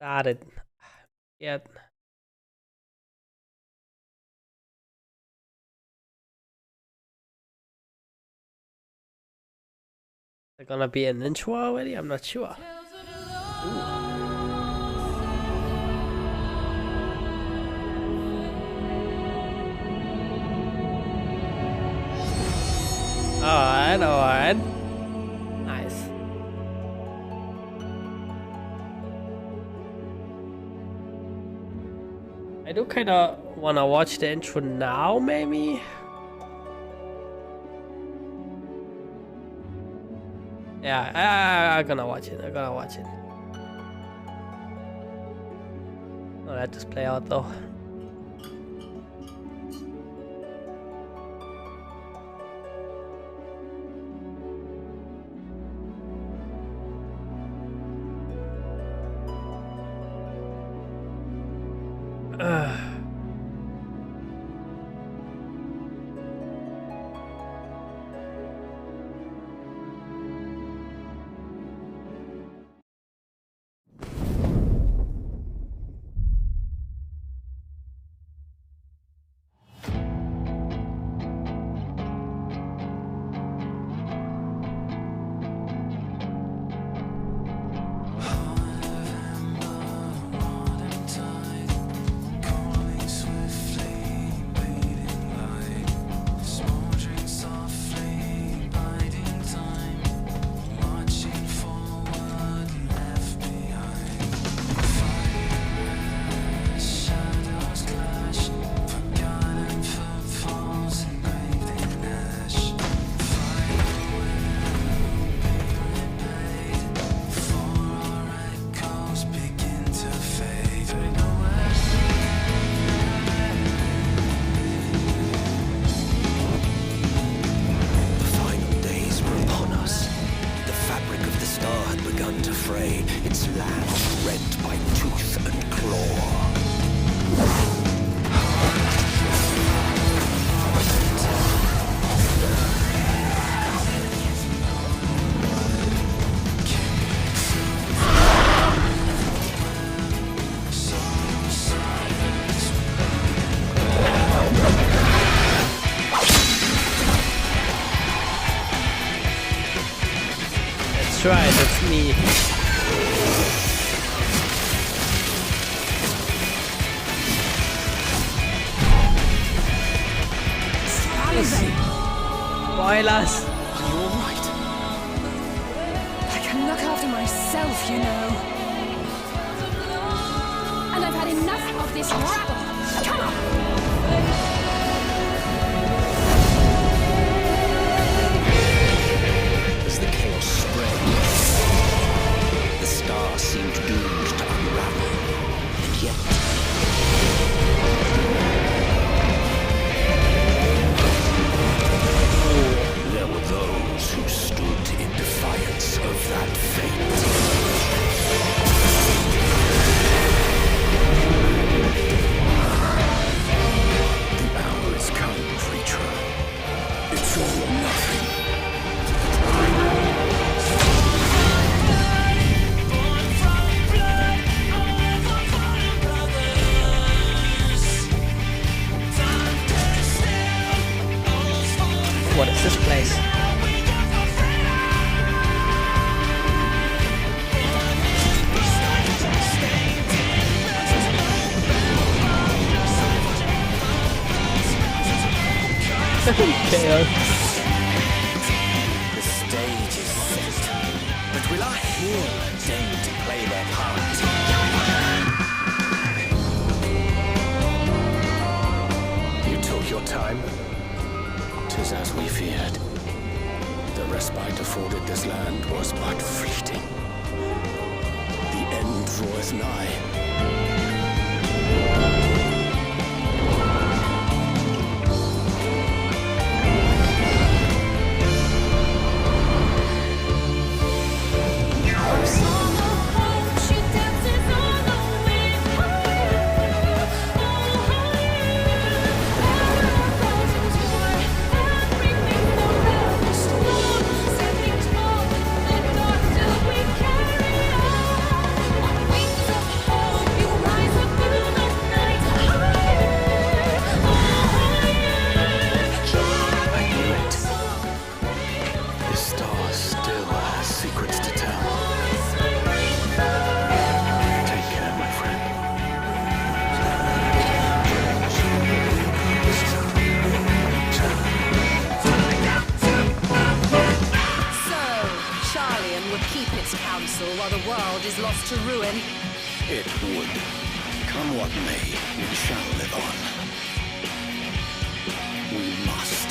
started yet. Is there gonna be an intro already? I'm not sure. Alright. Nice. I do kinda wanna watch the intro now, maybe? Yeah, I'm gonna watch it. I'll let this play out though. That's right, that's me. Spoilers! Are you alright? I can look after myself, you know. And I've had enough of this rabble. Come on! As the chaos spread, the stars seemed doomed to unravel. And yet... there were those who stood in defiance of that fate. The hour is come, creature. It's all or nothing. What is this place? Chaos. The stage is set, but will our hero deign to play their part? You took your time. 'Tis as we feared. The respite afforded this land was but fleeting. The end draweth nigh. Wings of hope. world is lost to ruin. It would. Come what may, we shall live on. We must.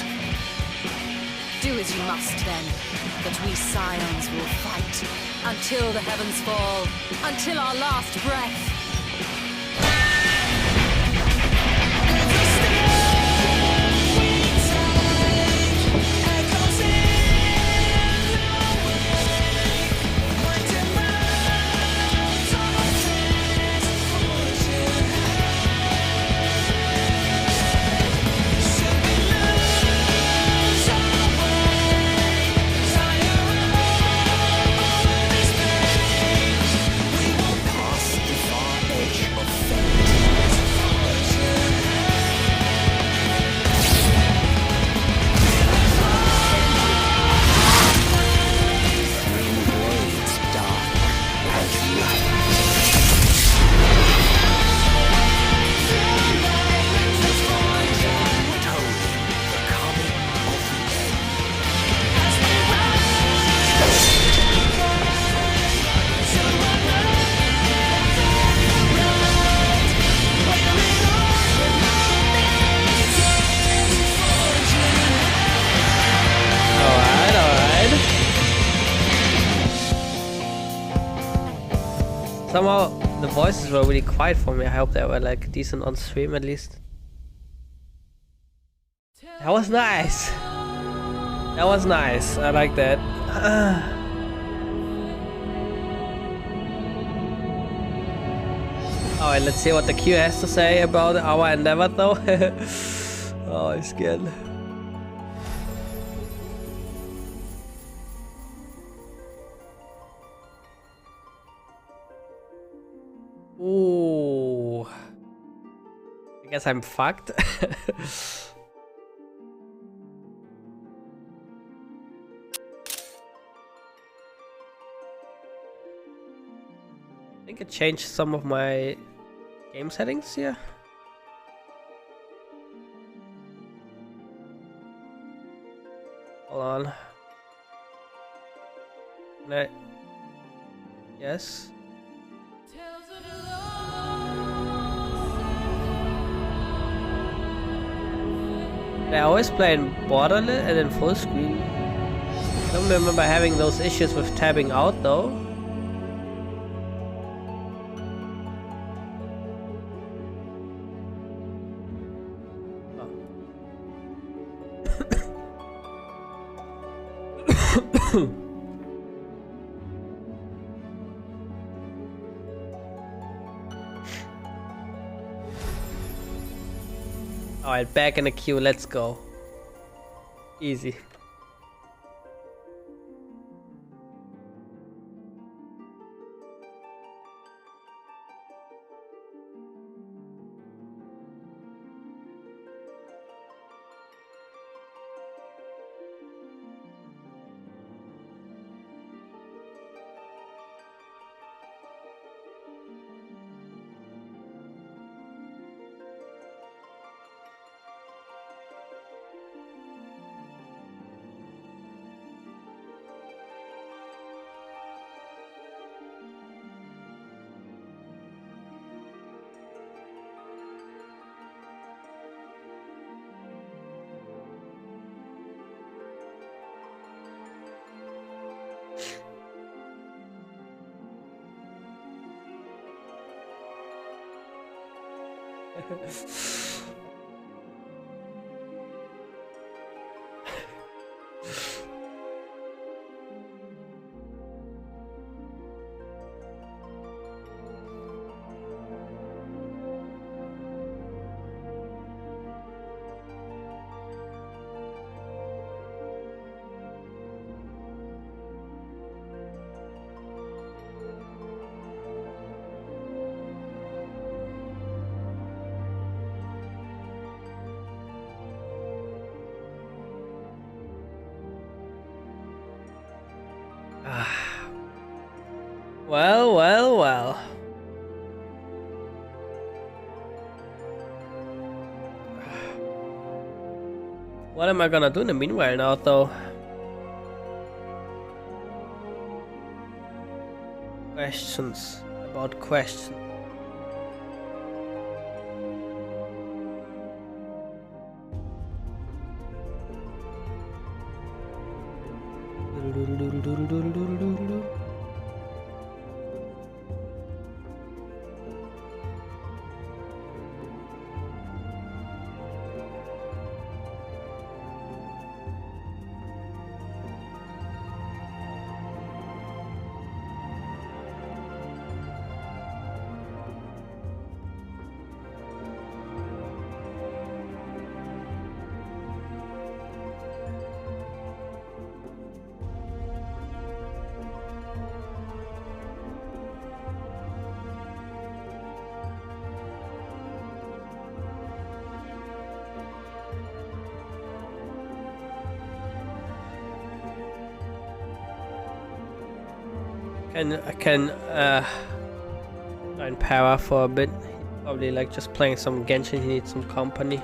Do as you must then, but we scions will fight until the heavens fall, until our last breath. Somehow the voices were really quiet for me. I hope they were like decent on stream at least. That was nice. That was nice. I like that. Alright, let's see what the Q has to say about our endeavor though. Oh, I'm scared. Ooh. I guess I'm fucked. I think I changed some of my game settings here. Hold on. No. Yes. I always play in borderless and in full screen. I don't remember having those issues with tabbing out though. Oh. Alright, back in the queue, let's go. Easy. Well, well, well. What am I gonna do in the meanwhile now, though? questions about questions. I can join Para for a bit. Probably like just playing some Genshin. He needs some company.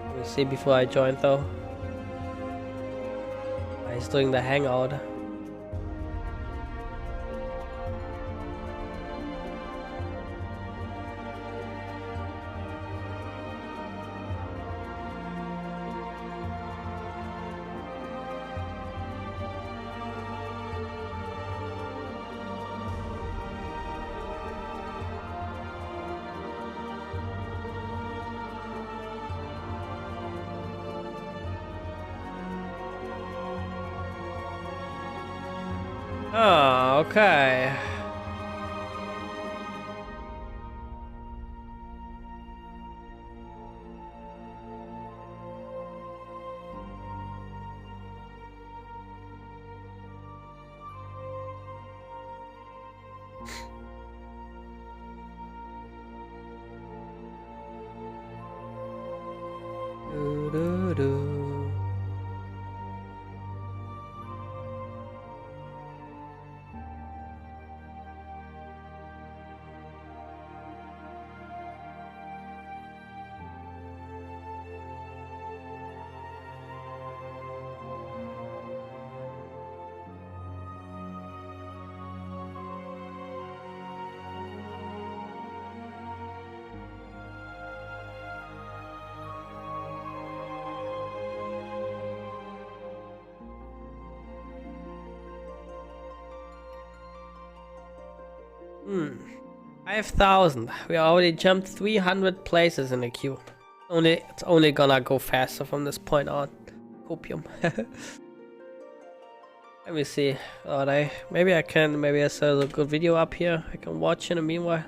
Let me see before I join though. He's doing the hangout. Oh, okay. Do. Hmm. 5,000. We already jumped 300 places in the queue. It's only gonna go faster from this point on. Copium. Let me see. Maybe I can. Maybe I saw a good video up here. I can watch in the meanwhile.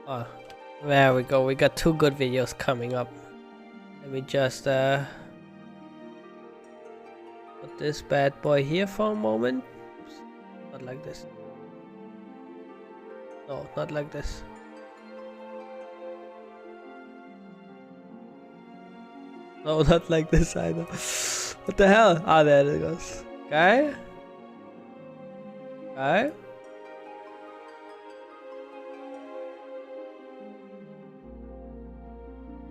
Oh, there we go. We got 2 good videos coming up. Let me just put this bad boy here for a moment. Oops. Not like this. No, not like this. No, not like this either. What the hell? Ah, there it goes. Okay. Okay.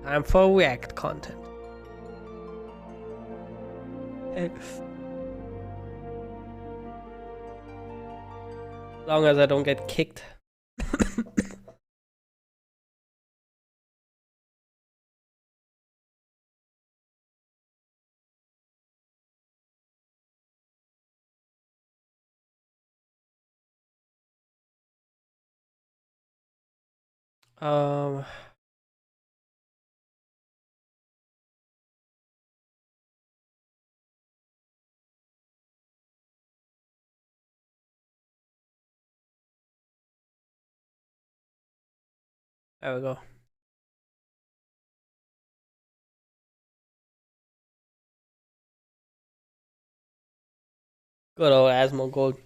Time for React content. As long as I don't get kicked. um there we go. Good old Asmongold.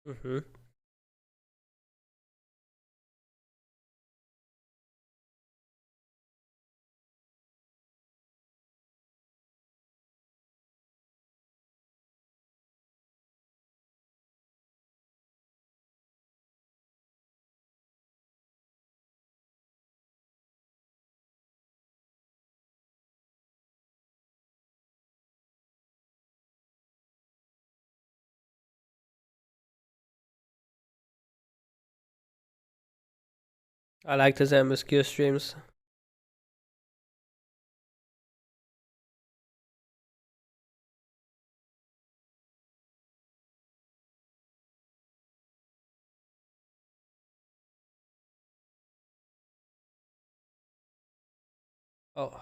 Mm-hmm. I like this MSQ streams. Oh.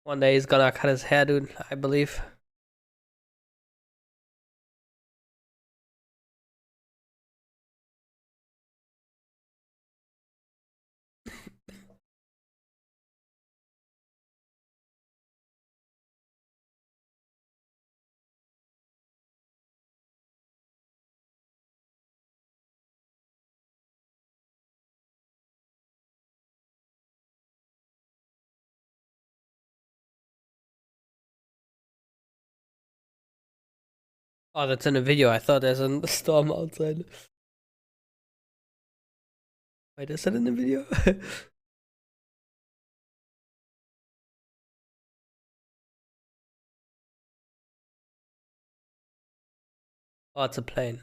One day he's gonna cut his hair, dude, I believe. Oh, that's in a video. I thought there's a storm outside. Wait, is that in the video? Oh, it's a plane.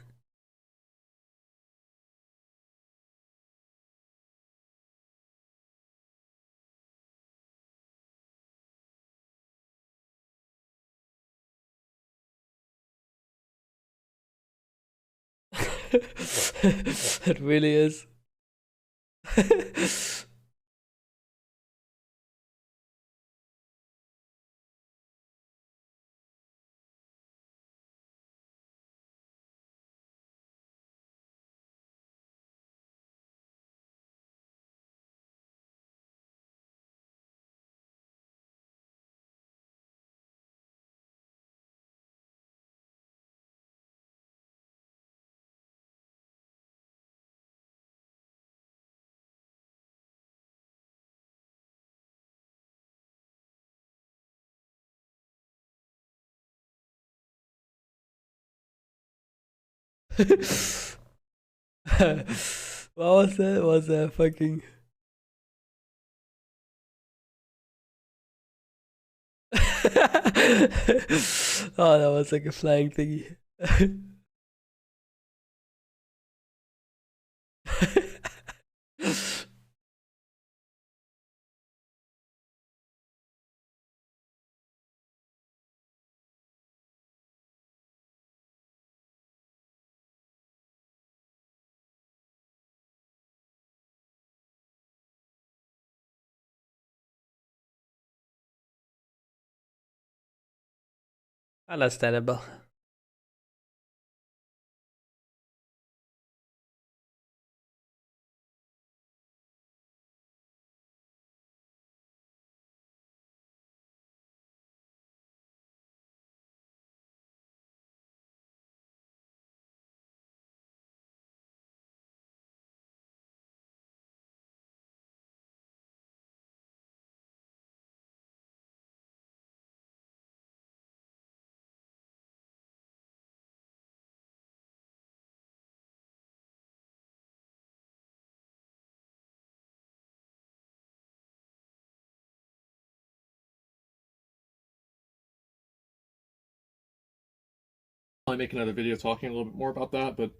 It really is. What was that? Was that fucking... Oh, that was like a flying thingy. Understandable. Make another video talking a little bit more about that, but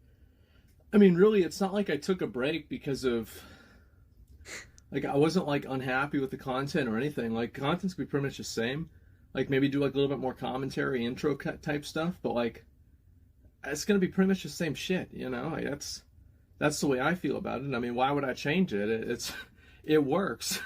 I mean, really, it's not like I took a break because of, like, I wasn't like unhappy with the content or anything. Like, content's gonna be pretty much the same. Like, maybe do like a little bit more commentary, intro type stuff, but like, it's gonna be pretty much the same shit, you know? Like, that's the way I feel about it. I mean, why would I change it? It works.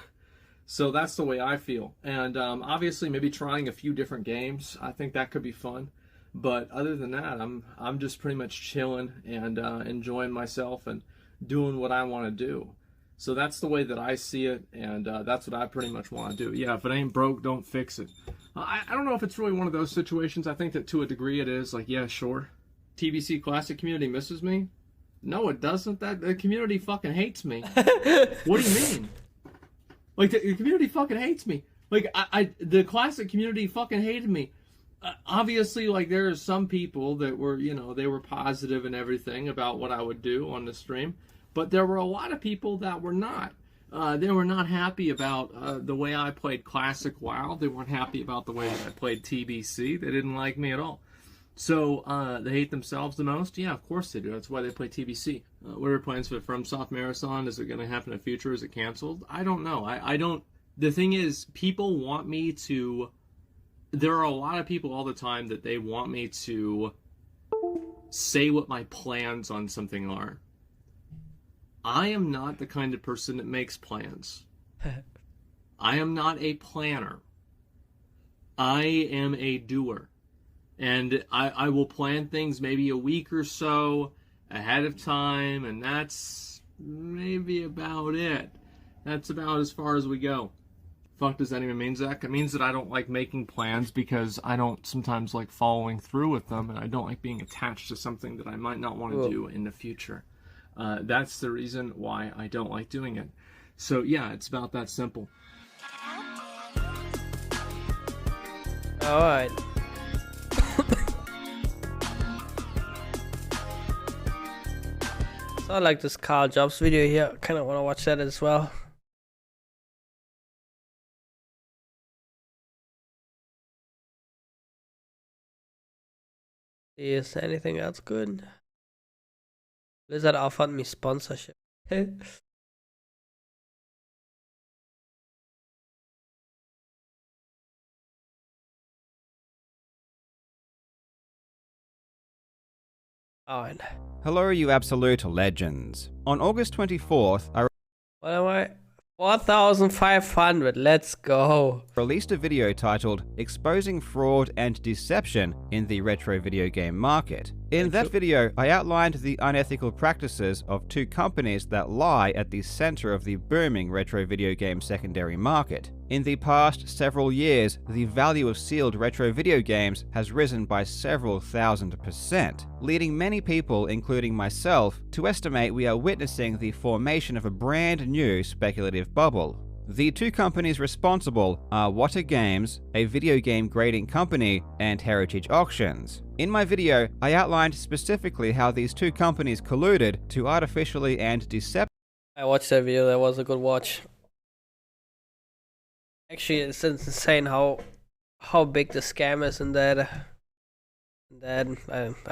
So that's the way I feel. And obviously, maybe trying a few different games. I think that could be fun. But other than that, I'm just pretty much chilling and enjoying myself and doing what I want to do. So that's the way that I see it, and that's what I pretty much want to do. Yeah, if it ain't broke, don't fix it. I don't know if it's really one of those situations. I think that to a degree it is. Like, yeah, sure. TBC Classic community misses me? No, it doesn't. The community fucking hates me. What do you mean? Like, the community fucking hates me. Like, the Classic community fucking hated me. Obviously, like, there are some people that were, you know, they were positive and everything about what I would do on the stream, but there were a lot of people that were not. They were not happy about the way I played Classic WoW. They weren't happy about the way that I played TBC. They didn't like me at all. So, they hate themselves the most? Yeah, of course they do. That's why they play TBC. What are plans for the FromSoft Marathon? Is it going to happen in the future? Is it canceled? I don't know. I don't... The thing is, people want me to... There are a lot of people all the time that they want me to say what my plans on something are. I am not the kind of person that makes plans. I am not a planner. I am a doer. And I will plan things maybe a week or so ahead of time, and that's maybe about it. That's about as far as we go. Fuck does that even mean, Zach? It means that I don't like making plans because I don't sometimes like following through with them, and I don't like being attached to something that I might not want to do in the future. That's the reason why I don't like doing it. So yeah, it's about that simple. Alright. So I like this Carl Jobs video here. I kind of want to watch that as well. Is anything else good? Blizzard offered me sponsorship. Alright. Hello, you absolute legends. On August 24th, I What am I? 4,500. Let's go. released a video titled Exposing Fraud and Deception in the Retro Video Game Market. In that video, I outlined the unethical practices of two companies that lie at the center of the booming retro video game secondary market. In the past several years, the value of sealed retro video games has risen by several thousand%, leading many people, including myself, to estimate we are witnessing the formation of a brand new speculative bubble. The two companies responsible are Wada Games, a video game grading company, and Heritage Auctions. In my video, I outlined specifically how these two companies colluded to artificially and deceptively. I watched that video, that was a good watch. Actually, it's insane how big the scam is in that I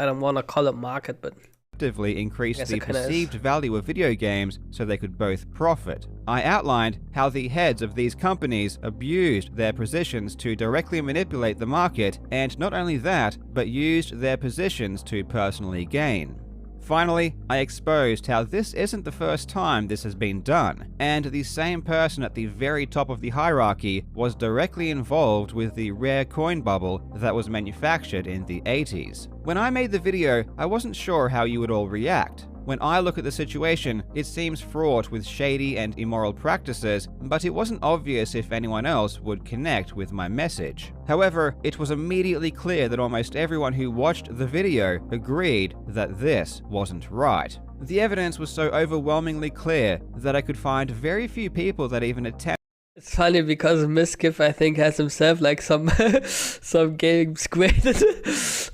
don't want to call it market, but increase the perceived value of video games so they could both profit. I outlined how the heads of these companies abused their positions to directly manipulate the market, and not only that, but used their positions to personally gain. Finally, I exposed how this isn't the first time this has been done, and the same person at the very top of the hierarchy was directly involved with the rare coin bubble that was manufactured in the 80s. When I made the video, I wasn't sure how you would all react. When I look at the situation, it seems fraught with shady and immoral practices, but it wasn't obvious if anyone else would connect with my message. However, it was immediately clear that almost everyone who watched the video agreed that this wasn't right. The evidence was so overwhelmingly clear that I could find very few people that even attempted. It's funny because Miskiff, I think, has himself like some games graded,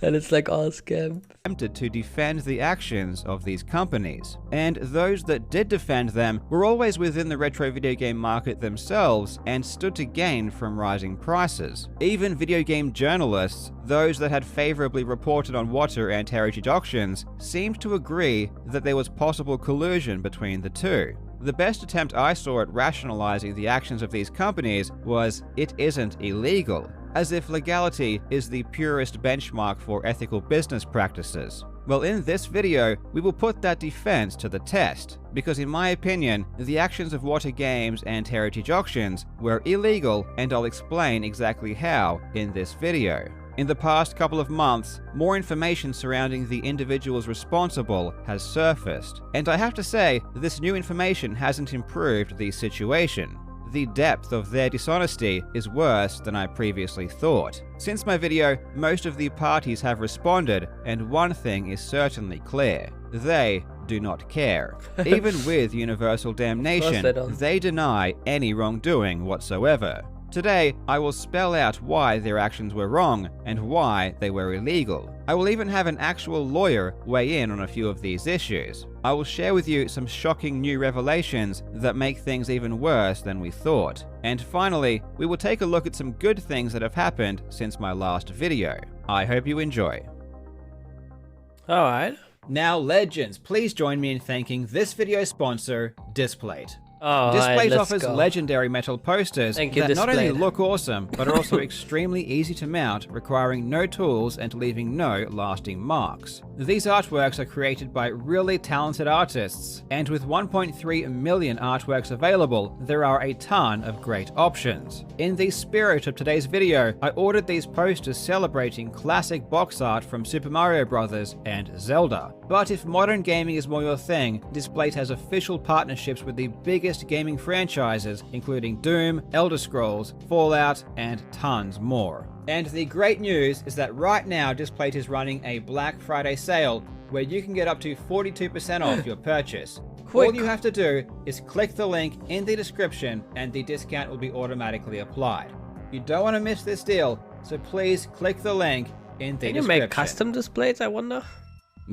and it's like all scam. To defend the actions of these companies, and those that did defend them were always within the retro video game market themselves and stood to gain from rising prices. Even video game journalists, those that had favorably reported on Wada and Heritage Auctions, seemed to agree that there was possible collusion between the two. The best attempt I saw at rationalizing the actions of these companies was, it isn't illegal, as if legality is the purest benchmark for ethical business practices. Well, in this video, we will put that defense to the test, because in my opinion, the actions of Wada Games and Heritage Auctions were illegal, and I'll explain exactly how in this video. In the past couple of months, more information surrounding the individuals responsible has surfaced, and I have to say, this new information hasn't improved the situation. The depth of their dishonesty is worse than I previously thought. Since my video, most of the parties have responded, and one thing is certainly clear. They do not care. Even with universal damnation, they deny any wrongdoing whatsoever. Today, I will spell out why their actions were wrong and why they were illegal. I will even have an actual lawyer weigh in on a few of these issues. I will share with you some shocking new revelations that make things even worse than we thought. And finally, we will take a look at some good things that have happened since my last video. I hope you enjoy. Alright. Now, legends, please join me in thanking this video sponsor, Displate. Oh, Displate right, offers legendary metal posters that not only look awesome, but are also extremely easy to mount, requiring no tools and leaving no lasting marks. These artworks are created by really talented artists, and with 1.3 million artworks available, there are a ton of great options. In the spirit of today's video, I ordered these posters celebrating classic box art from Super Mario Bros. And Zelda. But if modern gaming is more your thing, Displate has official partnerships with the biggest gaming franchises, including Doom, Elder Scrolls, Fallout, and tons more. And the great news is that right now Displate is running a Black Friday sale where you can get up to 42% off your purchase. All you have to do is click the link in the description and the discount will be automatically applied. You don't want to miss this deal, so please click the link in the description. Can you make custom displays, I wonder?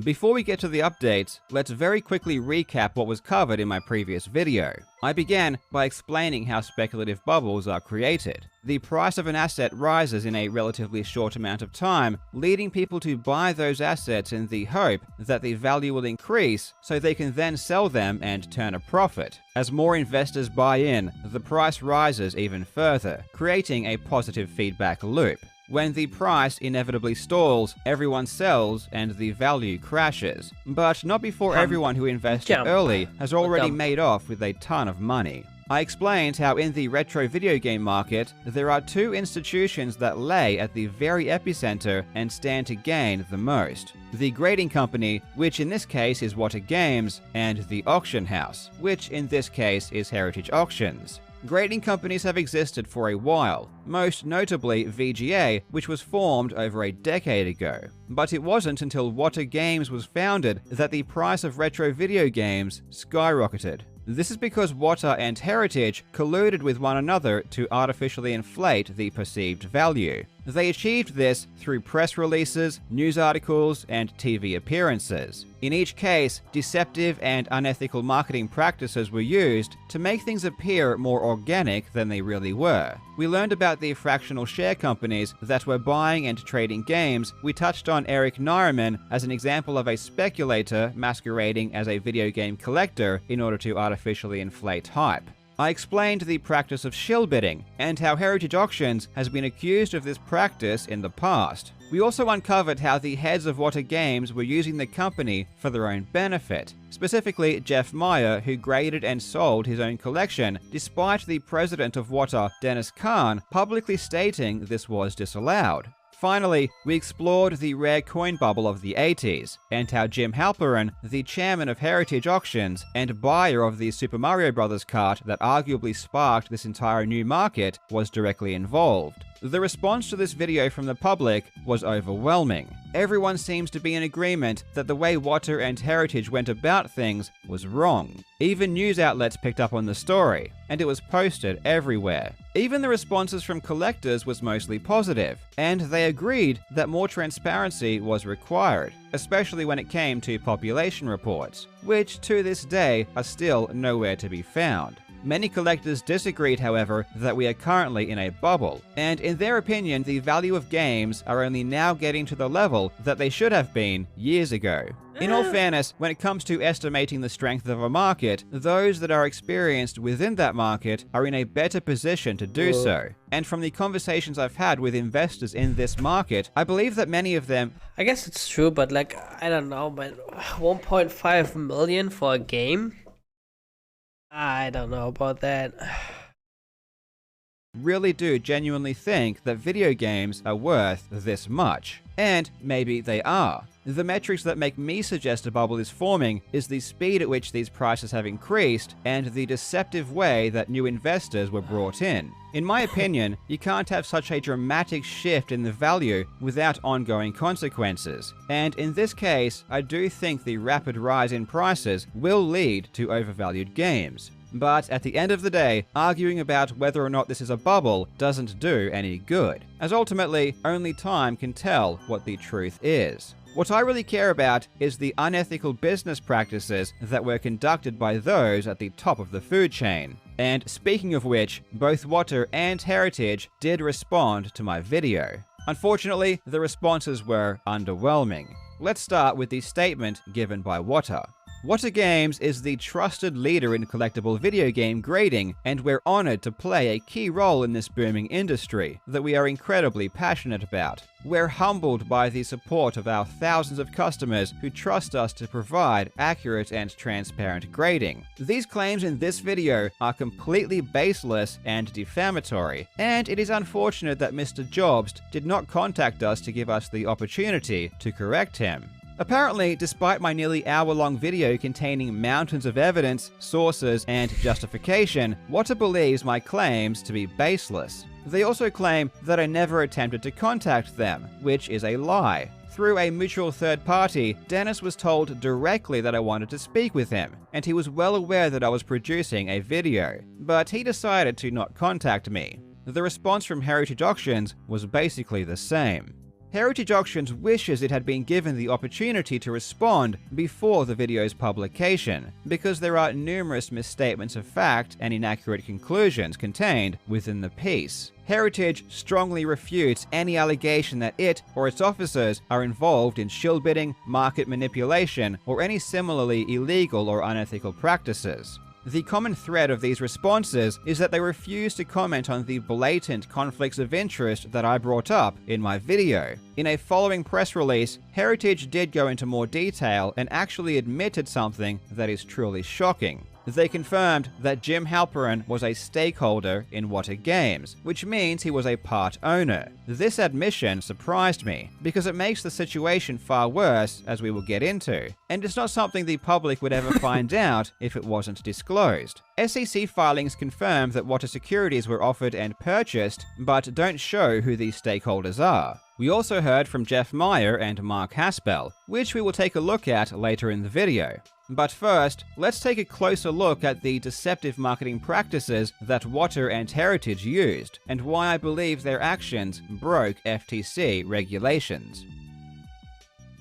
Before we get to the updates, let's very quickly recap what was covered in my previous video. I began by explaining how speculative bubbles are created. The price of an asset rises in a relatively short amount of time, leading people to buy those assets in the hope that the value will increase so they can then sell them and turn a profit. As more investors buy in, the price rises even further, creating a positive feedback loop. When the price inevitably stalls, everyone sells and the value crashes. But not before everyone who invested early has already made off with a ton of money. I explained how in the retro video game market, there are two institutions that lay at the very epicenter and stand to gain the most. The grading company, which in this case is Wada Games, and the auction house, which in this case is Heritage Auctions. Grading companies have existed for a while, most notably VGA, which was formed over a decade ago. But it wasn't until Wada Games was founded that the price of retro video games skyrocketed. This is because Wada and Heritage colluded with one another to artificially inflate the perceived value. They achieved this through press releases, news articles, and TV appearances. In each case, deceptive and unethical marketing practices were used to make things appear more organic than they really were. We learned about the fractional share companies that were buying and trading games. We touched on Eric Nyerman as an example of a speculator masquerading as a video game collector in order to artificially inflate hype. I explained the practice of shill bidding and how Heritage Auctions has been accused of this practice in the past. We also uncovered how the heads of Wada Games were using the company for their own benefit, specifically Jeff Meyer, who graded and sold his own collection, despite the president of Wada, Dennis Kahn, publicly stating this was disallowed. Finally, we explored the rare coin bubble of the 80s, and how Jim Halperin, the chairman of Heritage Auctions and buyer of the Super Mario Bros. Kart that arguably sparked this entire new market, was directly involved. The response to this video from the public was overwhelming. Everyone seems to be in agreement that the way Wada and Heritage went about things was wrong. Even news outlets picked up on the story, and it was posted everywhere. Even the responses from collectors was mostly positive, and they agreed that more transparency was required, especially when it came to population reports, which to this day are still nowhere to be found. Many collectors disagreed, however, that we are currently in a bubble, and in their opinion, the value of games are only now getting to the level that they should have been years ago. In all fairness, when it comes to estimating the strength of a market, those that are experienced within that market are in a better position to do so. And from the conversations I've had with investors in this market, I believe that many of them... I guess it's true, but like, I don't know, but 1.5 million for a game? I don't know about that. really do genuinely think that video games are worth this much. And maybe they are. The metrics that make me suggest a bubble is forming is the speed at which these prices have increased and the deceptive way that new investors were brought in. In my opinion, you can't have such a dramatic shift in the value without ongoing consequences. And in this case, I do think the rapid rise in prices will lead to overvalued games. But at the end of the day, arguing about whether or not this is a bubble doesn't do any good, as ultimately only time can tell what the truth is. What I really care about is the unethical business practices that were conducted by those at the top of the food chain. And speaking of which, both Wada and Heritage did respond to my video. Unfortunately, the responses were underwhelming. Let's start with the statement given by Wada. Wada Games is the trusted leader in collectible video game grading, and we're honored to play a key role in this booming industry that we are incredibly passionate about. We're humbled by the support of our thousands of customers who trust us to provide accurate and transparent grading. These claims in this video are completely baseless and defamatory, and it is unfortunate that Mr. Jobst did not contact us to give us the opportunity to correct him. Apparently, despite my nearly hour-long video containing mountains of evidence, sources, and justification, Wada believes my claims to be baseless. They also claim that I never attempted to contact them, which is a lie. Through a mutual third party, Dennis was told directly that I wanted to speak with him, and he was well aware that I was producing a video, but he decided to not contact me. The response from Heritage Auctions was basically the same. Heritage Auctions wishes it had been given the opportunity to respond before the video's publication, because there are numerous misstatements of fact and inaccurate conclusions contained within the piece. Heritage strongly refutes any allegation that it or its officers are involved in shill bidding, market manipulation, or any similarly illegal or unethical practices. The common thread of these responses is that they refuse to comment on the blatant conflicts of interest that I brought up in my video. In a following press release, Heritage did go into more detail and actually admitted something that is truly shocking. They confirmed that Jim Halperin was a stakeholder in Wada Games, which means he was a part owner. This admission surprised me, because it makes the situation far worse, as we will get into, and it's not something the public would ever find out if it wasn't disclosed. SEC filings confirm that Wada securities were offered and purchased, but don't show who these stakeholders are. We also heard from Jeff Meyer and Mark Haspel, which we will take a look at later in the video. But first, let's take a closer look at the deceptive marketing practices that Wada and Heritage used, and why I believe their actions broke FTC regulations.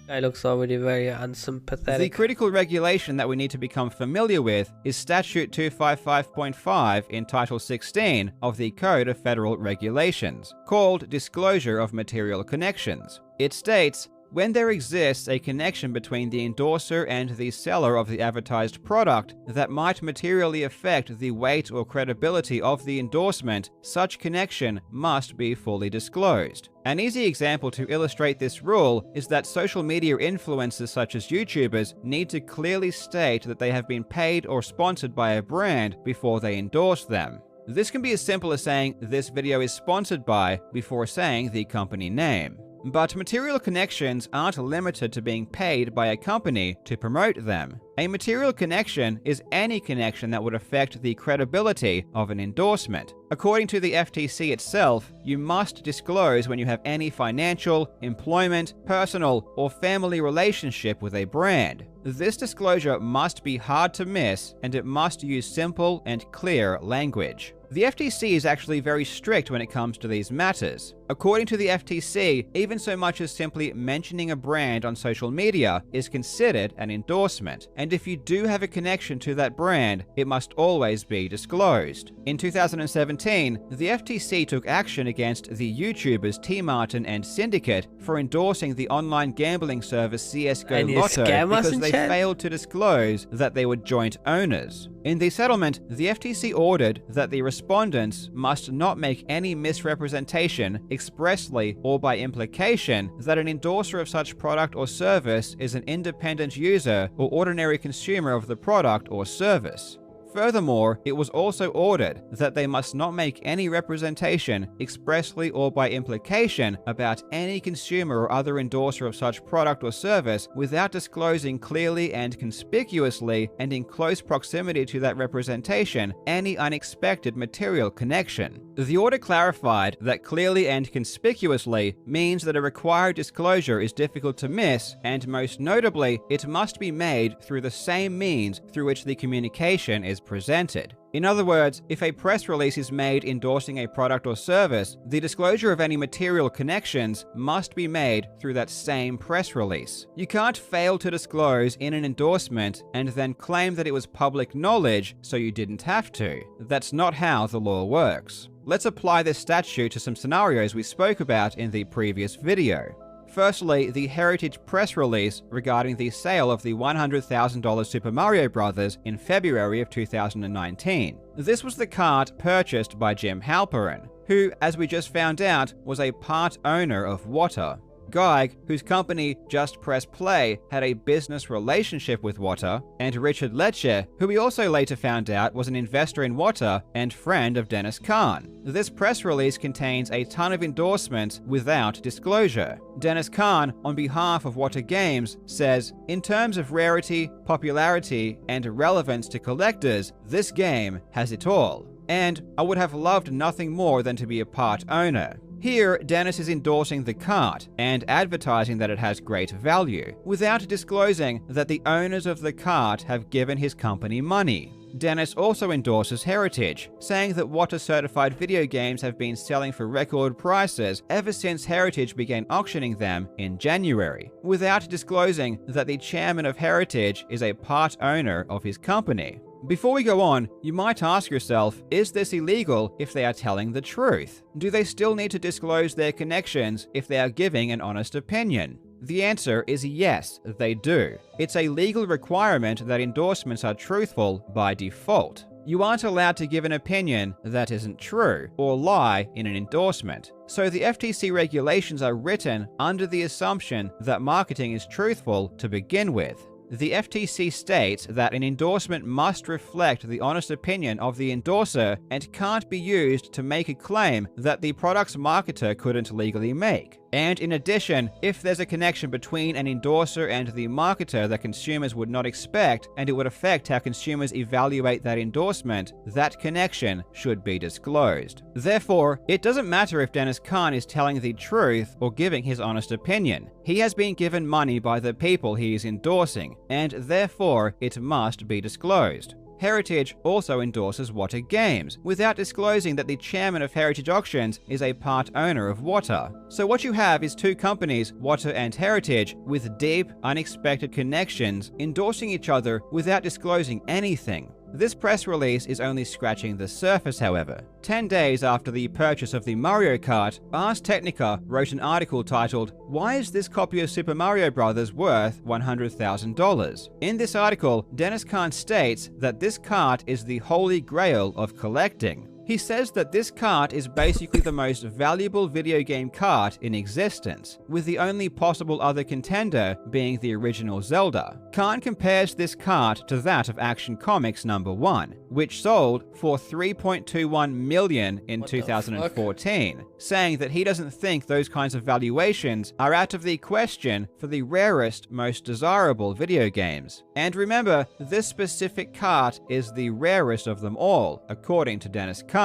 Guy looks already very unsympathetic. The critical regulation that we need to become familiar with is Statute 255.5 in Title 16 of the Code of Federal Regulations, called Disclosure of Material Connections. It states, when there exists a connection between the endorser and the seller of the advertised product that might materially affect the weight or credibility of the endorsement, such connection must be fully disclosed. An easy example to illustrate this rule is that social media influencers such as YouTubers need to clearly state that they have been paid or sponsored by a brand before they endorse them. This can be as simple as saying this video is sponsored by before saying the company name. But material connections aren't limited to being paid by a company to promote them. A material connection is any connection that would affect the credibility of an endorsement. According to the FTC itself, you must disclose when you have any financial, employment, personal, or family relationship with a brand. This disclosure must be hard to miss, and it must use simple and clear language. The FTC is actually very strict when it comes to these matters. According to the FTC, even so much as simply mentioning a brand on social media is considered an endorsement, and if you do have a connection to that brand, it must always be disclosed. In 2017, the FTC took action against the YouTubers T. Martin and Syndicate for endorsing the online gambling service CSGO Any Lotto scammers because in they chat? failed to disclose that they were joint owners. In the settlement, the FTC ordered that the respondents must not make any misrepresentation, expressly or by implication, that an endorser of such product or service is an independent user or ordinary consumer of the product or service. Furthermore, it was also ordered that they must not make any representation, expressly or by implication, about any consumer or other endorser of such product or service without disclosing clearly and conspicuously and in close proximity to that representation any unexpected material connection. The order clarified that clearly and conspicuously means that a required disclosure is difficult to miss, and most notably, it must be made through the same means through which the communication is presented. In other words, if a press release is made endorsing a product or service, the disclosure of any material connections must be made through that same press release. You can't fail to disclose in an endorsement and then claim that it was public knowledge so you didn't have to. That's not how the law works. Let's apply this statute to some scenarios we spoke about in the previous video. Firstly, the Heritage press release regarding the sale of the $100,000 Super Mario Bros. In February of 2019. This was the cart purchased by Jim Halperin, who, as we just found out, was a part owner of Wada. Geig, whose company Just Press Play had a business relationship with Wada, and Richard Lecce, who we also later found out was an investor in Wada and friend of Dennis Kahn. This press release contains a ton of endorsements without disclosure. Dennis Kahn, on behalf of Wada Games, says, "In terms of rarity, popularity, and relevance to collectors, this game has it all. And I would have loved nothing more than to be a part owner." Here, Dennis is endorsing the cart and advertising that it has great value, without disclosing that the owners of the cart have given his company money. Dennis also endorses Heritage, saying that Wada certified video games have been selling for record prices ever since Heritage began auctioning them in January, without disclosing that the chairman of Heritage is a part owner of his company. Before we go on, you might ask yourself, is this illegal if they are telling the truth? Do they still need to disclose their connections if they are giving an honest opinion? The answer is yes, they do. It's a legal requirement that endorsements are truthful by default. You aren't allowed to give an opinion that isn't true or lie in an endorsement. So the FTC regulations are written under the assumption that marketing is truthful to begin with. The FTC states that an endorsement must reflect the honest opinion of the endorser and can't be used to make a claim that the product's marketer couldn't legally make. And in addition, if there's a connection between an endorser and the marketer that consumers would not expect, and it would affect how consumers evaluate that endorsement, that connection should be disclosed. Therefore, it doesn't matter if Dennis Kahn is telling the truth or giving his honest opinion. He has been given money by the people he is endorsing, and therefore it must be disclosed. Heritage also endorses Wada Games, without disclosing that the chairman of Heritage Auctions is a part owner of Wada. So what you have is two companies, Wada and Heritage, with deep, unexpected connections, endorsing each other without disclosing anything. This press release is only scratching the surface, however. 10 days after the purchase of the Mario Kart, Ars Technica wrote an article titled, "Why is this copy of Super Mario Bros. Worth $100,000? In this article, Dennis Kahn states that this kart is the holy grail of collecting. He says that this kart is basically the most valuable video game kart in existence, with the only possible other contender being the original Zelda. Kahn compares this kart to that of Action Comics #1, which sold for $3.21 million in 2014, saying that he doesn't think those kinds of valuations are out of the question for the rarest, most desirable video games. And remember, this specific kart is the rarest of them all, according to Dennis Kahn.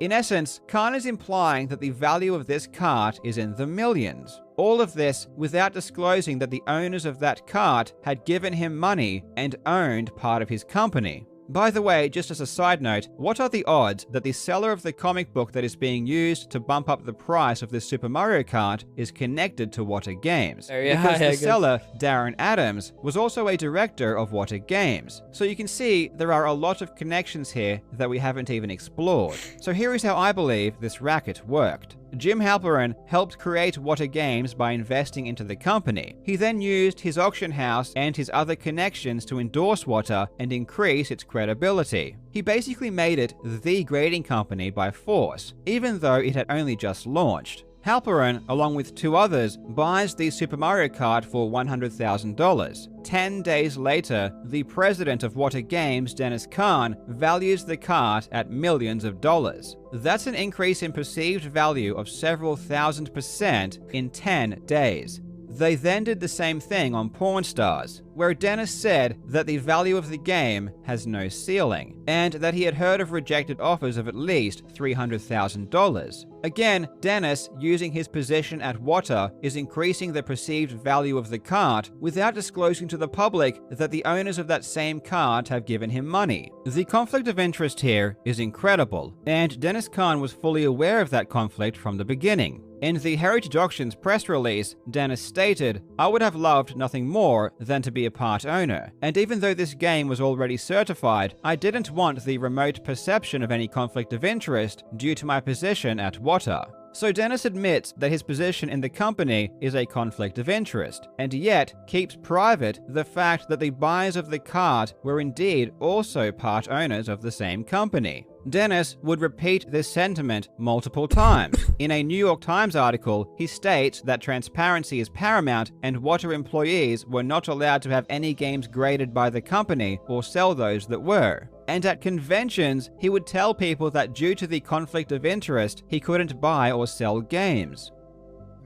In essence, Kahn is implying that the value of this kart is in the millions. All of this without disclosing that the owners of that kart had given him money and owned part of his company. By the way, just as a side note, what are the odds that the seller of the comic book that is being used to bump up the price of this Super Mario Kart is connected to Wada Games? Because the seller, Darren Adams, was also a director of Wada Games. So you can see there are a lot of connections here that we haven't even explored. So here is how I believe this racket worked. Jim Halperin helped create Wada Games by investing into the company. He then used his auction house and his other connections to endorse Wada and increase its credibility. He basically made it the grading company by force, even though it had only just launched. Halperin, along with two others, buys the Super Mario Kart for $100,000. 10 days later, the president of Wada Games, Dennis Kahn, values the kart at millions of dollars. That's an increase in perceived value of several thousand% in 10 days. They then did the same thing on Pawn Stars, where Dennis said that the value of the game has no ceiling, and that he had heard of rejected offers of at least $300,000. Again, Dennis, using his position at Wada, is increasing the perceived value of the kart without disclosing to the public that the owners of that same kart have given him money. The conflict of interest here is incredible, and Dennis Kahn was fully aware of that conflict from the beginning. In the Heritage Auctions press release, Dennis stated, "I would have loved nothing more than to be a part owner, and even though this game was already certified, I didn't want the remote perception of any conflict of interest due to my position at Wada." So Dennis admits that his position in the company is a conflict of interest, and yet keeps private the fact that the buyers of the kart were indeed also part owners of the same company. Dennis would repeat this sentiment multiple times. In a New York Times article, he states that transparency is paramount and Wada employees were not allowed to have any games graded by the company or sell those that were. And at conventions, he would tell people that due to the conflict of interest, he couldn't buy or sell games.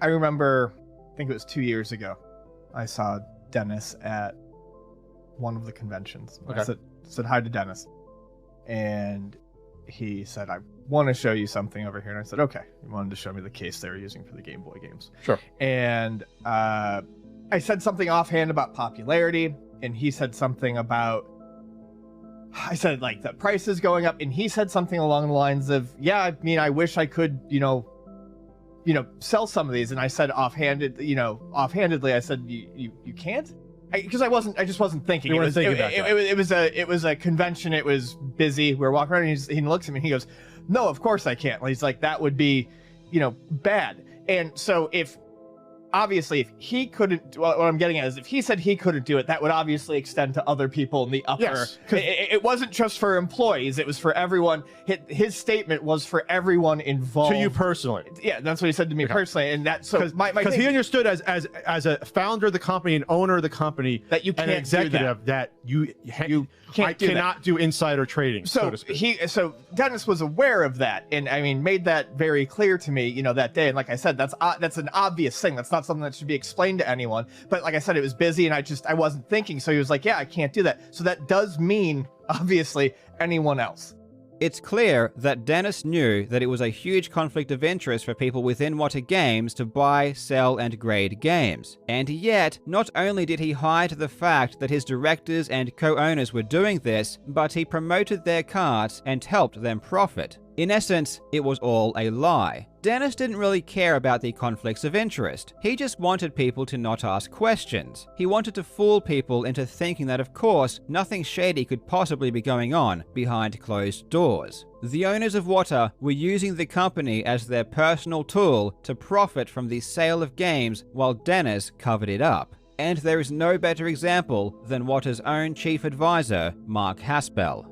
I remember, I think it was 2 years ago, I saw Dennis at one of the conventions. Okay. I said hi to Dennis, and he said, "I want to show you something over here." And I said, "Okay." He wanted to show me the case they were using for the Game Boy games. Sure. And I said something offhand about popularity, and he said something about, I said, like, the price is going up, and he said something along the lines of, "Yeah, I mean, I wish I could, sell some of these." And I said offhandedly, I said, you can't? Because I just wasn't thinking. You weren't thinking about that. It was a convention. It was busy. We were walking around, and he looks at me and he goes, "No, of course I can't." He's like, "That would be, bad." And so if obviously, if he couldn't, what I'm getting at is if he said he couldn't do it, that would obviously extend to other people in the upper. Yes, it wasn't just for employees; it was for everyone. His statement was for everyone involved. To you personally. Yeah, that's what he said to me personally, and that so because he understood as a founder of the company and owner of the company that you can't an executive that you can't cannot do insider trading. So to speak. So Dennis was aware of that, and I mean made that very clear to me, that day. And like I said, that's an obvious thing. That's not something that should be explained to anyone. But like I said, it was busy, and I wasn't thinking. So he was like, "Yeah, I can't do that." So that does mean obviously anyone else. It's clear that Dennis knew that it was a huge conflict of interest for people within Wada Games to buy, sell, and grade games. And yet, not only did he hide the fact that his directors and co-owners were doing this, but he promoted their cards and helped them profit. In essence, it was all a lie. Dennis didn't really care about the conflicts of interest. He just wanted people to not ask questions. He wanted to fool people into thinking that, of course, nothing shady could possibly be going on behind closed doors. The owners of Wada were using the company as their personal tool to profit from the sale of games while Dennis covered it up. And there is no better example than Wada's own chief advisor, Mark Haspel.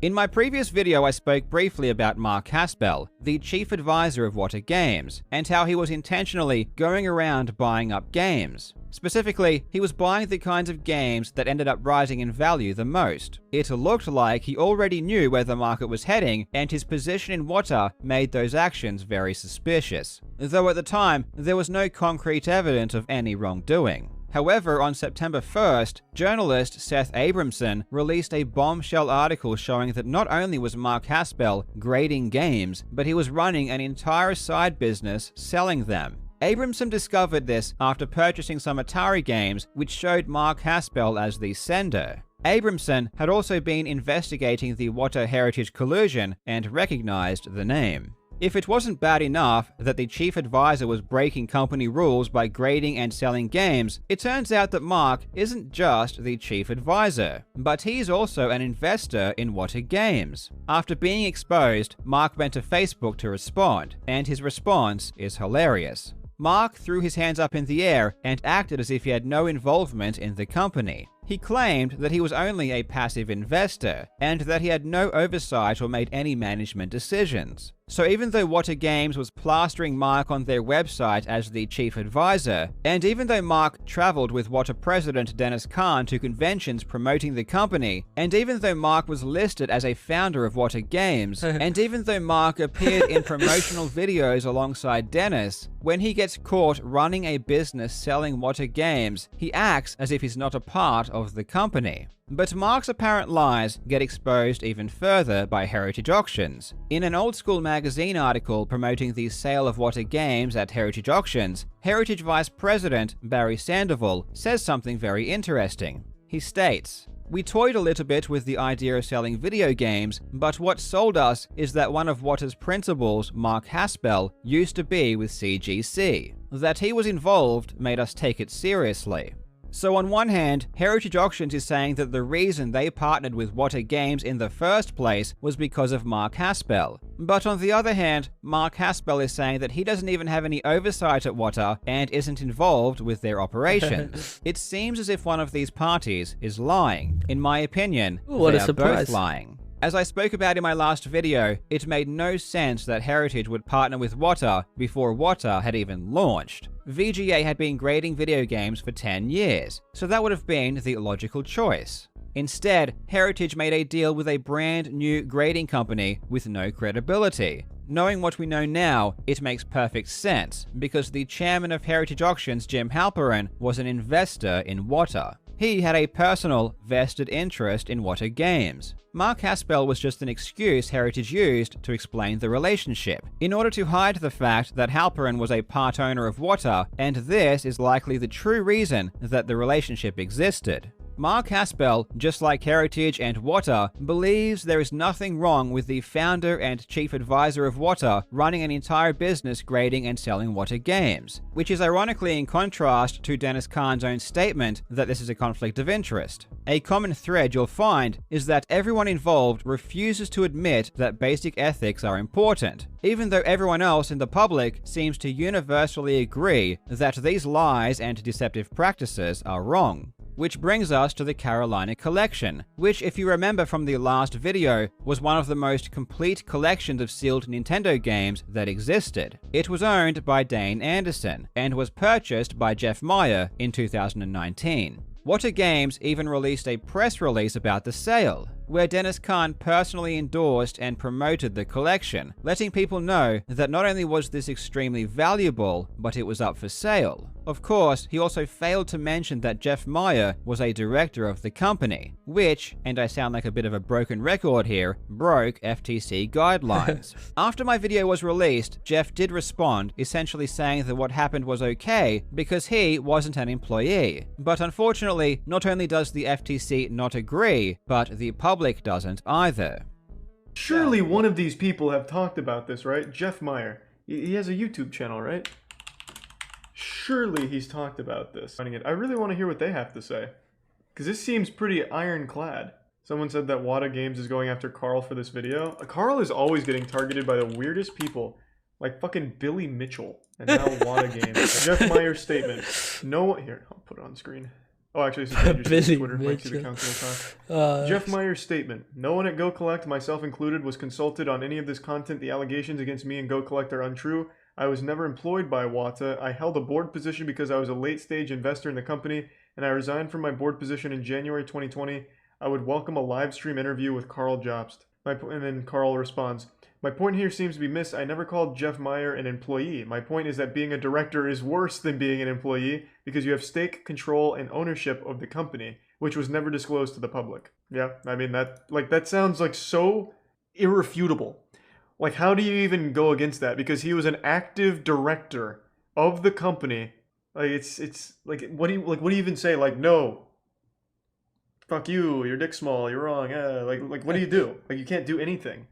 In my previous video, I spoke briefly about Mark Haspel, the chief advisor of Wada Games, and how he was intentionally going around buying up games. Specifically, he was buying the kinds of games that ended up rising in value the most. It looked like he already knew where the market was heading, and his position in Wada made those actions very suspicious. Though at the time, there was no concrete evidence of any wrongdoing. However, on September 1st, journalist Seth Abramson released a bombshell article showing that not only was Mark Haspel grading games, but he was running an entire side business selling them. Abramson discovered this after purchasing some Atari games, which showed Mark Haspel as the sender. Abramson had also been investigating the Wada heritage collusion and recognized the name. If it wasn't bad enough that the chief advisor was breaking company rules by grading and selling games, it turns out that Mark isn't just the chief advisor, but he's also an investor in Wada Games. After being exposed, Mark went to Facebook to respond, and his response is hilarious. Mark threw his hands up in the air and acted as if he had no involvement in the company. He claimed that he was only a passive investor, and that he had no oversight or made any management decisions. So even though Wada Games was plastering Mark on their website as the chief advisor, and even though Mark traveled with Wada president Dennis Kahn to conventions promoting the company, and even though Mark was listed as a founder of Wada Games, and even though Mark appeared in promotional videos alongside Dennis, when he gets caught running a business selling Wada Games, he acts as if he's not a part of the company. But Mark's apparent lies get exposed even further by Heritage Auctions. In an old school magazine article promoting the sale of Wada Games at Heritage Auctions, Heritage Vice President Barry Sandoval says something very interesting. He states, "We toyed a little bit with the idea of selling video games, but what sold us is that one of Wada's principals, Mark Haspel, used to be with CGC. That he was involved made us take it seriously." So on one hand, Heritage Auctions is saying that the reason they partnered with Wada Games in the first place was because of Mark Haspel. But on the other hand, Mark Haspel is saying that he doesn't even have any oversight at Wada and isn't involved with their operations. It seems as if one of these parties is lying. In my opinion, what they a are surprise. both lying. As I spoke about in my last video, it made no sense that Heritage would partner with Wada before Wada had even launched. VGA had been grading video games for 10 years, so that would have been the logical choice. Instead, Heritage made a deal with a brand new grading company with no credibility. Knowing what we know now, it makes perfect sense, because the chairman of Heritage Auctions, Jim Halperin, was an investor in Wada. He had a personal, vested interest in Wada Games. Mark Haspel was just an excuse Heritage used to explain the relationship, in order to hide the fact that Halperin was a part owner of Wada, and this is likely the true reason that the relationship existed. Mark Haspel, just like Heritage and Wada, believes there is nothing wrong with the founder and chief advisor of Wada running an entire business grading and selling Wada games, which is ironically in contrast to Dennis Khan's own statement that this is a conflict of interest. A common thread you'll find is that everyone involved refuses to admit that basic ethics are important, even though everyone else in the public seems to universally agree that these lies and deceptive practices are wrong. Which brings us to the Carolina Collection, which, if you remember from the last video, was one of the most complete collections of sealed Nintendo games that existed. It was owned by Dane Anderson, and was purchased by Jeff Meyer in 2019. Wada Games even released a press release about the sale, where Dennis Khan personally endorsed and promoted the collection, letting people know that not only was this extremely valuable, but it was up for sale. Of course, he also failed to mention that Jeff Meyer was a director of the company, which, and I sound like a bit of a broken record here, broke FTC guidelines. After my video was released, Jeff did respond, essentially saying that what happened was okay because he wasn't an employee. But unfortunately, not only does the FTC not agree, but the public doesn't either. Surely one of these people have talked about this, right? Jeff Meyer. He has a YouTube channel, right? Surely he's talked about this. I really want to hear what they have to say, because this seems pretty ironclad. Someone said that Wada Games is going after Carl for this video. Carl is always getting targeted by the weirdest people, like fucking Billy Mitchell, and now Wada Games. Jeff Meyer's statement. No one here. I'll put it on screen. Oh, actually, this is Billy Twitter. Might see the council talk. Jeff Meyer's statement. No one at Go Collect, myself included, was consulted on any of this content. The allegations against me and Go Collect are untrue. I was never employed by Wada. I held a board position because I was a late-stage investor in the company, and I resigned from my board position in January 2020. I would welcome a live stream interview with Carl Jobst. And then Carl responds, my point here seems to be missed. I never called Jeff Meyer an employee. My point is that being a director is worse than being an employee because you have stake, control, and ownership of the company, which was never disclosed to the public. Yeah, I mean, that sounds like so irrefutable. Like, how do you even go against that? Because he was an active director of the company. Like, it's like, what do you even say? Like, no, fuck you, your dick's small, you're wrong. Like, what do you do? Like, you can't do anything.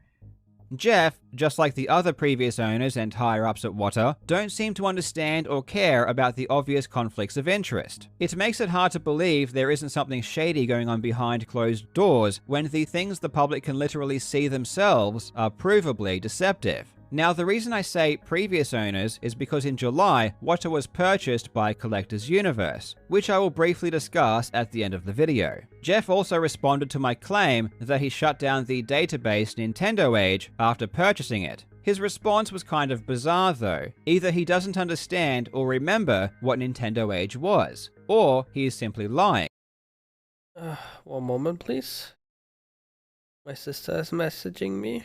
Jeff, just like the other previous owners and higher-ups at Wada, don't seem to understand or care about the obvious conflicts of interest. It makes it hard to believe there isn't something shady going on behind closed doors when the things the public can literally see themselves are provably deceptive. Now, the reason I say previous owners is because in July, Wada was purchased by Collectors Universe, which I will briefly discuss at the end of the video. Jeff also responded to my claim that he shut down the database Nintendo Age after purchasing it. His response was kind of bizarre though. Either he doesn't understand or remember what Nintendo Age was, or he is simply lying. One moment, please. My sister is messaging me.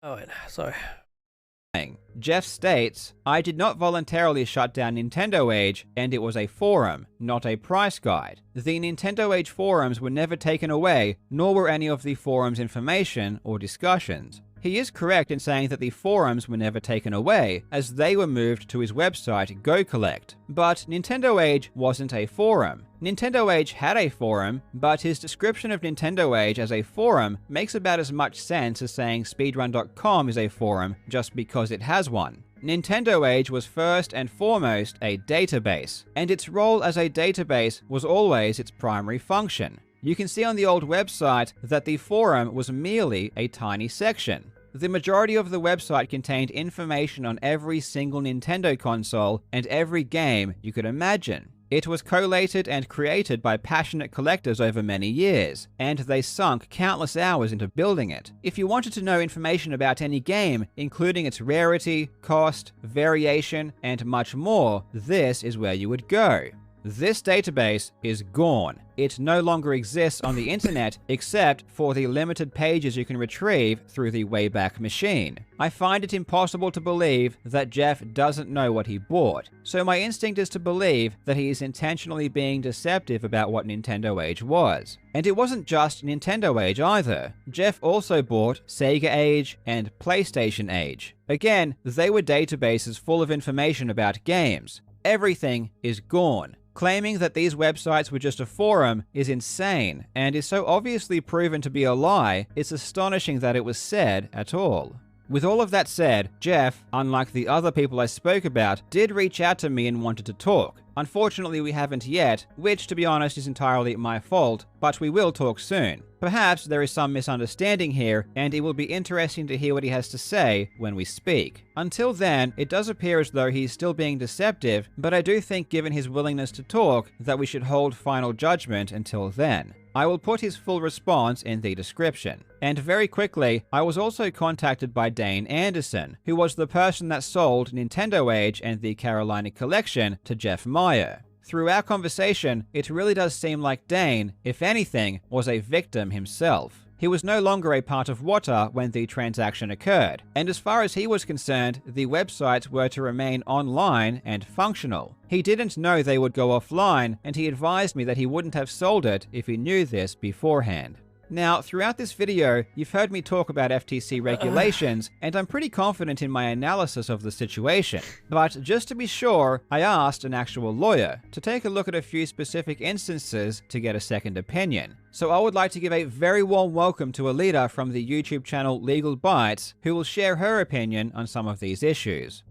Oh, wait, sorry. Jeff states, I did not voluntarily shut down Nintendo Age, and it was a forum, not a price guide. The Nintendo Age forums were never taken away, nor were any of the forum's information or discussions. He is correct in saying that the forums were never taken away, as they were moved to his website, Go Collect. But Nintendo Age wasn't a forum. Nintendo Age had a forum, but his description of Nintendo Age as a forum makes about as much sense as saying speedrun.com is a forum just because it has one. Nintendo Age was first and foremost a database, and its role as a database was always its primary function. You can see on the old website that the forum was merely a tiny section. The majority of the website contained information on every single Nintendo console and every game you could imagine. It was collated and created by passionate collectors over many years, and they sunk countless hours into building it. If you wanted to know information about any game, including its rarity, cost, variation, and much more, this is where you would go. This database is gone. It no longer exists on the internet except for the limited pages you can retrieve through the Wayback Machine. I find it impossible to believe that Jeff doesn't know what he bought, so my instinct is to believe that he is intentionally being deceptive about what Nintendo Age was. And it wasn't just Nintendo Age either. Jeff also bought Sega Age and PlayStation Age. Again, they were databases full of information about games. Everything is gone. Claiming that these websites were just a forum is insane, and is so obviously proven to be a lie, it's astonishing that it was said at all. With all of that said, Jeff, unlike the other people I spoke about, did reach out to me and wanted to talk. Unfortunately, we haven't yet, which to be honest is entirely my fault, but we will talk soon. Perhaps there is some misunderstanding here, and it will be interesting to hear what he has to say when we speak. Until then, it does appear as though he's still being deceptive, but I do think given his willingness to talk, that we should hold final judgment until then. I will put his full response in the description. And very quickly, I was also contacted by Dane Anderson, who was the person that sold Nintendo Age and the Carolina Collection to Jeff Meyer. Through our conversation, it really does seem like Dane, if anything, was a victim himself. He was no longer a part of Wada when the transaction occurred, and as far as he was concerned, the websites were to remain online and functional. He didn't know they would go offline, and he advised me that he wouldn't have sold it if he knew this beforehand. Now, throughout this video, you've heard me talk about FTC regulations, and I'm pretty confident in my analysis of the situation. But just to be sure, I asked an actual lawyer to take a look at a few specific instances to get a second opinion. So I would like to give a very warm welcome to Alita from the YouTube channel Legal Bites, who will share her opinion on some of these issues.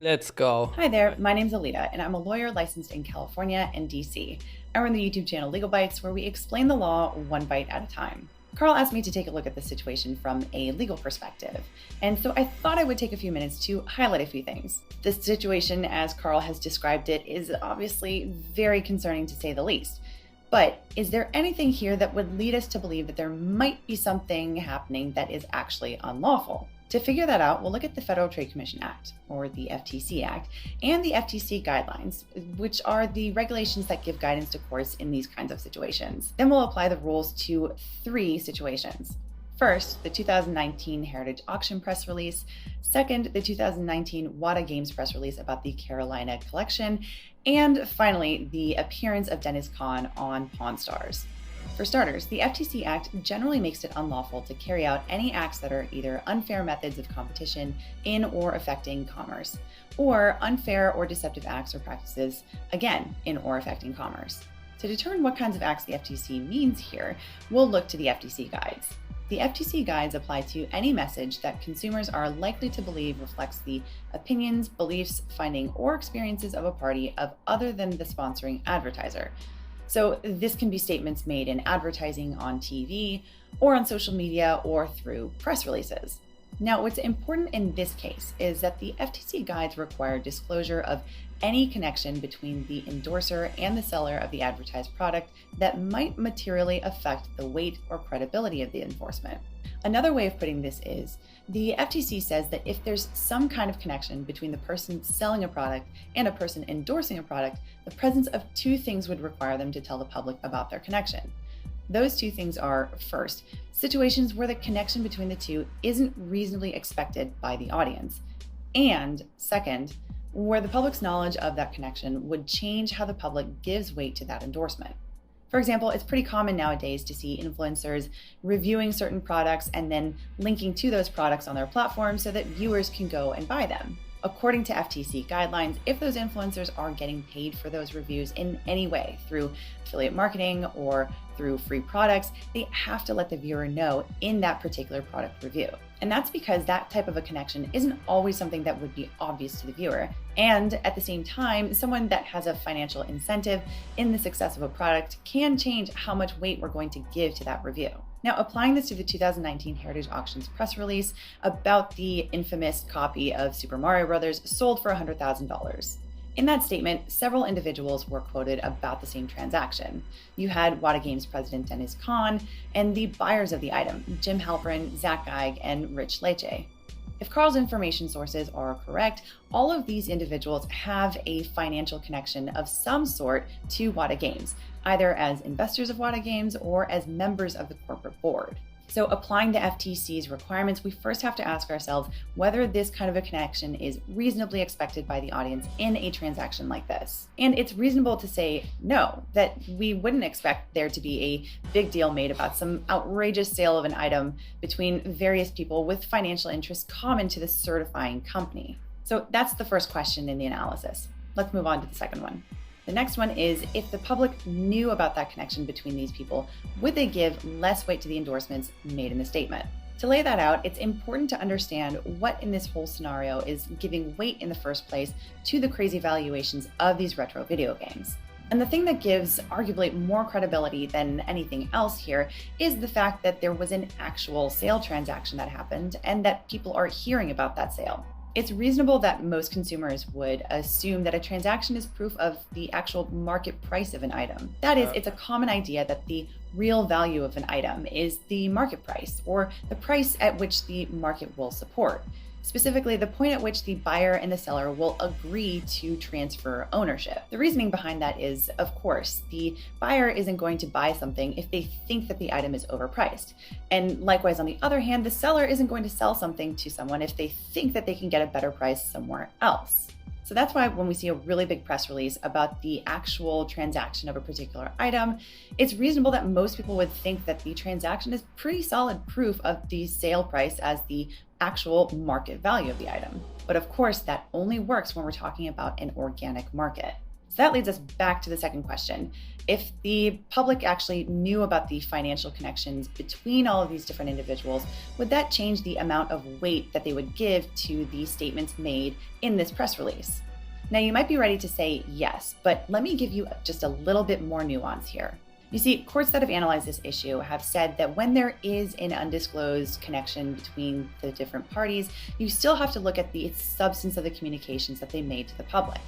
Let's go. Hi there, my name's Alita, and I'm a lawyer licensed in California and DC. I run the YouTube channel Legal Bites, where we explain the law one bite at a time. Carl asked me to take a look at the situation from a legal perspective, and so I thought I would take a few minutes to highlight a few things. This situation, as Carl has described it, is obviously very concerning to say the least. But is there anything here that would lead us to believe that there might be something happening that is actually unlawful? To figure that out, we'll look at the Federal Trade Commission Act, or the FTC Act, and the FTC guidelines, which are the regulations that give guidance to courts in these kinds of situations. Then we'll apply the rules to 3 situations. First, the 2019 Heritage Auction press release. Second, the 2019 Wada Games press release about the Carolina Collection. And finally, the appearance of Dennis Kahn on Pawn Stars. For starters, the FTC Act generally makes it unlawful to carry out any acts that are either unfair methods of competition in or affecting commerce, or unfair or deceptive acts or practices, again, in or affecting commerce. To determine what kinds of acts the FTC means here, we'll look to the FTC guides. The FTC guides apply to any message that consumers are likely to believe reflects the opinions, beliefs, finding, or experiences of a party of other than the sponsoring advertiser. So this can be statements made in advertising on TV, or on social media, or through press releases. Now, what's important in this case is that the FTC guides require disclosure of any connection between the endorser and the seller of the advertised product that might materially affect the weight or credibility of the endorsement. Another way of putting this is, the FTC says that if there's some kind of connection between the person selling a product and a person endorsing a product, the presence of 2 things would require them to tell the public about their connection. Those 2 things are, first, situations where the connection between the 2 isn't reasonably expected by the audience, and second, where the public's knowledge of that connection would change how the public gives weight to that endorsement. For example, it's pretty common nowadays to see influencers reviewing certain products and then linking to those products on their platform so that viewers can go and buy them. According to FTC guidelines, if those influencers are getting paid for those reviews in any way, through affiliate marketing or through free products, they have to let the viewer know in that particular product review. And that's because that type of a connection isn't always something that would be obvious to the viewer. And at the same time, someone that has a financial incentive in the success of a product can change how much weight we're going to give to that review. Now, applying this to the 2019 Heritage Auctions press release about the infamous copy of Super Mario Bros. Sold for $100,000. In that statement, several individuals were quoted about the same transaction. You had Wada Games president Dennis Kahn and the buyers of the item, Jim Halperin, Zach Geig, and Rich Leche. If Carl's information sources are correct, all of these individuals have a financial connection of some sort to Wada Games, either as investors of Wada Games or as members of the corporate board. So applying the FTC's requirements, we first have to ask ourselves whether this kind of a connection is reasonably expected by the audience in a transaction like this. And it's reasonable to say no, that we wouldn't expect there to be a big deal made about some outrageous sale of an item between various people with financial interests common to the certifying company. So that's the first question in the analysis. Let's move on to the second one. The next one is, if the public knew about that connection between these people, would they give less weight to the endorsements made in the statement? To lay that out, it's important to understand what in this whole scenario is giving weight in the first place to the crazy valuations of these retro video games. And the thing that gives arguably more credibility than anything else here is the fact that there was an actual sale transaction that happened and that people are hearing about that sale. It's reasonable that most consumers would assume that a transaction is proof of the actual market price of an item. That is, it's a common idea that the real value of an item is the market price, or the price at which the market will support. Specifically, the point at which the buyer and the seller will agree to transfer ownership. The reasoning behind that is, of course, the buyer isn't going to buy something if they think that the item is overpriced. And likewise, on the other hand, the seller isn't going to sell something to someone if they think that they can get a better price somewhere else. So that's why when we see a really big press release about the actual transaction of a particular item, it's reasonable that most people would think that the transaction is pretty solid proof of the sale price as the actual market value of the item. But of course, that only works when we're talking about an organic market. So that leads us back to the second question. If the public actually knew about the financial connections between all of these different individuals, would that change the amount of weight that they would give to the statements made in this press release? Now, you might be ready to say yes, but let me give you just a little bit more nuance here. You see, courts that have analyzed this issue have said that when there is an undisclosed connection between the different parties, you still have to look at the substance of the communications that they made to the public.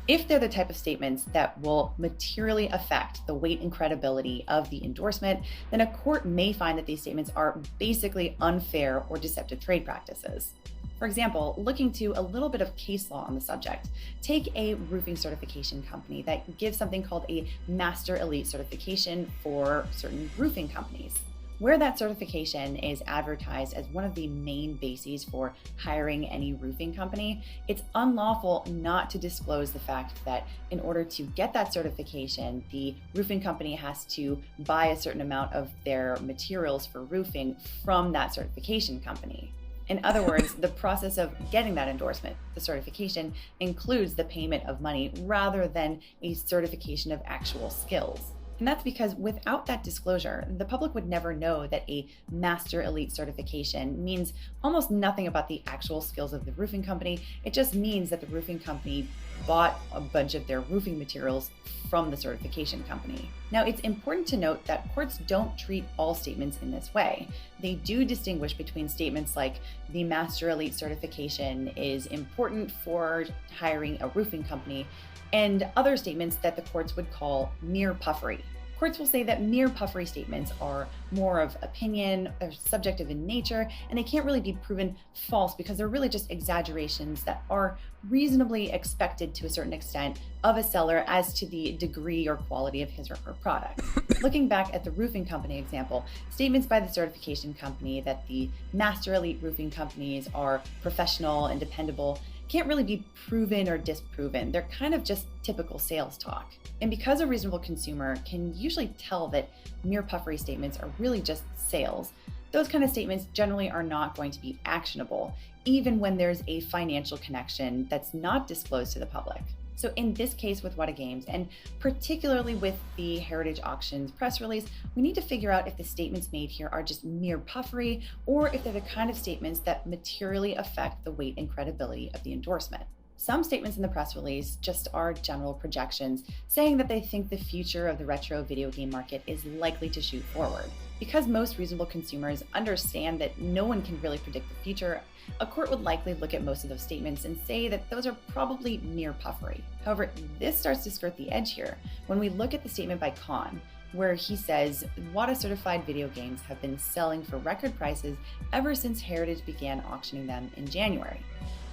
If they're the type of statements that will materially affect the weight and credibility of the endorsement, then a court may find that these statements are basically unfair or deceptive trade practices. For example, looking to a little bit of case law on the subject, take a roofing certification company that gives something called a Master Elite certification for certain roofing companies. Where that certification is advertised as one of the main bases for hiring any roofing company, it's unlawful not to disclose the fact that in order to get that certification, the roofing company has to buy a certain amount of their materials for roofing from that certification company. In other words, the process of getting that endorsement, the certification, includes the payment of money rather than a certification of actual skills. And that's because without that disclosure, the public would never know that a Master Elite certification means almost nothing about the actual skills of the roofing company. It just means that the roofing company bought a bunch of their roofing materials from the certification company. Now, it's important to note that courts don't treat all statements in this way. They do distinguish between statements like the Master Elite certification is important for hiring a roofing company and other statements that the courts would call mere puffery. Courts will say that mere puffery statements are more of opinion, they're subjective in nature, and they can't really be proven false because they're really just exaggerations that are reasonably expected to a certain extent of a seller as to the degree or quality of his or her product. Looking back at the roofing company example, statements by the certification company that the Master Elite roofing companies are professional and dependable can't really be proven or disproven. They're kind of just typical sales talk. And because a reasonable consumer can usually tell that mere puffery statements are really just sales, Those kind of statements generally are not going to be actionable, even when there's a financial connection that's not disclosed to the public. So in this case with Wada Games, and particularly with the Heritage Auctions press release, we need to figure out if the statements made here are just mere puffery, or if they're the kind of statements that materially affect the weight and credibility of the endorsement. Some statements in the press release just are general projections, saying that they think the future of the retro video game market is likely to shoot forward. Because most reasonable consumers understand that no one can really predict the future, a court would likely look at most of those statements and say that those are probably mere puffery. However, this starts to skirt the edge here when we look at the statement by Khan, where he says Wada certified video games have been selling for record prices ever since Heritage began auctioning them in January.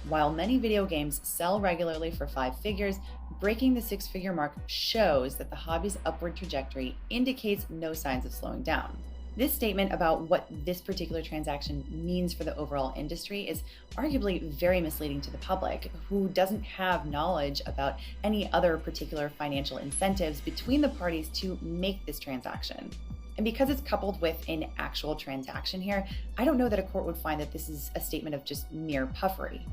While many video games sell regularly for 5 figures, breaking the 6-figure mark shows that the hobby's upward trajectory indicates no signs of slowing down. This statement about what this particular transaction means for the overall industry is arguably very misleading to the public, who doesn't have knowledge about any other particular financial incentives between the parties to make this transaction. And because it's coupled with an actual transaction here, I don't know that a court would find that this is a statement of just mere puffery.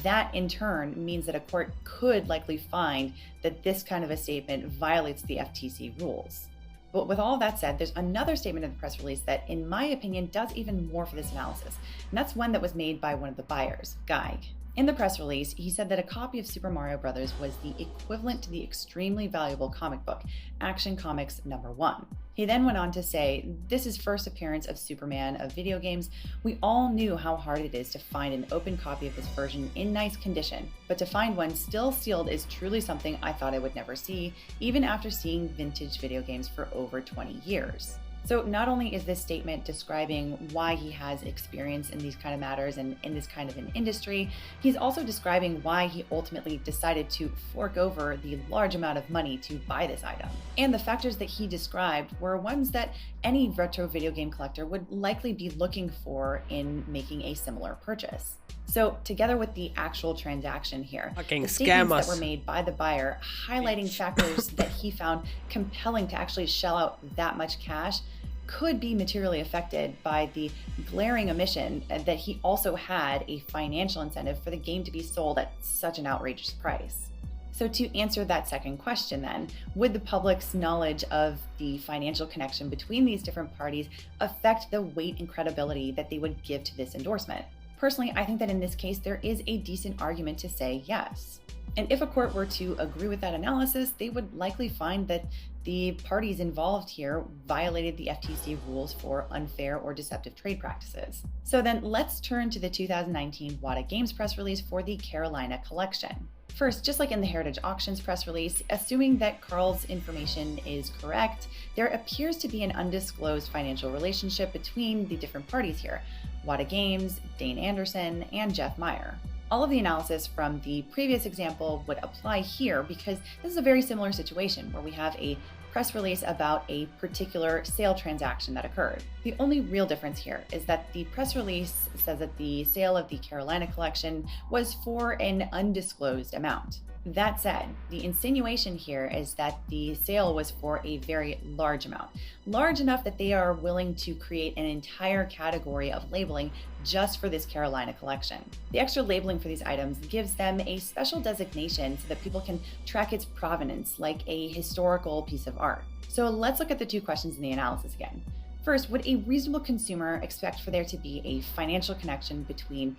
That in turn means that a court could likely find that this kind of a statement violates the FTC rules. But with all that said, there's another statement in the press release that, in my opinion, does even more for this analysis, and that's one that was made by one of the buyers, Geig. In the press release, he said that a copy of Super Mario Bros. Was the equivalent to the extremely valuable comic book, Action Comics #1. He then went on to say, "This is first appearance of Superman of video games. We all knew how hard it is to find an open copy of this version in nice condition, but to find one still sealed is truly something I thought I would never see, even after seeing vintage video games for over 20 years. So not only is this statement describing why he has experience in these kind of matters and in this kind of an industry, he's also describing why he ultimately decided to fork over the large amount of money to buy this item. And the factors that he described were ones that any retro video game collector would likely be looking for in making a similar purchase. So together with the actual transaction here, the statements that were made by the buyer highlighting factors that he found compelling to actually shell out that much cash could be materially affected by the glaring omission that he also had a financial incentive for the game to be sold at such an outrageous price. So to answer that second question then, would the public's knowledge of the financial connection between these different parties affect the weight and credibility that they would give to this endorsement? Personally, I think that in this case, there is a decent argument to say yes. And if a court were to agree with that analysis, they would likely find that the parties involved here violated the FTC rules for unfair or deceptive trade practices. So then let's turn to the 2019 Wada Games press release for the Carolina collection. First, just like in the Heritage Auctions press release, assuming that Carl's information is correct, there appears to be an undisclosed financial relationship between the different parties here, Wada Games, Dane Anderson, and Jeff Meyer. All of the analysis from the previous example would apply here because this is a very similar situation where we have a press release about a particular sale transaction that occurred. The only real difference here is that the press release says that the sale of the Carolina collection was for an undisclosed amount. That said, the insinuation here is that the sale was for a very large amount, large enough that they are willing to create an entire category of labeling just for this Carolina collection. The extra labeling for these items gives them a special designation so that people can track its provenance like a historical piece of art. So let's look at the two questions in the analysis again. First, would a reasonable consumer expect for there to be a financial connection between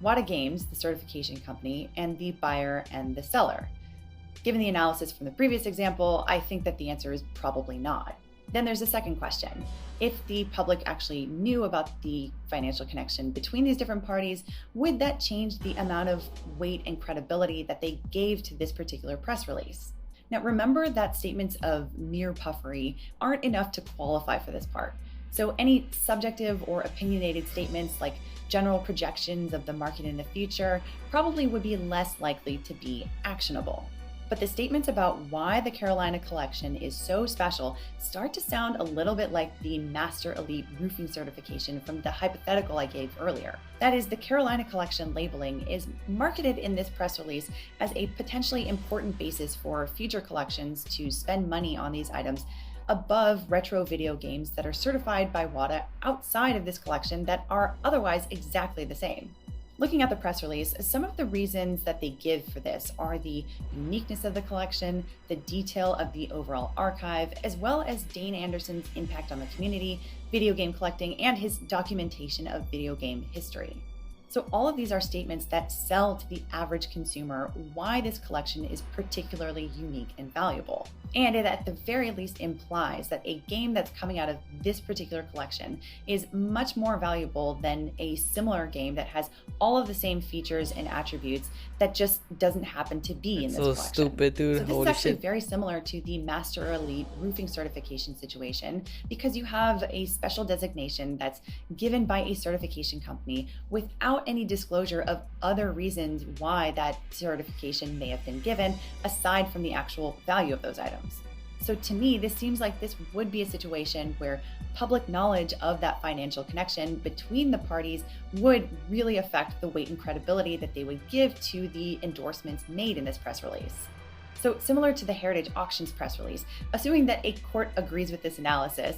Wada Games, the certification company, and the buyer and the seller? Given the analysis from the previous example, I think that the answer is probably not. Then there's a second question. If the public actually knew about the financial connection between these different parties, would that change the amount of weight and credibility that they gave to this particular press release? Now remember that statements of mere puffery aren't enough to qualify for this part. So any subjective or opinionated statements like general projections of the market in the future probably would be less likely to be actionable. But the statements about why the Carolina collection is so special start to sound a little bit like the Master Elite Roofing certification from the hypothetical I gave earlier. That is, the Carolina collection labeling is marketed in this press release as a potentially important basis for future collections to spend money on these items above retro video games that are certified by Wada outside of this collection that are otherwise exactly the same. Looking at the press release, some of the reasons that they give for this are the uniqueness of the collection, the detail of the overall archive, as well as Dane Anderson's impact on the community, video game collecting, and his documentation of video game history. So all of these are statements that sell to the average consumer why this collection is particularly unique and valuable. And it at the very least implies that a game that's coming out of this particular collection is much more valuable than a similar game that has all of the same features and attributes that just doesn't happen to be in this collection. So stupid, dude. So this is actually very similar to the Master Elite roofing certification situation, because you have a special designation that's given by a certification company without any disclosure of other reasons why that certification may have been given, aside from the actual value of those items. So to me, this seems like this would be a situation where public knowledge of that financial connection between the parties would really affect the weight and credibility that they would give to the endorsements made in this press release. So similar to the Heritage Auctions press release, assuming that a court agrees with this analysis,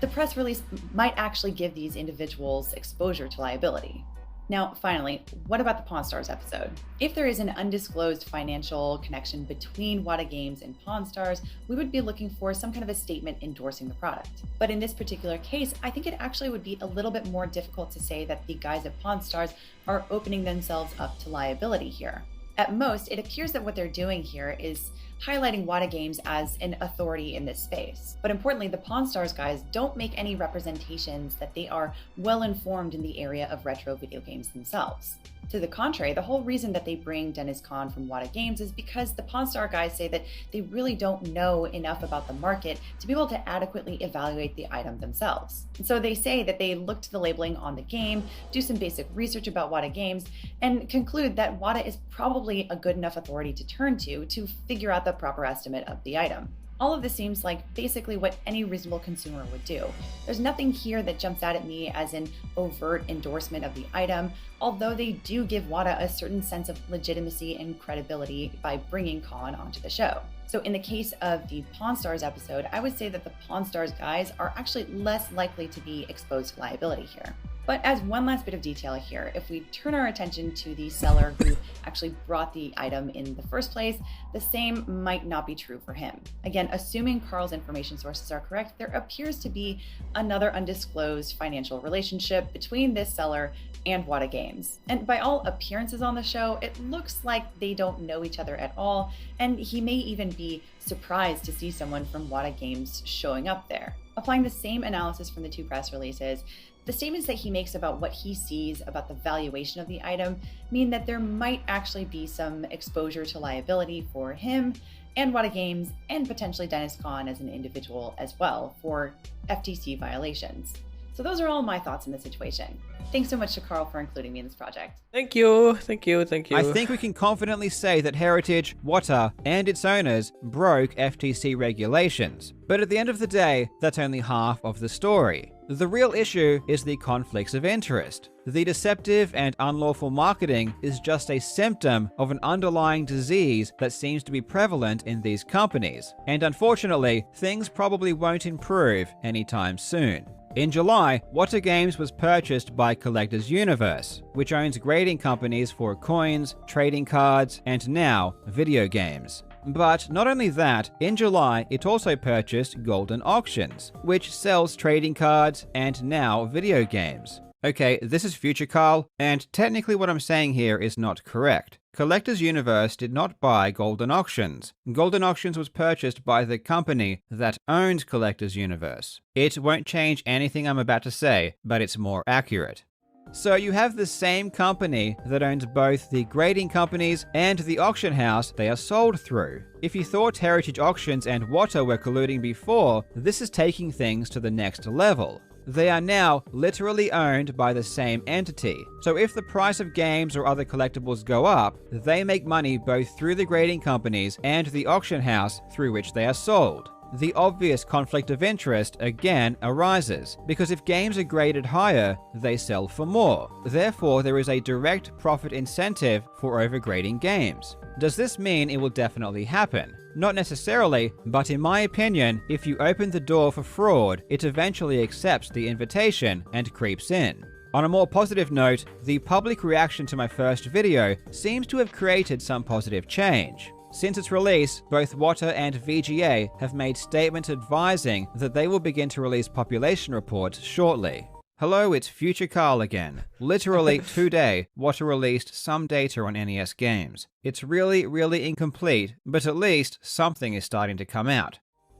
the press release might actually give these individuals exposure to liability. Now, finally, what about the Pawn Stars episode? If there is an undisclosed financial connection between Wada Games and Pawn Stars, we would be looking for some kind of a statement endorsing the product. But in this particular case, I think it actually would be a little bit more difficult to say that the guys at Pawn Stars are opening themselves up to liability here. At most, it appears that what they're doing here is highlighting Wada Games as an authority in this space. But importantly, the Pawn Stars guys don't make any representations that they are well informed in the area of retro video games themselves. To the contrary, the whole reason that they bring Dennis Kahn from Wada Games is because the Pawn Star guys say that they really don't know enough about the market to be able to adequately evaluate the item themselves. And so they say that they look to the labeling on the game, do some basic research about Wada Games, and conclude that Wada is probably a good enough authority to turn to figure out the proper estimate of the item. All of this seems like basically what any reasonable consumer would do. There's nothing here that jumps out at me as an overt endorsement of the item, although they do give Wada a certain sense of legitimacy and credibility by bringing Kahn onto the show. So in the case of the Pawn Stars episode, I would say that the Pawn Stars guys are actually less likely to be exposed to liability here. But as one last bit of detail here, if we turn our attention to the seller who actually brought the item in the first place, the same might not be true for him. Again, assuming Carl's information sources are correct, there appears to be another undisclosed financial relationship between this seller and Wada Games. And by all appearances on the show, it looks like they don't know each other at all, and he may even be surprised to see someone from Wada Games showing up there. Applying the same analysis from the two press releases, the statements that he makes about what he sees about the valuation of the item mean that there might actually be some exposure to liability for him and Wada Games, and potentially Dennis Kahn as an individual as well, for FTC violations. So those are all my thoughts in the situation. Thanks so much to Carl for including me in this project. Thank you. I think we can confidently say that Heritage, Wada, and its owners broke FTC regulations. But at the end of the day, that's only half of the story. The real issue is the conflicts of interest. The deceptive and unlawful marketing is just a symptom of an underlying disease that seems to be prevalent in these companies. And unfortunately, things probably won't improve anytime soon. In July, Wada Games was purchased by Collectors Universe, which owns grading companies for coins, trading cards, and now video games. But not only that, in July it also purchased Golden Auctions, which sells trading cards and now video games. Okay, this is future Carl, and technically what I'm saying here is not correct. Collectors Universe did not buy Golden Auctions. Golden Auctions was purchased by the company that owned Collectors Universe. It won't change anything I'm about to say, but it's more accurate. So you have the same company that owns both the grading companies and the auction house they are sold through. If you thought Heritage Auctions and Wada were colluding before, this is taking things to the next level. They are now literally owned by the same entity. So if the price of games or other collectibles go up, they make money both through the grading companies and the auction house through which they are sold. the obvious conflict of interest again arises, because if games are graded higher, they sell for more. Therefore, there is a direct profit incentive for overgrading games. Does this mean it will definitely happen? Not necessarily, but in my opinion, if you open the door for fraud, it eventually accepts the invitation and creeps in. On a more positive note, the public reaction to my first video seems to have created some positive change. Since its release, both Wada and VGA have made statements advising that they will begin to release population reports shortly. Hello, it's Future Carl again. Literally today, Wada released some data on NES games. It's really incomplete, but at least something is starting to come out.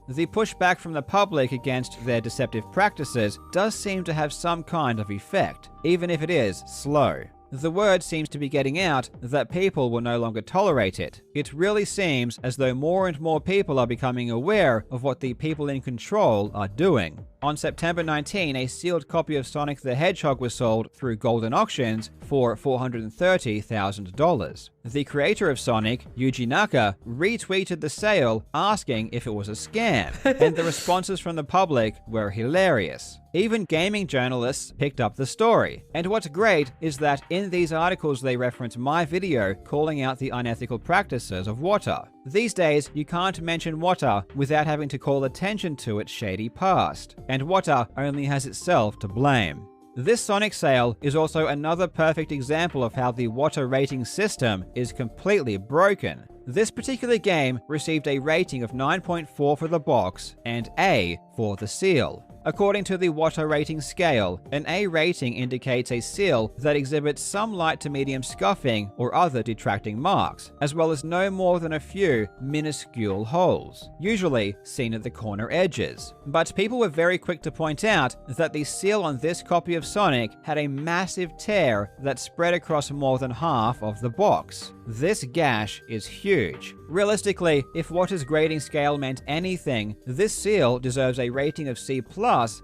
The pushback from the public against their deceptive practices does seem to have some kind of effect, even if it is slow. The word seems to be getting out that people will no longer tolerate it. It really seems as though more and more people are becoming aware of what the people in control are doing. On September 19, a sealed copy of Sonic the Hedgehog was sold through Golden Auctions for $430,000. The creator of Sonic, Yuji Naka, retweeted the sale asking if it was a scam, and the responses from the public were hilarious. Even gaming journalists picked up the story. And what's great is that in these articles they reference my video calling out the unethical practices of Wada. These days, you can't mention Wada without having to call attention to its shady past, and Wada only has itself to blame. This Sonic sale is also another perfect example of how the Wada rating system is completely broken. This particular game received a rating of 9.4 for the box and A for the seal. According to the Wada rating scale, an A rating indicates a seal that exhibits some light to medium scuffing or other detracting marks, as well as no more than a few minuscule holes, usually seen at the corner edges. But people were very quick to point out that the seal on this copy of Sonic had a massive tear that spread across more than half of the box. This gash is huge. Realistically, if Wada's grading scale meant anything, this seal deserves a rating of C+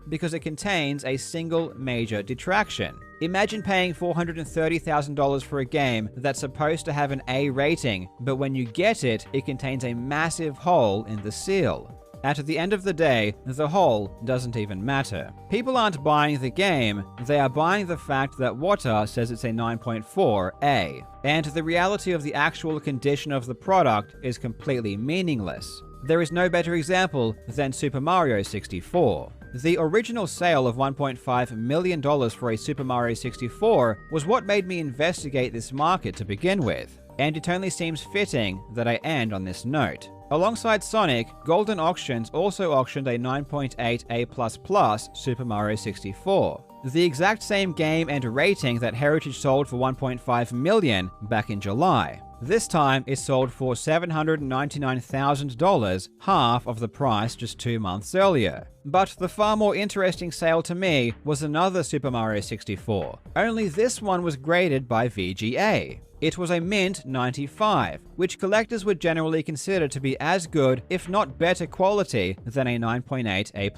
because it contains a single major detraction. Imagine paying $430,000 for a game that's supposed to have an A rating, but when you get it, it contains a massive hole in the seal. At the end of the day, the hole doesn't even matter. People aren't buying the game, they are buying the fact that Wada says it's a 9.4 A, and the reality of the actual condition of the product is completely meaningless. There is no better example than Super Mario 64. The original sale of $1.5 million for a Super Mario 64 was what made me investigate this market to begin with, and it only seems fitting that I end on this note. Alongside Sonic, Golden Auctions also auctioned a 9.8 A++ Super Mario 64. The exact same game and rating that Heritage sold for $1.5 million back in July. This time, it sold for $799,000, half of the price just 2 months earlier. But the far more interesting sale to me was another Super Mario 64, only this one was graded by VGA. It was a mint 95, which collectors would generally consider to be as good, if not better quality, than a 9.8 A++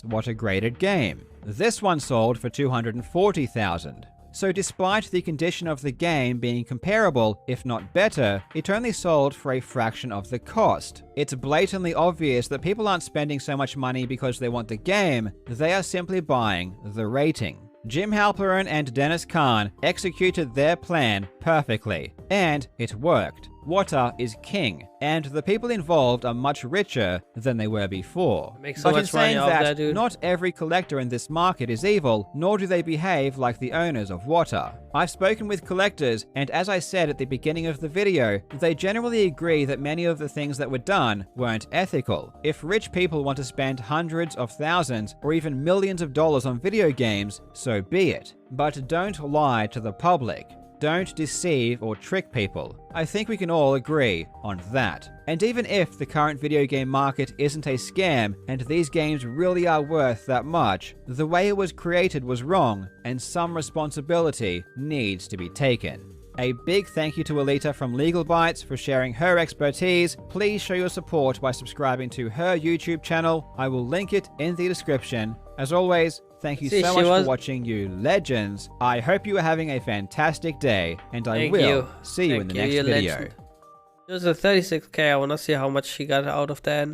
Wada graded game. This one sold for $240,000. So despite the condition of the game being comparable, if not better, it only sold for a fraction of the cost. It's blatantly obvious that people aren't spending so much money because they want the game, they are simply buying the rating. Jim Halperin and Dennis Kahn executed their plan perfectly, and it worked. Wada is king, and the people involved are much richer than they were before. Makes so but in much saying money off that, that, dude. not every collector in this market is evil, nor do they behave like the owners of Wada. I've spoken with collectors, and as I said at the beginning of the video, they generally agree that many of the things that were done weren't ethical. If rich people want to spend hundreds of thousands or even millions of dollars on video games, so be it. But don't lie to the public. Don't deceive or trick people. I think we can all agree on that. And even if the current video game market isn't a scam and these games really are worth that much, the way it was created was wrong and some responsibility needs to be taken. A big thank you to Alita from Legal Bytes for sharing her expertise. Please show your support by subscribing to her YouTube channel. I will link it in the description. As always, thank you so much for watching, you legends. I hope you are having a fantastic day, and I will see you in the next video. It was a 36K. I want to see how much she got out of that.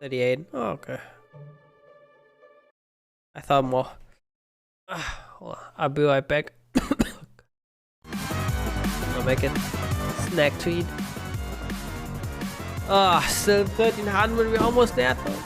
38. Oh, okay. I thought more. Well, I'll be right back. I'll make it snack to eat. Ah, still 1300. We're almost there though.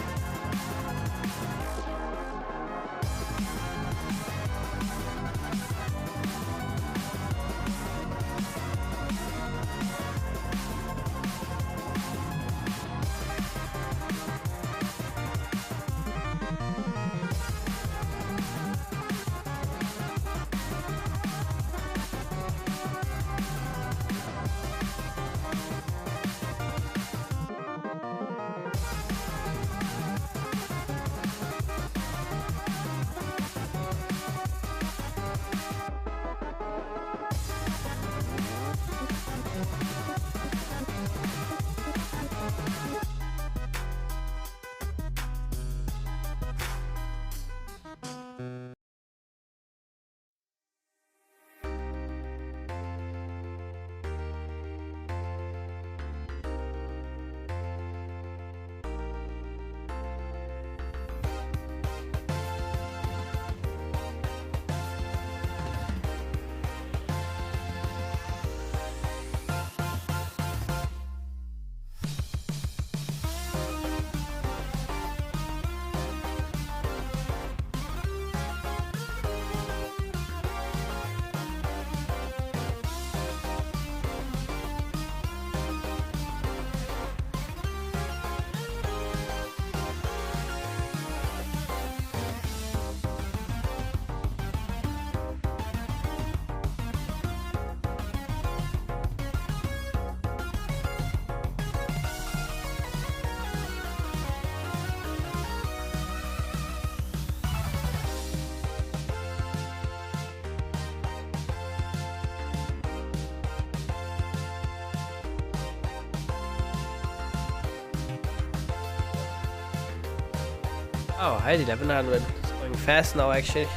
Oh, I did 1100. It's going fast now, actually. I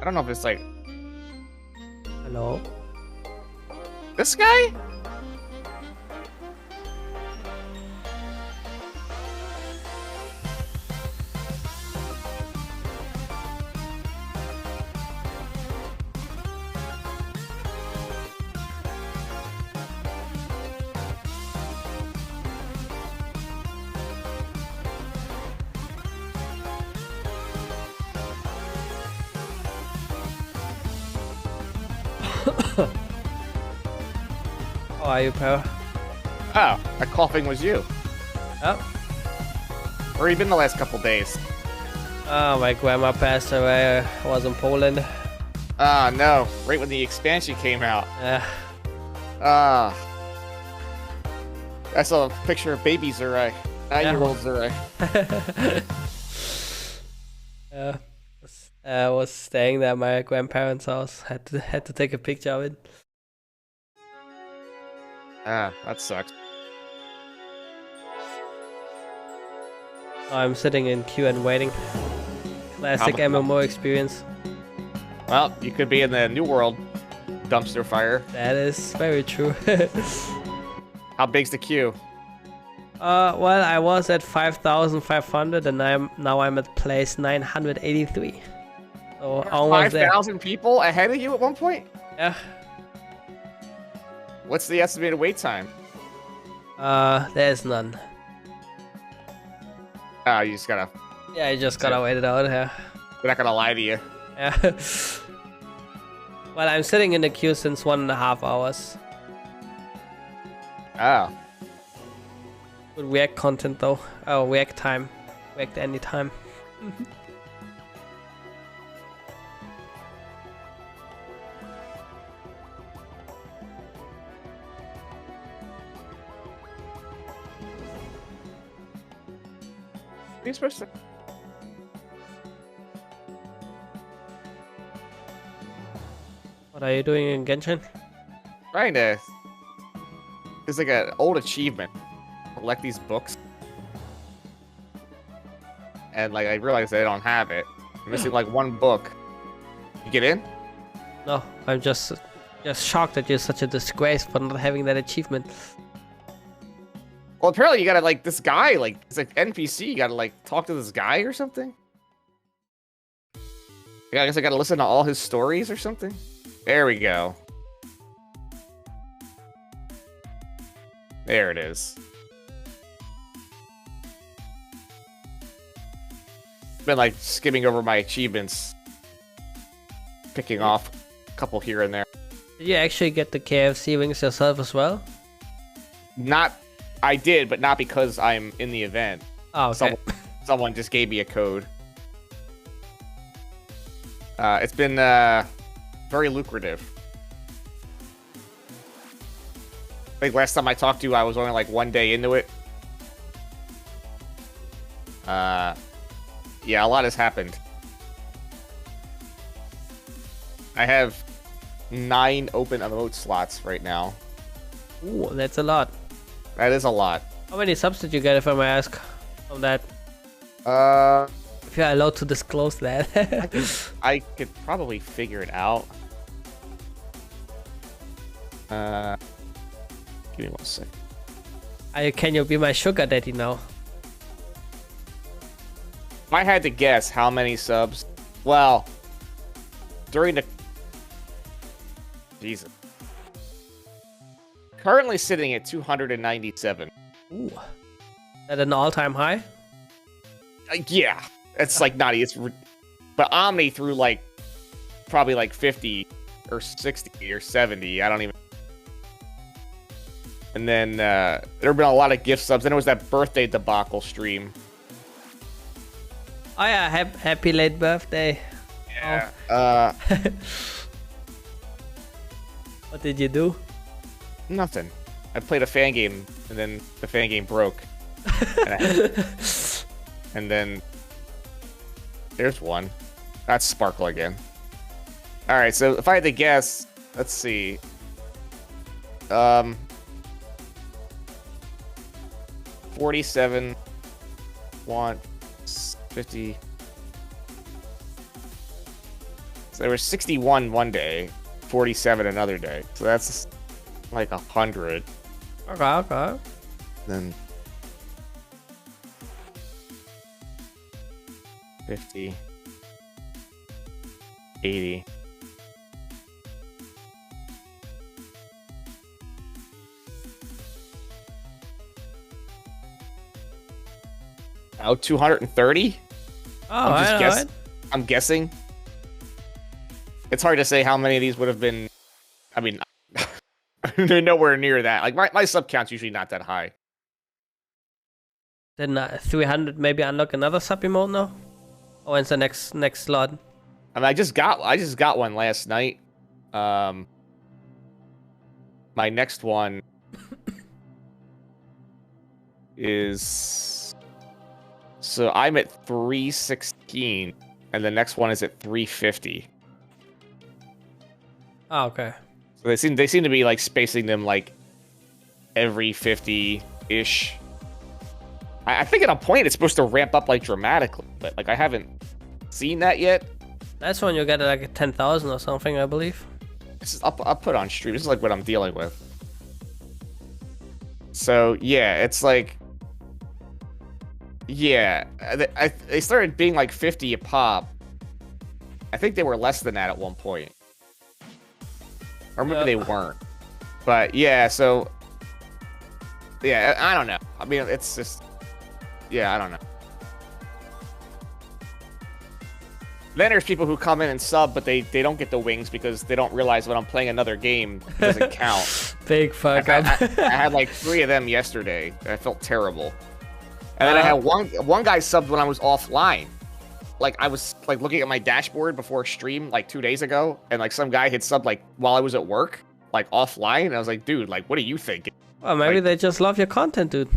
don't know if it's like... Hello? This guy? How are you, pal? Oh, that coughing was you. Oh. Where you been the last couple days? Oh, my grandma passed away. I was in Poland. Ah, no. Right when the expansion came out. Yeah. Ah. I saw a picture of baby Zerai. 9-year-old Zerai. I was staying there at my grandparents' house. Had to take a picture of it. Ah, that sucks. I'm sitting in queue and waiting. Classic MMO experience. Well, you could be in the New World dumpster fire. That is very true. How big's the queue? Well, I was at 5,500 and now I'm at place 983. So almost there. 5,000 people ahead of you at one point? Yeah. What's the estimated wait time? There's none. Ah, you just gotta... Yeah, you just gotta wait it out here. They're not gonna lie to you. Yeah. Well, I'm sitting in the queue since 1.5 hours. Oh. Good React content though. Oh, React time. React anytime. You're supposed to... What are you doing in Genshin? Trying to... There's like an old achievement. Collect these books. And like I realized I don't have it. I'm missing like one book. You get in? No, I'm just shocked that you're such a disgrace for not having that achievement. Well, apparently you gotta like this guy, like it's like NPC. You gotta like talk to this guy or something. Yeah, I guess I gotta listen to all his stories or something. There we go. There it is. Been like skimming over my achievements, picking off a couple here and there. Did you actually get the KFC wings yourself as well? Not, I did, but not because I'm in the event. Oh, okay. Someone just gave me a code. It's been very lucrative. I think last time I talked to you, I was only like 1 day into it. Yeah, a lot has happened. I have 9 open emote slots right now. Ooh, that's a lot. That is a lot. How many subs did you get, if I may ask, on that? If you're allowed to disclose that. I could probably figure it out. Give me 1 second. Can you be my sugar daddy now? If I had to guess how many subs, well, during the... Jesus. Currently sitting at 297. Ooh. At an all-time high? Yeah. It's like not... It's, but Omni threw like... Probably like 50 or 60 or 70. I don't even... And then there have been a lot of gift subs. Then it was that birthday debacle stream. Oh yeah, happy late birthday. Yeah. Oh. What did you do? Nothing. I played a fan game, and then the fan game broke. And then there's one. That's Sparkle again. All right, so if I had to guess, let's see. 47, 50. So there was 61 one day, 47 another day. So that's like 100. Okay. Then 50, 80. Oh, 230? Oh, I'm guessing. It's hard to say how many of these would have been. I mean, they're nowhere near that. Like my sub count's usually not that high. Then 300 maybe unlock another sub emote now? Oh, when's the next slot? I mean, I just got one last night. My next one is, so I'm at 316, and the next one is at 350. Oh, okay. So they seem to be like spacing them like every 50-ish. I think at a point it's supposed to ramp up like dramatically, but like I haven't seen that yet. That's when you get like 10,000 or something, I believe. I'll put on stream. This is like what I'm dealing with. So yeah, it's like, yeah, they started being like 50 a pop. I think they were less than that at one point, or maybe they weren't. But yeah, so yeah, I don't know. I mean, it's just, yeah, I don't know. Then there's people who come in and sub, but they don't get the wings because they don't realize when I'm playing another game, it doesn't count. Big fuck up. I had like 3 of them yesterday. And I felt terrible. And then I had one guy subbed when I was offline. Like I was like looking at my dashboard before stream like 2 days ago, and like some guy had subbed like while I was at work, like offline. And I was like, dude, like what are you thinking? Well, maybe like, they just love your content, dude.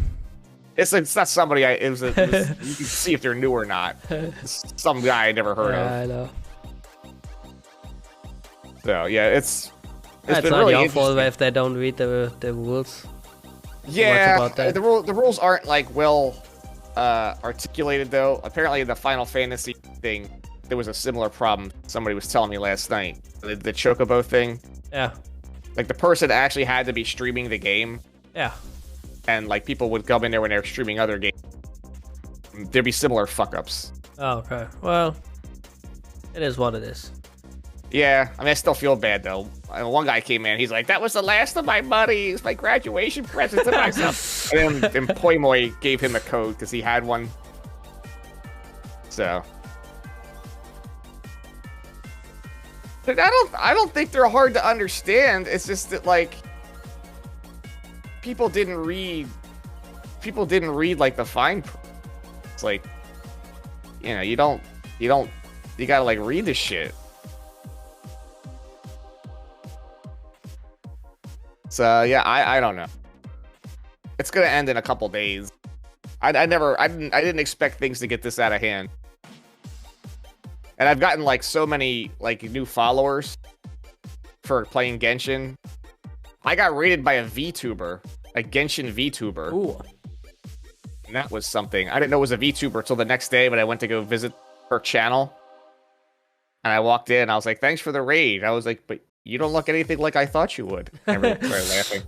It's not somebody it was you can see if they're new or not. It's some guy I never heard of. I know. So yeah, it's been not really your fault if they don't read the rules. Yeah, the rules aren't like well articulated though. Apparently, the Final Fantasy thing, there was a similar problem somebody was telling me last night. The Chocobo thing. Yeah. Like, the person actually had to be streaming the game. Yeah. And, like, people would come in there when they were streaming other games. There'd be similar fuck-ups. Oh, okay. Well, it is what it is. Yeah, I mean, I still feel bad, though. One guy came in, he's like, that was the last of my money. It's my graduation present to myself. And then Poimoy gave him a code because he had one. So... But I don't think they're hard to understand. It's just that, like, people didn't read like the fine print. It's like, you know, you gotta like read this shit. So yeah, I don't know. It's gonna end in a couple days. I didn't expect things to get this out of hand. And I've gotten like so many like new followers for playing Genshin. I got raided by a VTuber, a Genshin VTuber. Ooh. And that was something. I didn't know it was a VTuber till the next day when I went to go visit her channel. And I walked in, I was like, thanks for the raid. I was like, but you don't look anything like I thought you would. Everyone started laughing.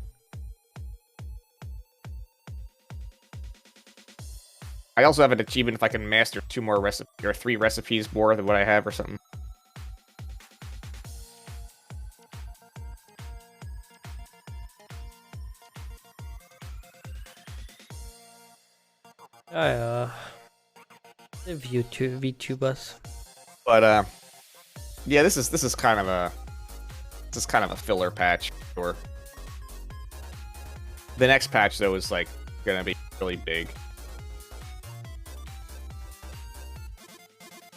I also have an achievement if I can master 2 more recipes or 3 recipes more than what I have or something. The VTubers. But yeah, this is kind of a filler patch. Or the next patch though is like gonna be really big.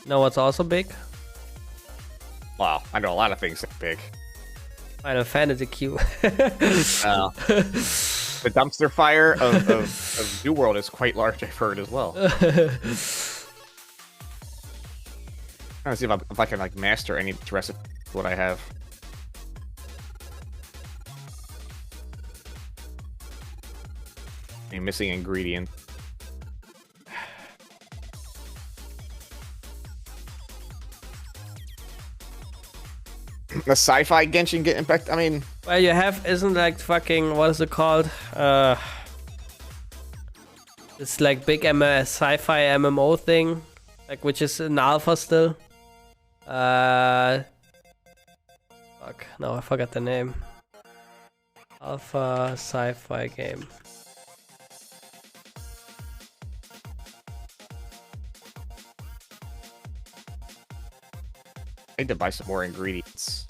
Know what's also big? Wow, I know a lot of things that are big. Final Fantasy Q. The dumpster fire of New World is quite large, I've heard as well. I'm trying to see if I can like master any recipe what I have. A missing ingredient. The sci-fi Genshin get impact. I mean, well, you have isn't like fucking what is it called? It's like big sci-fi MMO thing, like which is in alpha still. Fuck, no, I forgot the name. Alpha sci-fi game. I need to buy some more ingredients.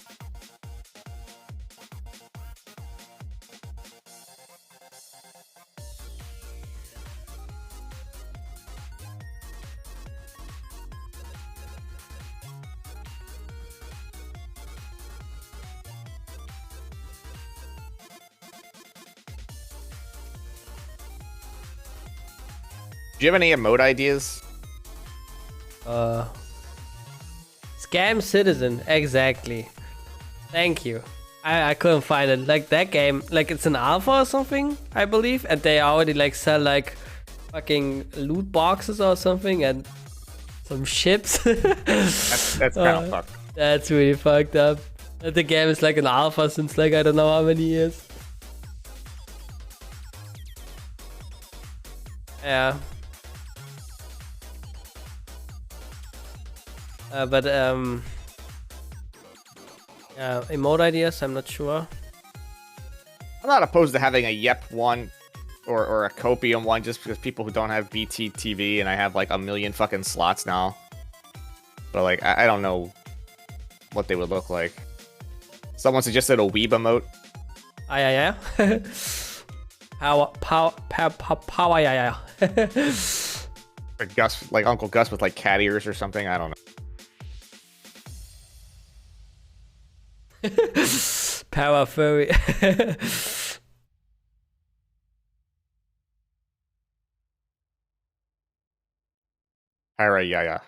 Do you have any emote ideas? Scam Citizen, exactly. Thank you. I couldn't find it. Like that game, like it's an alpha or something, I believe, and they already like sell like fucking loot boxes or something and some ships. That's kind of fucked. That's really fucked up. The game is like an alpha since like I don't know how many years. Yeah. Emote ideas, I'm not sure. I'm not opposed to having a Yep one or a Copium one just because people who don't have BT TV and I have like a million fucking slots now. But like, I don't know what they would look like. Someone suggested a Weeb emote. Yeah. Power, yeah. Or Gus, like Uncle Gus with like cat ears or something. I don't know. Power furry. Alright, yeah.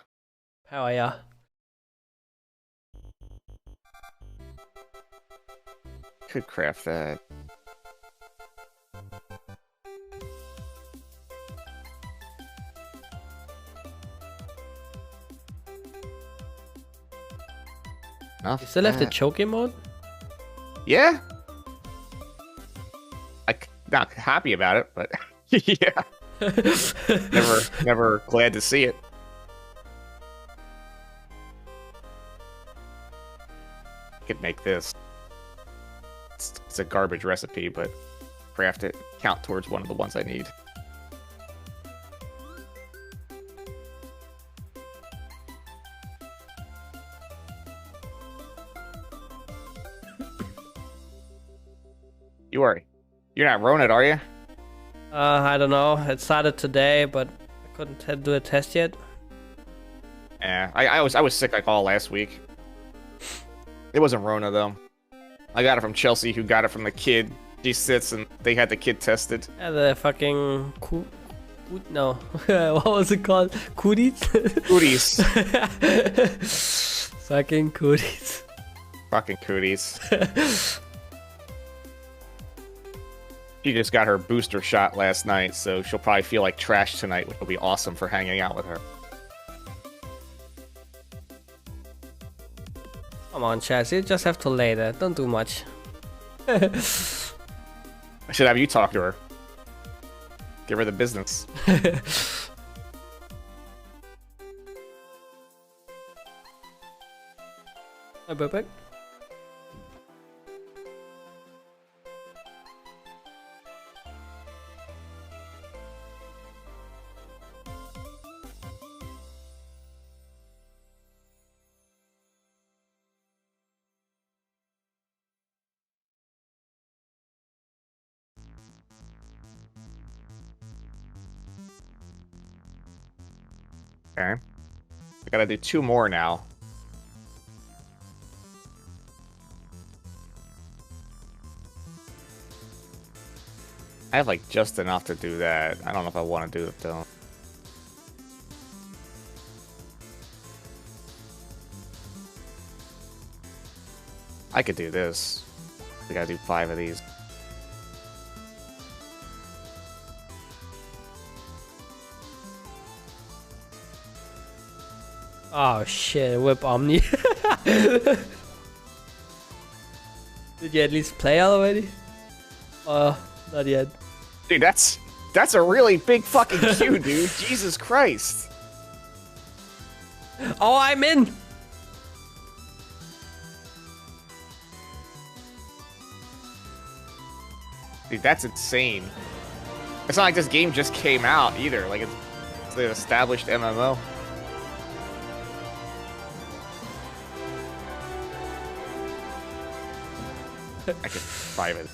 Power, yeah. Could craft that. Enough You still have the that. choke mode? Yeah. I'm not happy about it, but yeah. Never glad to see it. Could make this. It's a garbage recipe, but craft it, count towards one of the ones I need. You're not Rona, are you? I don't know. It started today, but I couldn't do a test yet. Yeah, I was sick like all last week. It wasn't Rona though. I got it from Chelsea, who got it from the kid. She sits and they had the kid tested. Yeah, the fucking no, what was it called? Cooties? Cooties. Fucking cooties. Fucking cooties. She just got her booster shot last night, so she'll probably feel like trash tonight, which will be awesome for hanging out with her. Come on, Chaz, you just have to lay there. Don't do much. I should have you talk to her. Give her the business. Hi, Bubek. Okay. I gotta do 2 more now. I have like just enough to do that. I don't know if I want to do it though. I could do this. We gotta do 5 of these. Oh shit, Whip Omni. Did you at least play already? Not yet. Dude, that's a really big fucking queue, dude. Jesus Christ. Oh, I'm in! Dude, that's insane. It's not like this game just came out either. Like it's the established MMO. I could 5 it.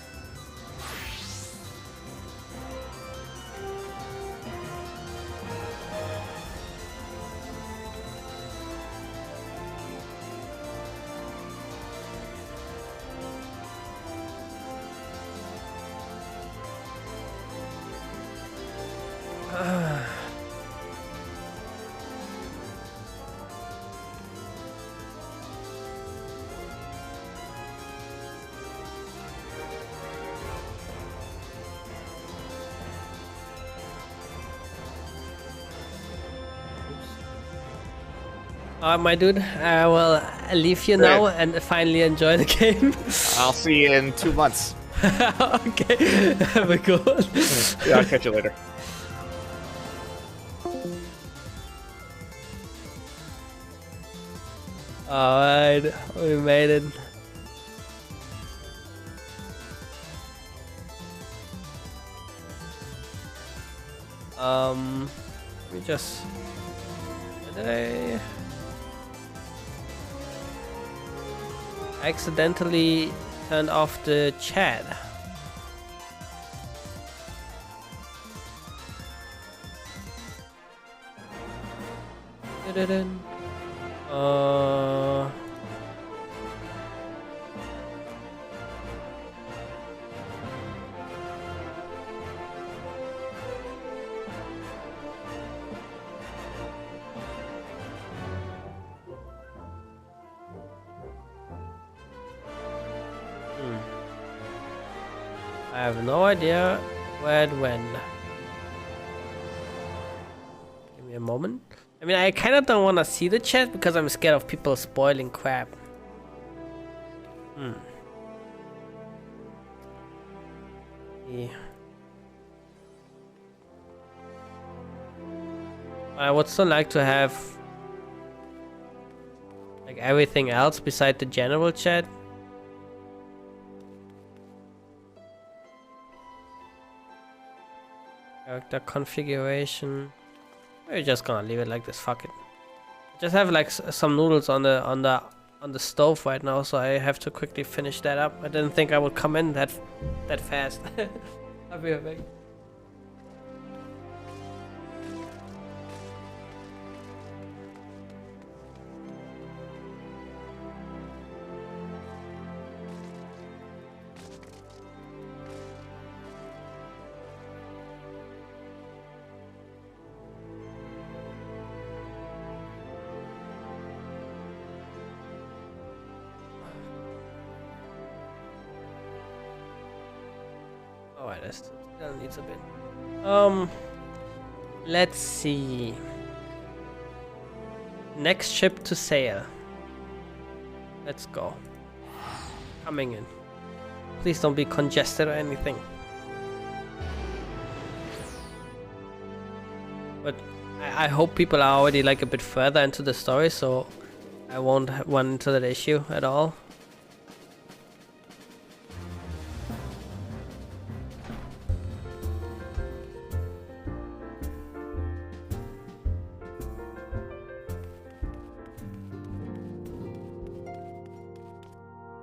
My dude, I will leave you now and finally enjoy the game. I'll see you in 2 months. Okay, have a good one. Yeah, I'll catch you later. Alright, we made it. We just... Did I accidentally turned off the chat? I have no idea where it went. Give me a moment. I mean, I kind of don't want to see the chat because I'm scared of people spoiling crap. Yeah. I would still like to have like everything else beside the general chat. Character configuration. We're just gonna leave it like this. Fuck it. Just have like some noodles on the stove right now, so I have to quickly finish that up. I didn't think I would come in that fast. I'll be right back. Alright, that still needs a bit. Let's see. Next ship to sail. Let's go. Coming in. Please don't be congested or anything. But I hope people are already like a bit further into the story, so I won't run into that issue at all.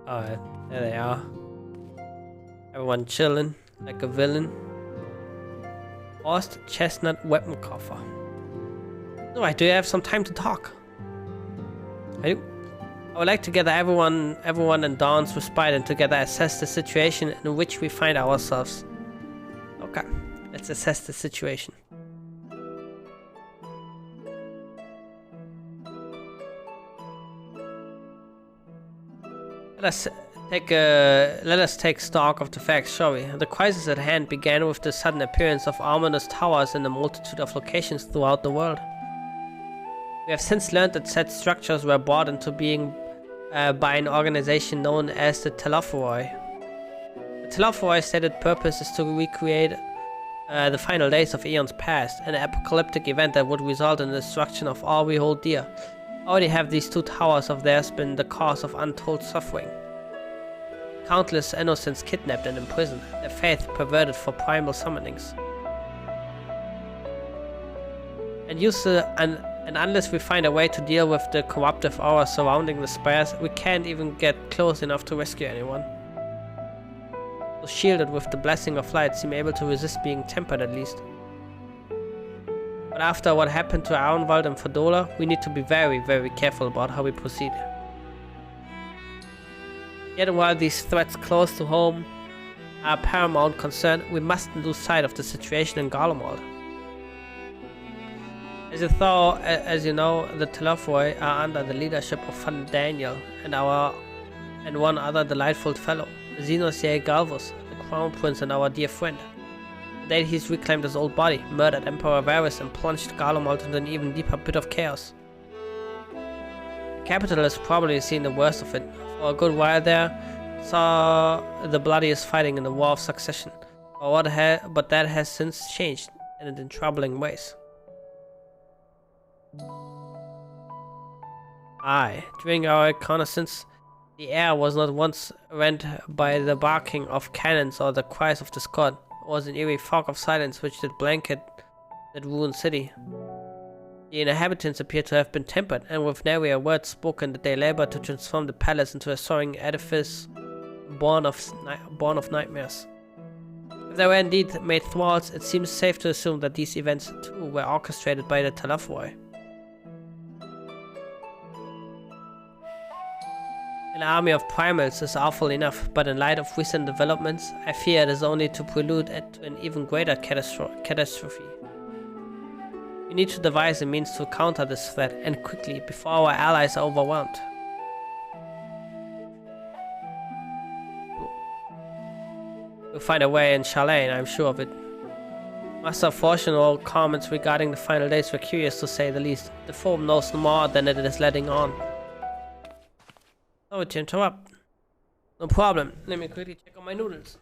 Alright, there they are. Everyone chilling like a villain. Lost chestnut weapon coffer. Alright, do you have some time to talk? I do. I would like to gather everyone in Dawn's respite and together assess the situation in which we find ourselves. Okay, let's assess the situation. Let us take stock of the facts, shall we? The crisis at hand began with the sudden appearance of ominous towers in a multitude of locations throughout the world. We have since learned that said structures were brought into being by an organization known as the Telephoroi. The Telephoroi's stated purpose is to recreate the final days of eons past, an apocalyptic event that would result in the destruction of all we hold dear. Already have these two towers of theirs been the cause of untold suffering. Countless innocents kidnapped and imprisoned, their faith perverted for primal summonings. And unless we find a way to deal with the corruptive aura surrounding the spires, we can't even get close enough to rescue anyone. Those shielded with the blessing of light seem able to resist being tempered at least. But after what happened to Aronwald and Fadola, we need to be very, very careful about how we proceed. Yet while these threats close to home are a paramount concern, we mustn't lose sight of the situation in Garlemald. As you know, the Telephoroi are under the leadership of Van Daniel and one other delightful fellow, Xenos Galvus, the Crown Prince and our dear friend. Today he's reclaimed his old body, murdered Emperor Varys, and plunged Garlemald into an even deeper pit of chaos. The capital has probably seen the worst of it. For a good while there, saw the bloodiest fighting in the War of Succession, but that has since changed, and in troubling ways. Aye, during our reconnaissance, the air was not once rent by the barking of cannons or the cries of discord. It was an eerie fog of silence which did blanket that ruined city. The inhabitants appear to have been tempered, and with nary a word spoken did they labor to transform the palace into a soaring edifice born of nightmares. If they were indeed made thralls, it seems safe to assume that these events too were orchestrated by the Telephoroi. An army of primals is awful enough, but in light of recent developments, I fear it is only to prelude to an even greater catastrophe. We need to devise a means to counter this threat, and quickly, before our allies are overwhelmed. We'll find a way in Shalane, I'm sure of it. Master Fortune all comments regarding the final days were curious to say the least. The foam knows more than it is letting on. Sorry to interrupt. No problem. Let me quickly check on my noodles.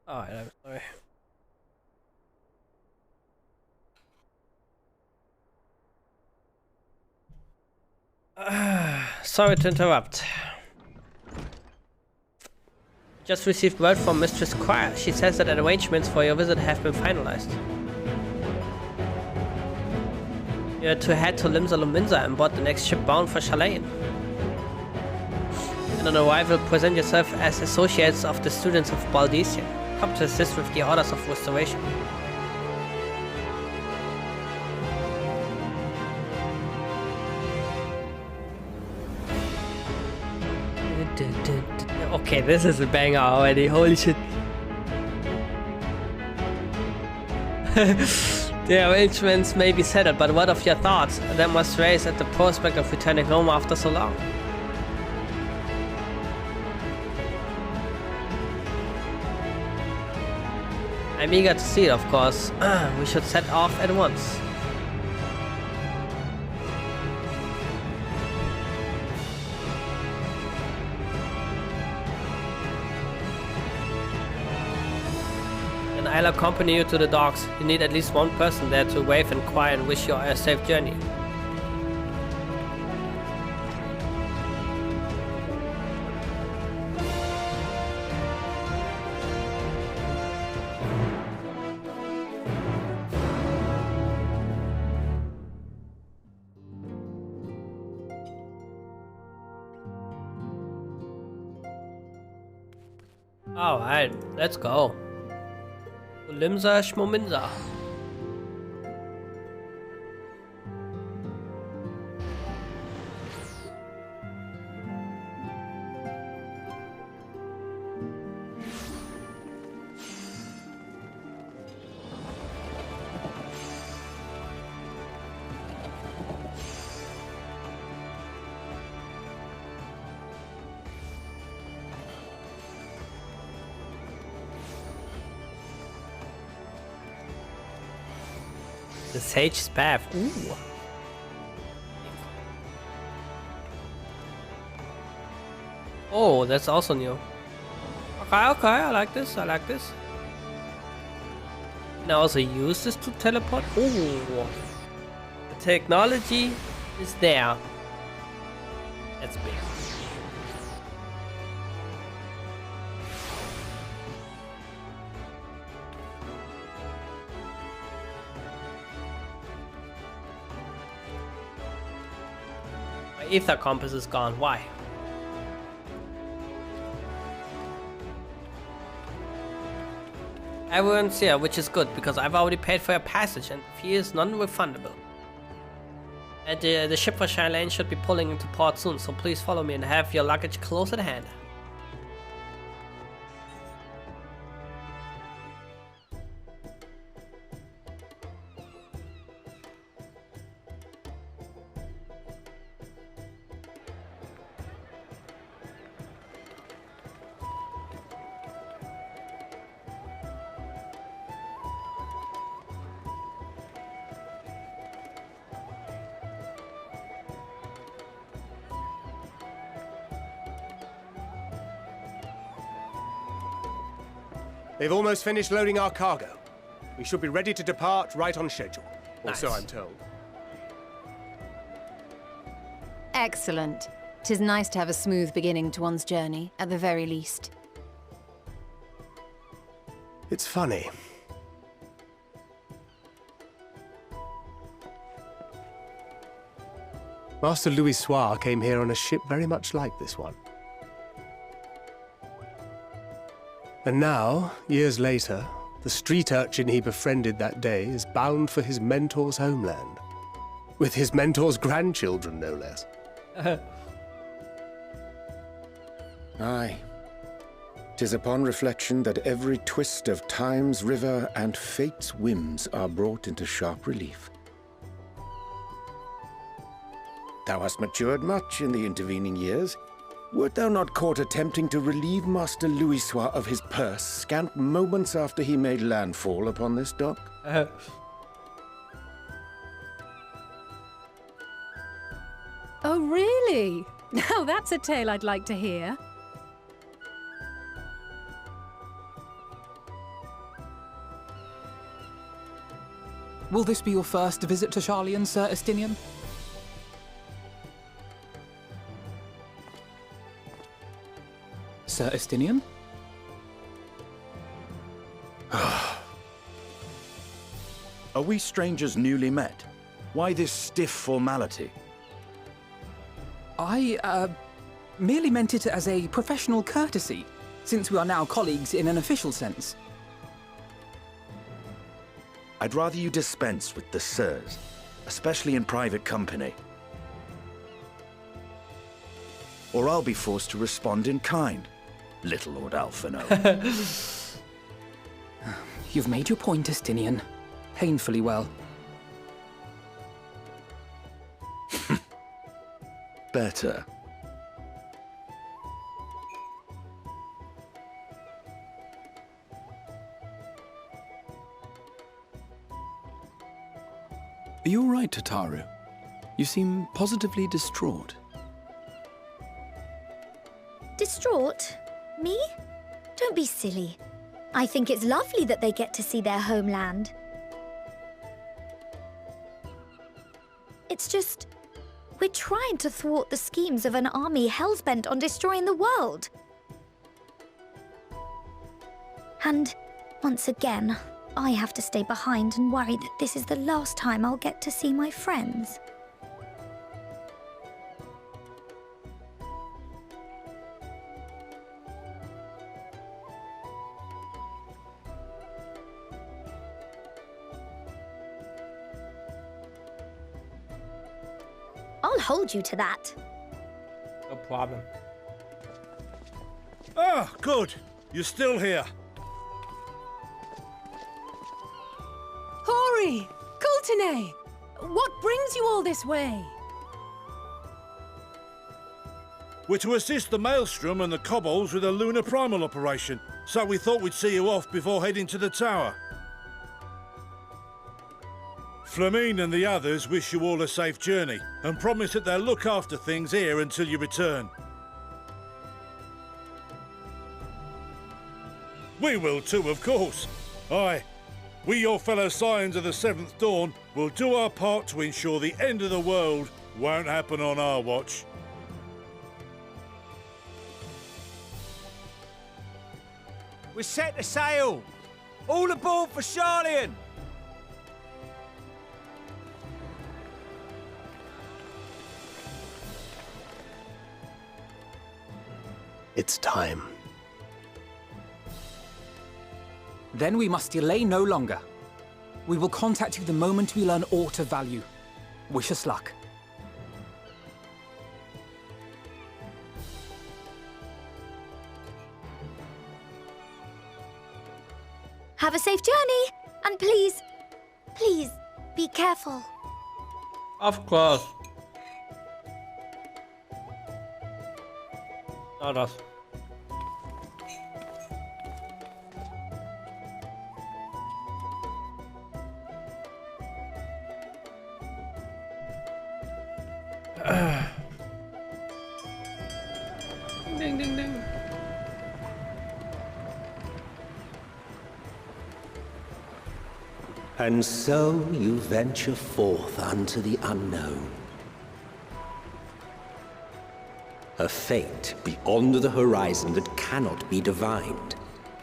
Alright, I'm sorry. Sorry to interrupt. Just received word from Mistress Quire. She says that arrangements for your visit have been finalized. You're to head to Limsa Luminsa and board the next ship bound for Shalane. And on arrival, present yourself as associates of the students of Baldesian. Come to assist with the orders of restoration. Okay, this is a banger already, holy shit. The arrangements may be settled, but what of your thoughts? That must raise at the prospect of returning home after so long. I'm eager to see it, of course. We should set off at once. And I'll accompany you to the docks. You need at least one person there to wave and cry and wish you a safe journey. Alright, let's go. Limsa Schmominsa. The Sage's Path. Ooh. Oh, that's also new. Okay, I like this. I like this. Can I also use this to teleport? Ooh. The technology is there. That's big. Ether compass is gone. Why? Everyone's here, which is good because I've already paid for your passage and the fee is non-refundable. And the ship for Cheyenne should be pulling into port soon, so please follow me and have your luggage close at hand. They've almost finished loading our cargo. We should be ready to depart right on schedule. Or so Nice. I'm told. Excellent. 'Tis nice to have a smooth beginning to one's journey, at the very least. It's funny. Master Louis Soir came here on a ship very much like this one. And now, years later, the street urchin he befriended that day is bound for his mentor's homeland. With his mentor's grandchildren, no less. Aye. 'Tis upon reflection that every twist of time's river and fate's whims are brought into sharp relief. Thou hast matured much in the intervening years. Wert thou not caught attempting to relieve Master Louis Soir of his purse scant moments after he made landfall upon this dock? Oh, really? Now that's a tale I'd like to hear. Will this be your first visit to Charlian, Sir Estinian? Sir Estinian? Are we strangers newly met? Why this stiff formality? I, merely meant it as a professional courtesy, since we are now colleagues in an official sense. I'd rather you dispense with the sirs, especially in private company. Or I'll be forced to respond in kind, little Lord Alphino. You've made your point, Estinian. Painfully well. Better. Are you all right, Tataru? You seem positively distraught. Distraught? Me? Don't be silly. I think it's lovely that they get to see their homeland. It's just, we're trying to thwart the schemes of an army hell-bent on destroying the world. And, once again, I have to stay behind and worry that this is the last time I'll get to see my friends. I'll hold you to that. No problem. Ah, good. You're still here. Hori! Kultine! What brings you all this way? We're to assist the Maelstrom and the Kobolds with a lunar primal operation, so we thought we'd see you off before heading to the tower. Flamine and the others wish you all a safe journey and promise that they'll look after things here until you return. We will too, of course. Aye, we, your fellow Scions of the Seventh Dawn, will do our part to ensure the end of the world won't happen on our watch. We're set to sail! All aboard for Charlian! It's time. Then we must delay no longer. We will contact you the moment we learn aught of value. Wish us luck. Have a safe journey. And please, please, be careful. Of course. Not us. Ding, ding, ding. And so you venture forth unto the unknown. A fate beyond the horizon that cannot be divined.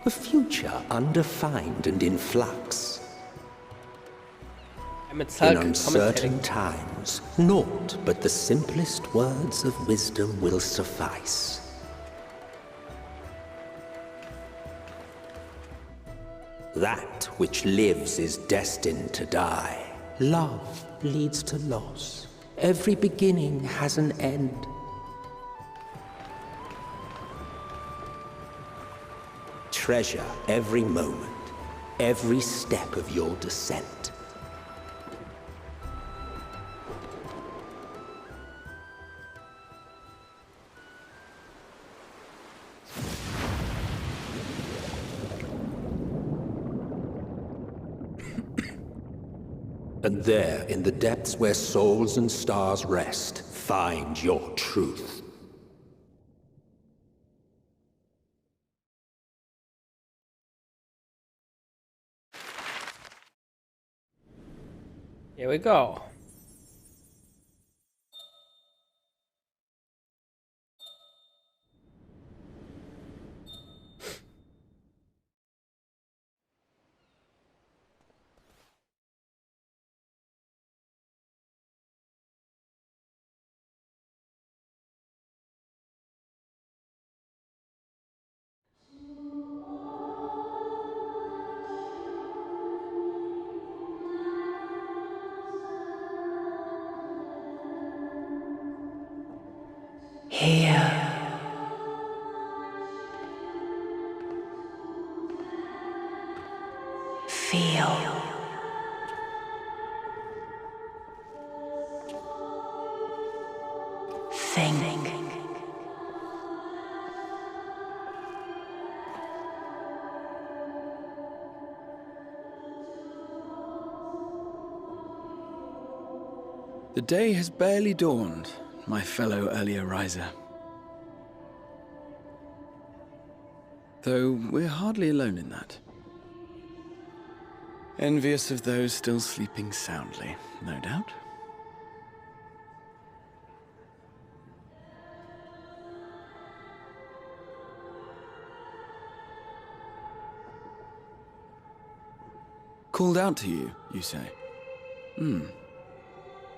A future undefined and in flux. I'm In uncertain times, naught but the simplest words of wisdom will suffice. That which lives is destined to die. Love leads to loss. Every beginning has an end. Treasure every moment, every step of your descent. And there, in the depths where souls and stars rest, find your truth. Here we go. Here. Feel. Think. The day has barely dawned, my fellow earlier riser. Though we're hardly alone in that. Envious of those still sleeping soundly, no doubt. Called out to you, you say?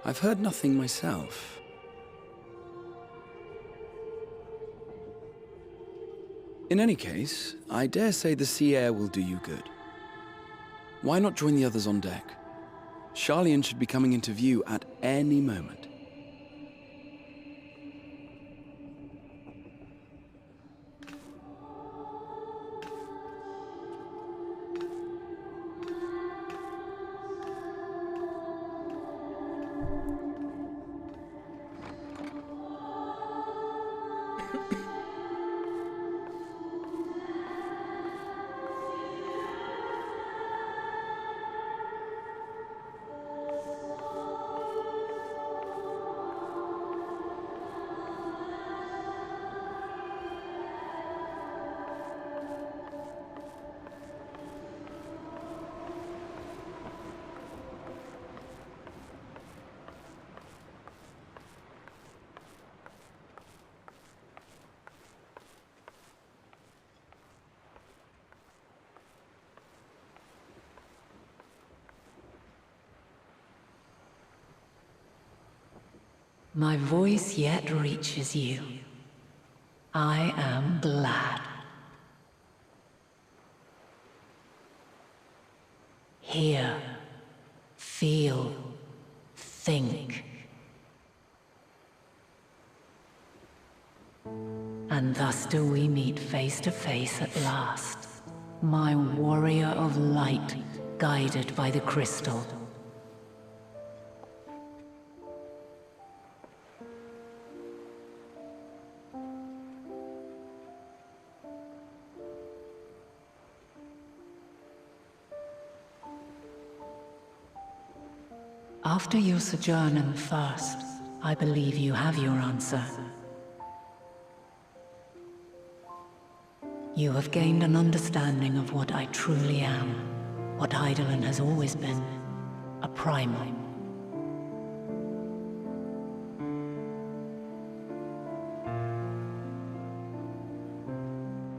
I've heard nothing myself. In any case, I dare say the sea air will do you good. Why not join the others on deck? Charlian should be coming into view at any moment. My voice yet reaches you. I am glad. Hear, feel, think. And thus do we meet face to face at last. my warrior of light, guided by the crystal. After your sojourn in the First, I believe you have your answer. You have gained an understanding of what I truly am, what Eidolon has always been, a primal.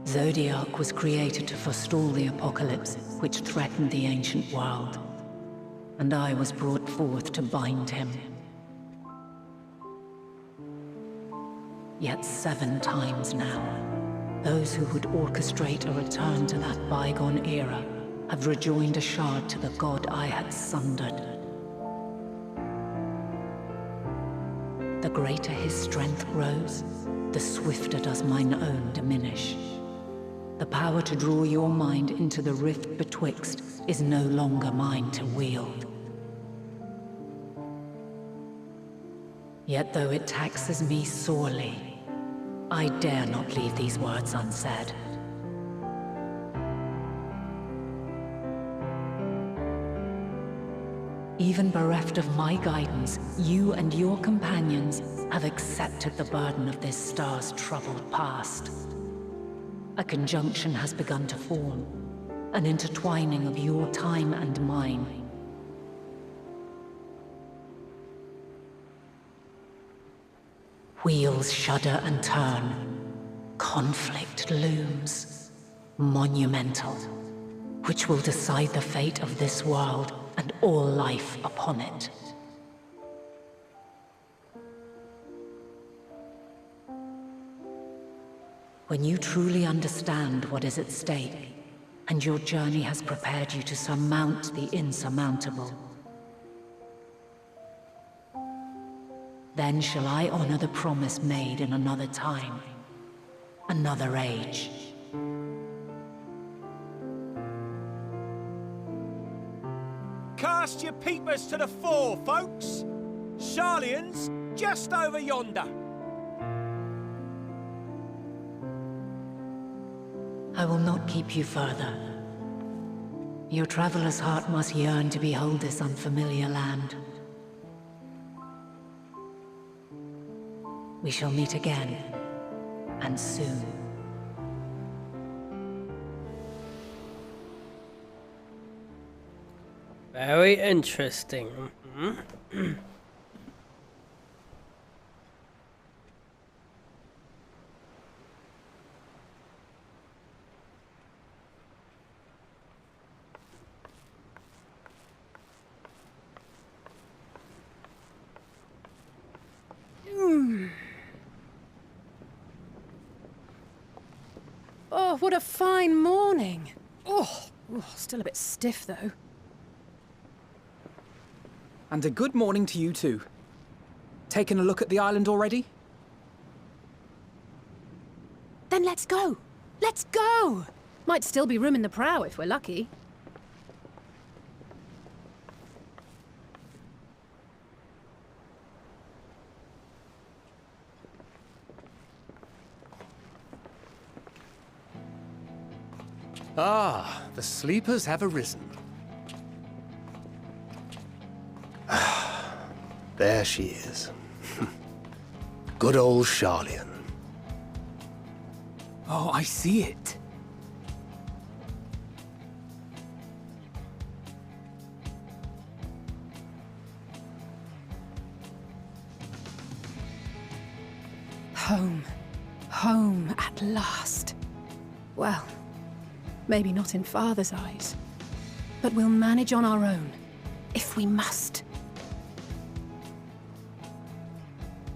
Zodiac was created to forestall the apocalypse which threatened the ancient world, and I was brought forth to bind him. Yet 7 times now, those who would orchestrate a return to that bygone era have rejoined a shard to the god I had sundered. The greater his strength grows, the swifter does mine own diminish. The power to draw your mind into the rift betwixt is no longer mine to wield. Yet though it taxes me sorely, I dare not leave these words unsaid. Even bereft of my guidance, you and your companions have accepted the burden of this star's troubled past. A conjunction has begun to form, an intertwining of your time and mine. Wheels shudder and turn. Conflict looms. Monumental. Which will decide the fate of this world and all life upon it. When you truly understand what is at stake, and your journey has prepared you to surmount the insurmountable, then shall I honor the promise made in another time, another age. Cast your peepers to the fore, folks. Sharlayan's just over yonder. I will not keep you further. Your traveler's heart must yearn to behold this unfamiliar land. We shall meet again, and soon. Very interesting. Oh, what a fine morning. Oh, still a bit stiff though. And a good morning to you too. Taken a look at the island already? Then let's go. Let's go! Might still be room in the prow if we're lucky. Ah, the sleepers have arisen. There she is. Good old Sharlayan. Oh, I see it. Home. Home at last. Well, maybe not in Father's eyes, but we'll manage on our own, if we must.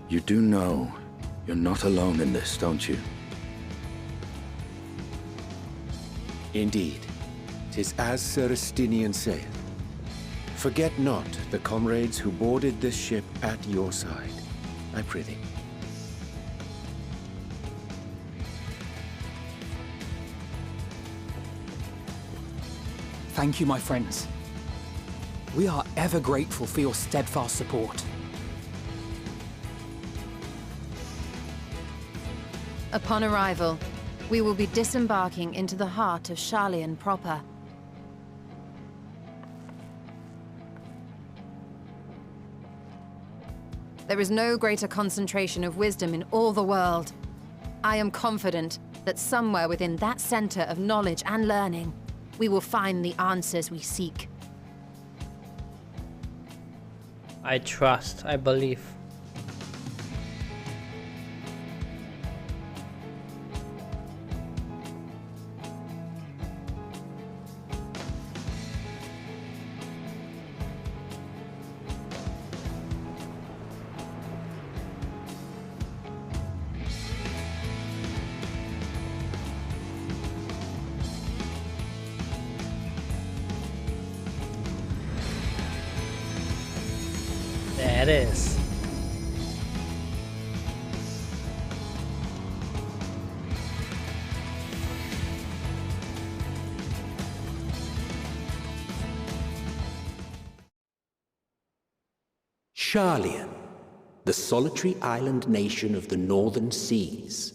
You do know you're not alone in this, don't you? Indeed, 'tis as Sir Estinian saith. Forget not the comrades who boarded this ship at your side, I prithee. Thank you, my friends. We are ever grateful for your steadfast support. Upon arrival, we will be disembarking into the heart of Sharlayan proper. There is no greater concentration of wisdom in all the world. I am confident that somewhere within that center of knowledge and learning, we will find the answers we seek. I trust, I believe. There it is. Sharlayan, the solitary island nation of the northern seas.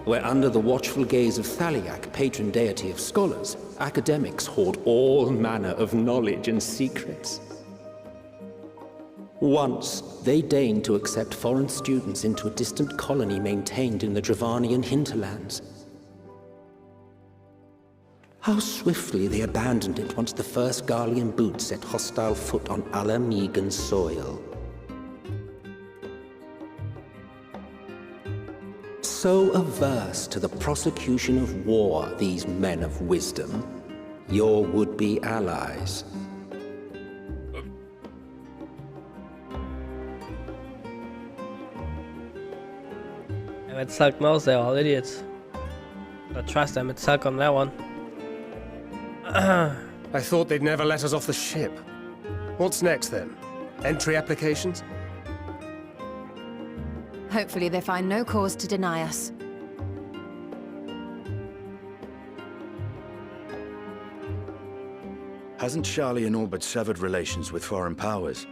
Where under the watchful gaze of Thaliak, patron deity of scholars, academics hoard all manner of knowledge and secrets. Once, they deigned to accept foreign students into a distant colony maintained in the Dravanian hinterlands. How swiftly they abandoned it once the first Garlean boot set hostile foot on Ala Megan soil. So averse to the prosecution of war, these men of wisdom, your would-be allies. And Salk knows they're all idiots. But trust them, it's Salk on that one. I thought they'd never let us off the ship. What's next then? Entry applications? Hopefully they find no cause to deny us. Hasn't Sharlayan all but severed relations with foreign powers?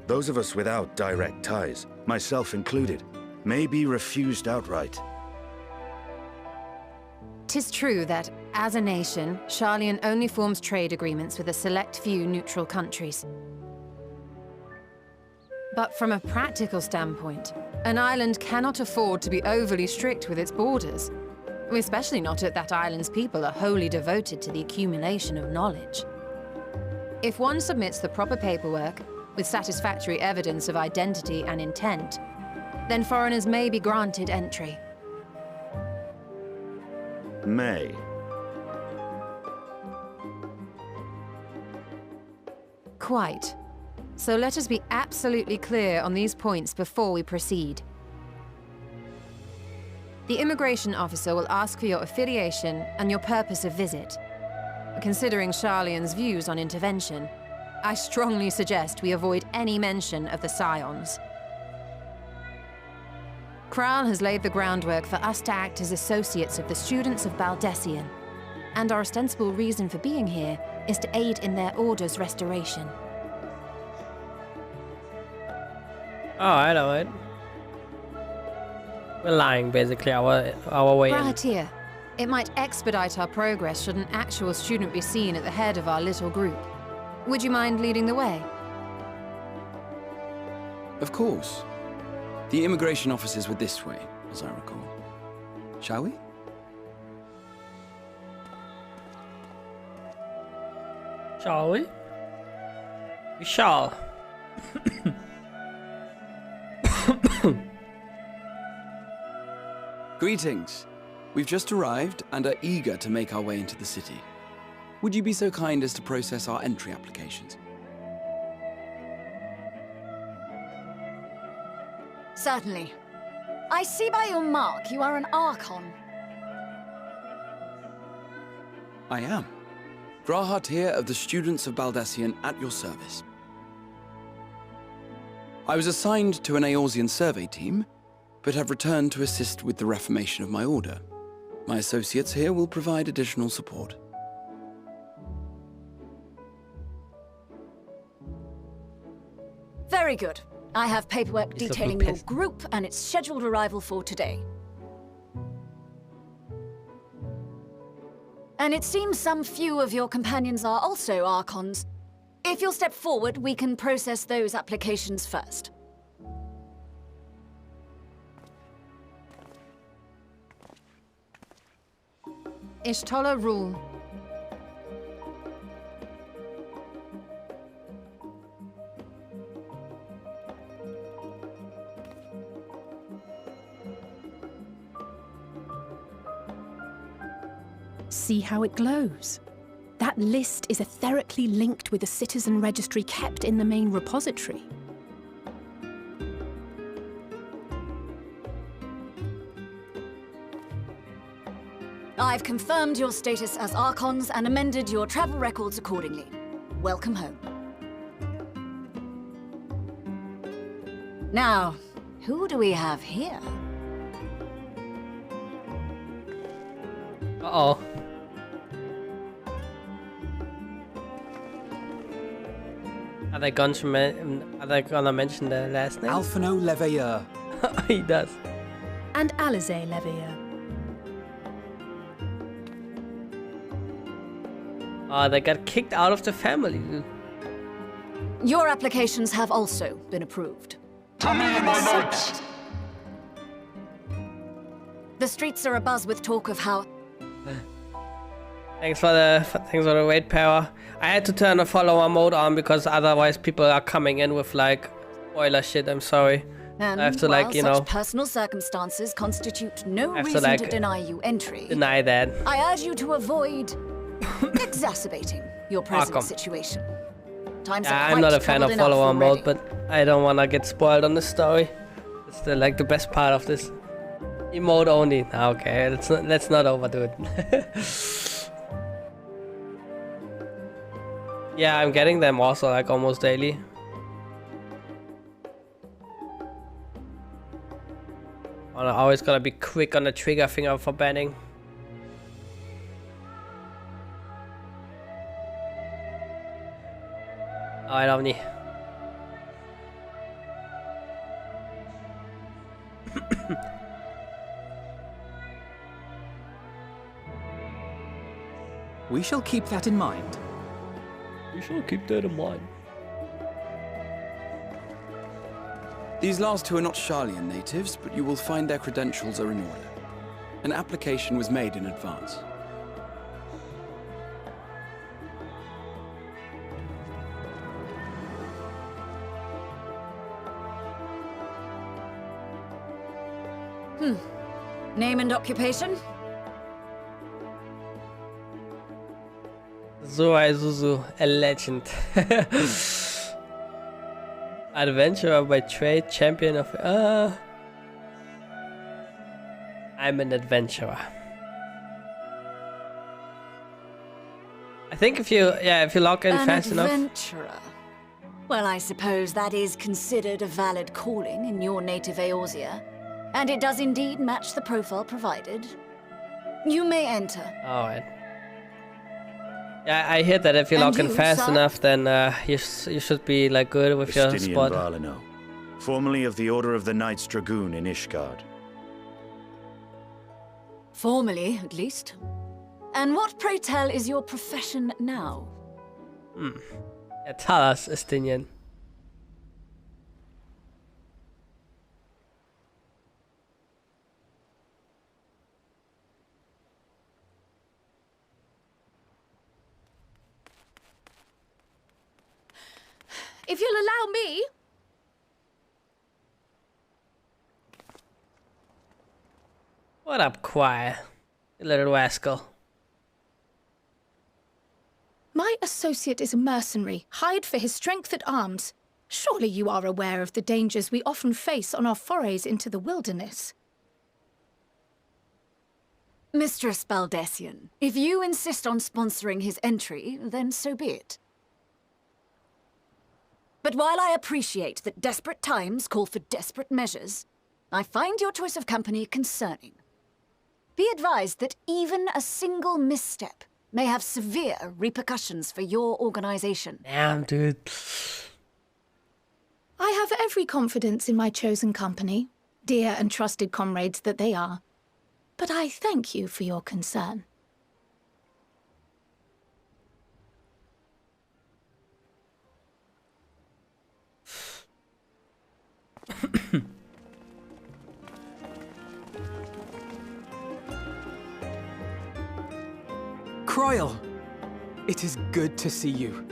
Those of us without direct ties, myself included, may be refused outright. 'Tis true that, as a nation, Sharlayan only forms trade agreements with a select few neutral countries. But from a practical standpoint, an island cannot afford to be overly strict with its borders, especially not if that island's people are wholly devoted to the accumulation of knowledge. If one submits the proper paperwork, with satisfactory evidence of identity and intent, then foreigners may be granted entry. May. Quite. So let us be absolutely clear on these points before we proceed. The immigration officer will ask for your affiliation and your purpose of visit. Considering Sharlayan's views on intervention, I strongly suggest we avoid any mention of the Scions. Kral has laid the groundwork for us to act as associates of the students of Baldessian, and our ostensible reason for being here is to aid in their order's restoration. Alright, alright. We're lying, basically, our way in. Brahatir, it might expedite our progress should an actual student be seen at the head of our little group. Would you mind leading the way? Of course. The immigration officers were this way, as I recall. Shall we? Shall we? We shall. Greetings. We've just arrived and are eager to make our way into the city. Would you be so kind as to process our entry applications? Certainly. I see by your mark you are an Archon. I am. Brahatir of the Students of Baldessian at your service. I was assigned to an Eorzean survey team, but have returned to assist with the reformation of my order. My associates here will provide additional support. Very good. I have paperwork He's detailing looking your pissed. group and its scheduled arrival for today. And it seems some few of your companions are also Archons. If you'll step forward, we can process those applications first. Ishtola rule. See how it glows? That list is etherically linked with the citizen registry kept in the main repository. I've confirmed your status as Archons and amended your travel records accordingly. Welcome home. Now, who do we have here? Uh-oh. Are they gonna mention the last name? Alphino Leveilleur. He does. And Alize Leveilleur. Oh, they got kicked out of the family. Your applications have also been approved. notes. The streets are abuzz with talk of how... Thanks for the weight power. I had to turn the follower mode on because otherwise people are coming in with like spoiler shit. I'm sorry. And I have to while like, you such know, personal circumstances constitute no I have to, reason to like, deny you entry, deny that. I urge you to avoid exacerbating your present come. situation. Times are Yeah, quite I'm not a fan of troubled enough follower mode, already. but I don't wanna get spoiled on the story. It's like the best part of this. Emote only. Okay, let's not overdo it. Yeah, I'm getting them also like almost daily. I always gotta be quick on the trigger finger for banning. I love me. We shall keep that in mind. We shall keep that in mind. These last two are not Sharlayan natives, but you will find their credentials are in order. An application was made in advance. Name and occupation? Zoai Zuzu, a legend. Adventurer by trade, champion of... I'm an adventurer. I think if you log in fast enough... Adventurer. Well, I suppose that is considered a valid calling in your native Eorzea. And it does indeed match the profile provided. You may enter. Alright. Yeah, I hear that if you And log in you, fast sir? enough, then you should be like good with your Justinian spot. Barlino, formerly of the Order of the Knights Dragoon in Ishgard. Formally, at least. And what, pray tell, is your profession now? Yeah, tell us, Estinian. If you'll allow me... What up, Choir? You little rascal. My associate is a mercenary, hired for his strength at arms. Surely you are aware of the dangers we often face on our forays into the wilderness. Mistress Baldessian, if you insist on sponsoring his entry, then so be it. But while I appreciate that desperate times call for desperate measures, I find your choice of company concerning. Be advised that even a single misstep may have severe repercussions for your organization. Damn, dude. I have every confidence in my chosen company, dear and trusted comrades that they are. But I thank you for your concern. Croyle, it is good to see you.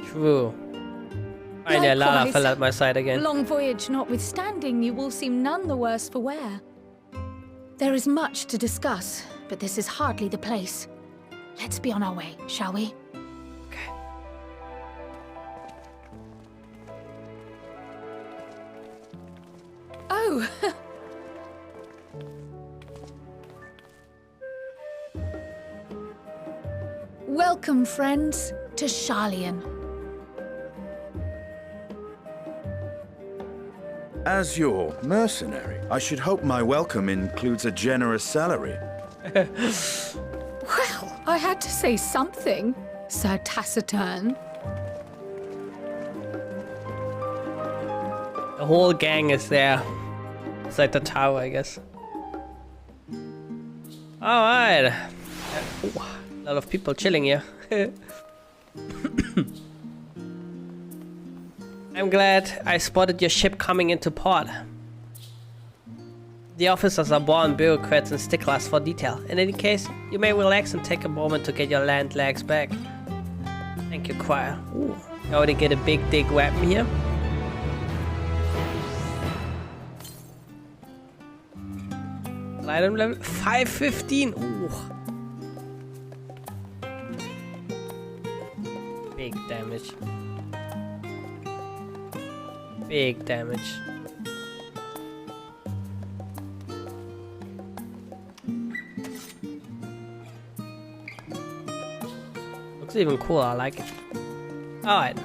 True. Finally, Lala Likewise. fell at my side again. Long voyage notwithstanding, you will seem none the worse for wear. There is much to discuss, but this is hardly the place. Let's be on our way, shall we? Okay. Oh! Welcome, friends, to Sharlayan. As your mercenary, I should hope my welcome includes a generous salary. Well, I had to say something, Sir Taciturn. The whole gang is there. It's like the tower, I guess. Alright. A lot of people chilling here. I'm glad I spotted your ship coming into port. The officers are born bureaucrats and sticklers for detail. In any case, you may relax and take a moment to get your land legs back. Thank you, Choir. Ooh, I already get a big dig weapon here. Item level 515. Ooh. Big damage. Big damage. Looks even cooler, I like it. Alright.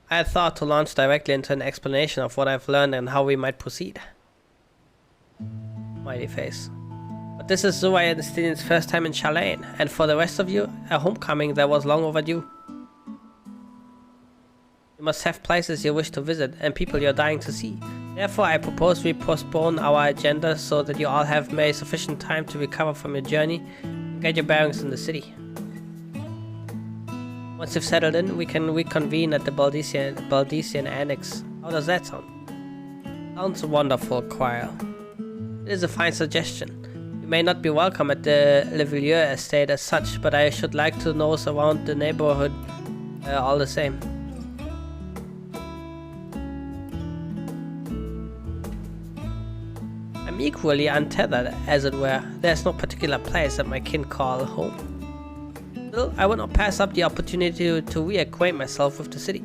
I had thought to launch directly into an explanation of what I've learned and how we might proceed. Smiley face. But this is Zoya and Stinian's first time in Sharlayan, and for the rest of you, a homecoming that was long overdue. You must have places you wish to visit and people you're dying to see. Therefore, I propose we postpone our agenda so that you all have made sufficient time to recover from your journey and get your bearings in the city. Once you've settled in, we can reconvene at the Baldesian Annex. How does that sound? Sounds wonderful, Choir. It is a fine suggestion. You may not be welcome at the Le Villiers estate as such, but I should like to know around the neighborhood all the same. I'm equally untethered, as it were. There's no particular place that my kin call home. Still, I would not pass up the opportunity to reacquaint myself with the city.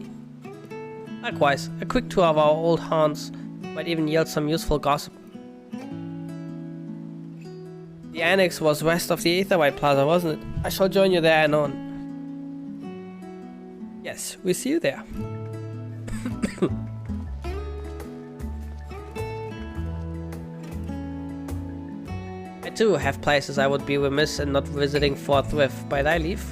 Likewise, a quick tour of our old haunts might even yield some useful gossip. The annex was west of the Aetherwhite Plaza, wasn't it? I shall join you there anon. Yes, we see you there. I too have places I would be remiss in not visiting forthwith by thy leave.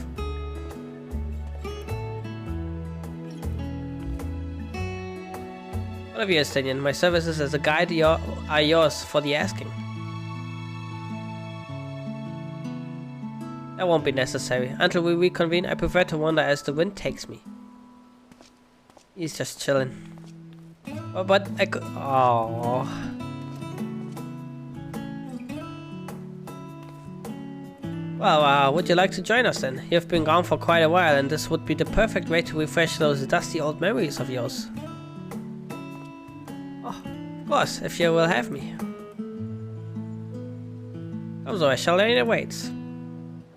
What of you, Stinian? My services as a guide are yours for the asking. That won't be necessary. Until we reconvene, I prefer to wander as the wind takes me. He's just chilling. Oh, but I could... Oh. Well, would you like to join us then? You've been gone for quite a while, and this would be the perfect way to refresh those dusty old memories of yours. Oh, of course, if you will have me. Come so, Sharlayan awaits.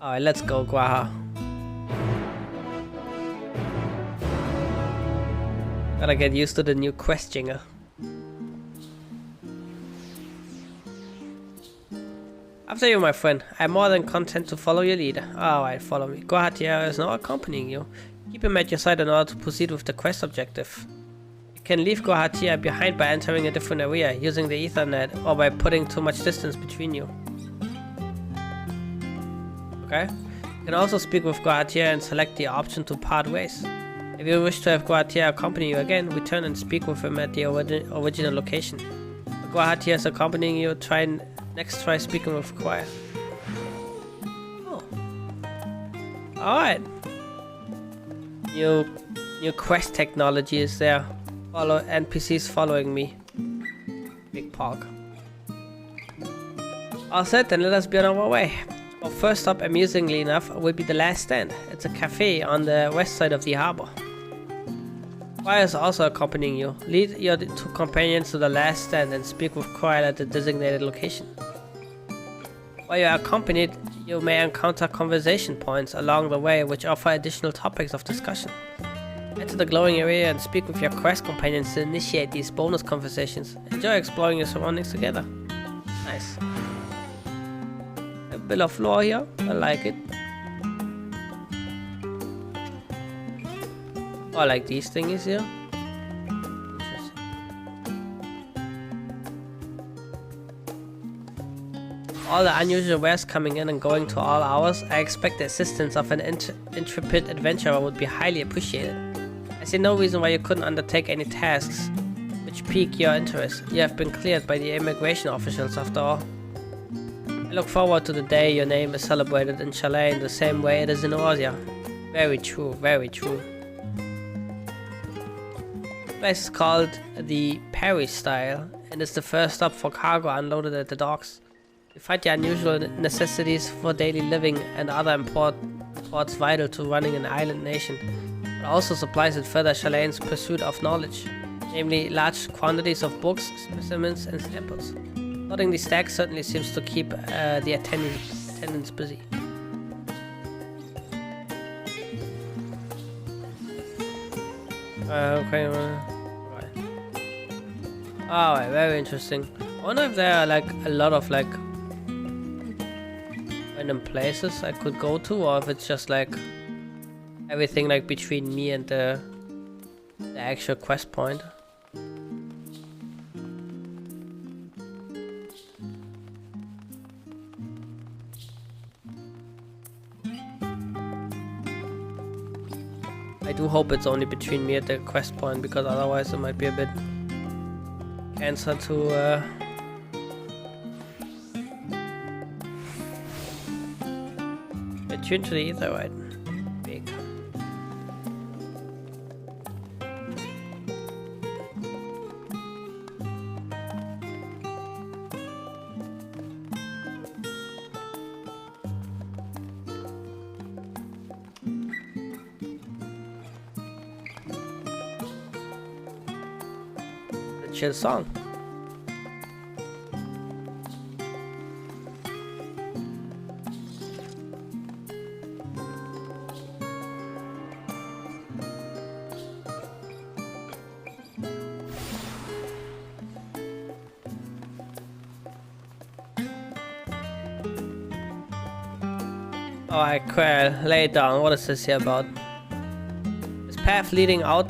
Alright, let's go, Guaha. Gotta get used to the new questioner. After you, my friend. I'm more than content to follow your lead. Alright, follow me. Guahatia is now accompanying you. Keep him at your side in order to proceed with the quest objective. You can leave Guahatia behind by entering a different area, using the Ethernet, or by putting too much distance between you. Okay? You can also speak with Guahatia and select the option to part ways. If you wish to have Guahatia accompany you again, return and speak with him at the original location. If Guahatia is accompanying you, next try speaking with Quiet. Oh. Alright. New quest technology is there. Follow NPCs following me. Big pog. All set, then let us be on our way. Our first stop, amusingly enough, will be the last stand. It's a cafe on the west side of the harbor. Quiet is also accompanying you. Lead your two companions to the last stand and speak with Quiet at the designated location. While you are accompanied, you may encounter conversation points along the way which offer additional topics of discussion. Enter the glowing area and speak with your quest companions to initiate these bonus conversations. Enjoy exploring your surroundings together. Nice. A bit of lore here, I like it. Oh, I like these thingies here. Interesting. All the unusual wares coming in and going to all hours, I expect the assistance of an intrepid adventurer would be highly appreciated. I see no reason why you couldn't undertake any tasks which pique your interest. You have been cleared by the immigration officials after all. I look forward to the day your name is celebrated in Chalet in the same way it is in Eorzea. Very true, very true. The place is called the Peristyle and is the first stop for cargo unloaded at the docks. You find the unusual necessities for daily living and other imports vital to running an island nation, but also supplies with further Chalane's pursuit of knowledge, namely large quantities of books, specimens, and samples. Loading the stacks certainly seems to keep the attendants busy. Okay, right. Alright, very interesting. I wonder if there are like a lot of like random places I could go to, or if it's just like everything like between me and the actual quest point. I do hope it's only between me and the quest point, because otherwise it might be a bit cancer to tune to the ether, right? Big. Chill song. Alright, Quell, lay it down. What is this here about? This path leading out